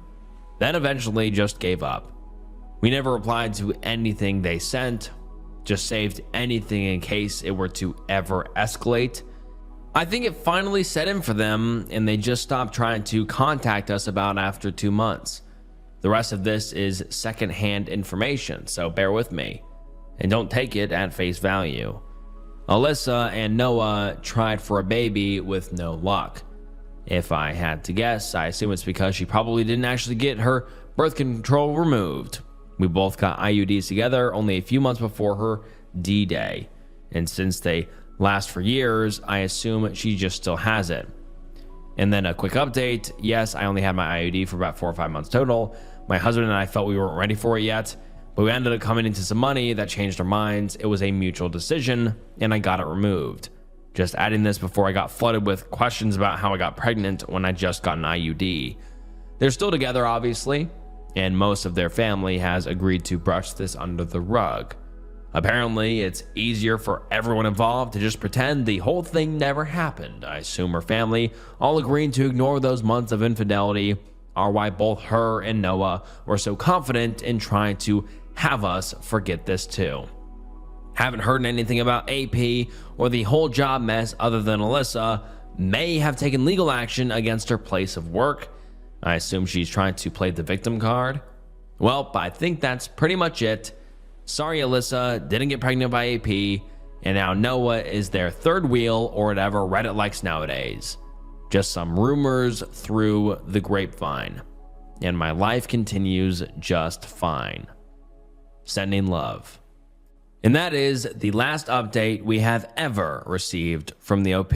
then eventually just gave up. We never replied to anything they sent, just saved anything in case it were to ever escalate. I think it finally set in for them and they just stopped trying to contact us about after 2 months. The rest of this is secondhand information, so bear with me and don't take it at face value. Alyssa and Noah tried for a baby with no luck. If I had to guess, I assume it's because she probably didn't actually get her birth control removed. We both got IUDs together only a few months before her D-Day, and since they last for years, I assume she just still has it. And then a quick update, yes, I only had my IUD for about 4 or 5 months total. My husband and I felt we weren't ready for it yet. But we ended up coming into some money that changed our minds. It was a mutual decision, and I got it removed. Just adding this before I got flooded with questions about how I got pregnant when I just got an IUD. They're still together, obviously, and most of their family has agreed to brush this under the rug. Apparently, it's easier for everyone involved to just pretend the whole thing never happened. I assume her family, all agreeing to ignore those months of infidelity, are why both her and Noah were so confident in trying to have us forget this too. Haven't heard anything about AP or the whole job mess other than Alyssa may have taken legal action against her place of work. I assume she's trying to play the victim card. Well, I think that's pretty much it. Sorry, Alyssa didn't get pregnant by AP, and now Noah is their third wheel or whatever Reddit likes nowadays. Just some rumors through the grapevine, and my life continues just fine. Sending love. And that is the last update we have ever received from the OP.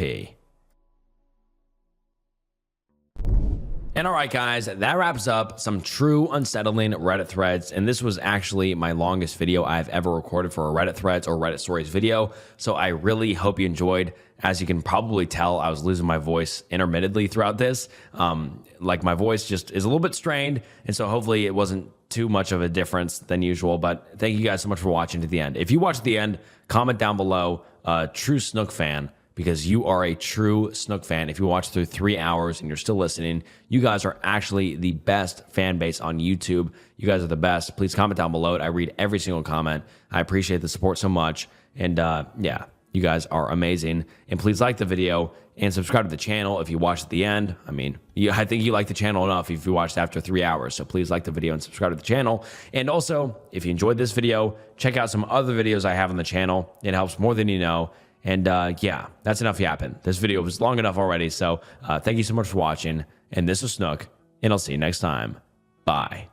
And all right, guys, that wraps up some true unsettling Reddit threads. And this was actually my longest video I've ever recorded for a Reddit threads or Reddit stories video. So I really hope you enjoyed. As you can probably tell, I was losing my voice intermittently throughout this. Like my voice just is a little bit strained. And so hopefully it wasn't too much of a difference than usual. But thank you guys so much for watching to the end. If you watch the end, comment down below, true Snook fan, because you are a true Snook fan. If you watch through 3 hours and you're still listening, you guys are actually the best fan base on YouTube. You guys are the best. Please comment down below. I read every single comment. I appreciate the support so much. And yeah, you guys are amazing. And please like the video and subscribe to the channel if you watched at the end. I mean, I think you like the channel enough if you watched after 3 hours. So please like the video and subscribe to the channel. And also, if you enjoyed this video, check out some other videos I have on the channel. It helps more than you know. And yeah, that's enough yapping. This video was long enough already. So thank you so much for watching. And this was Snook, and I'll see you next time. Bye.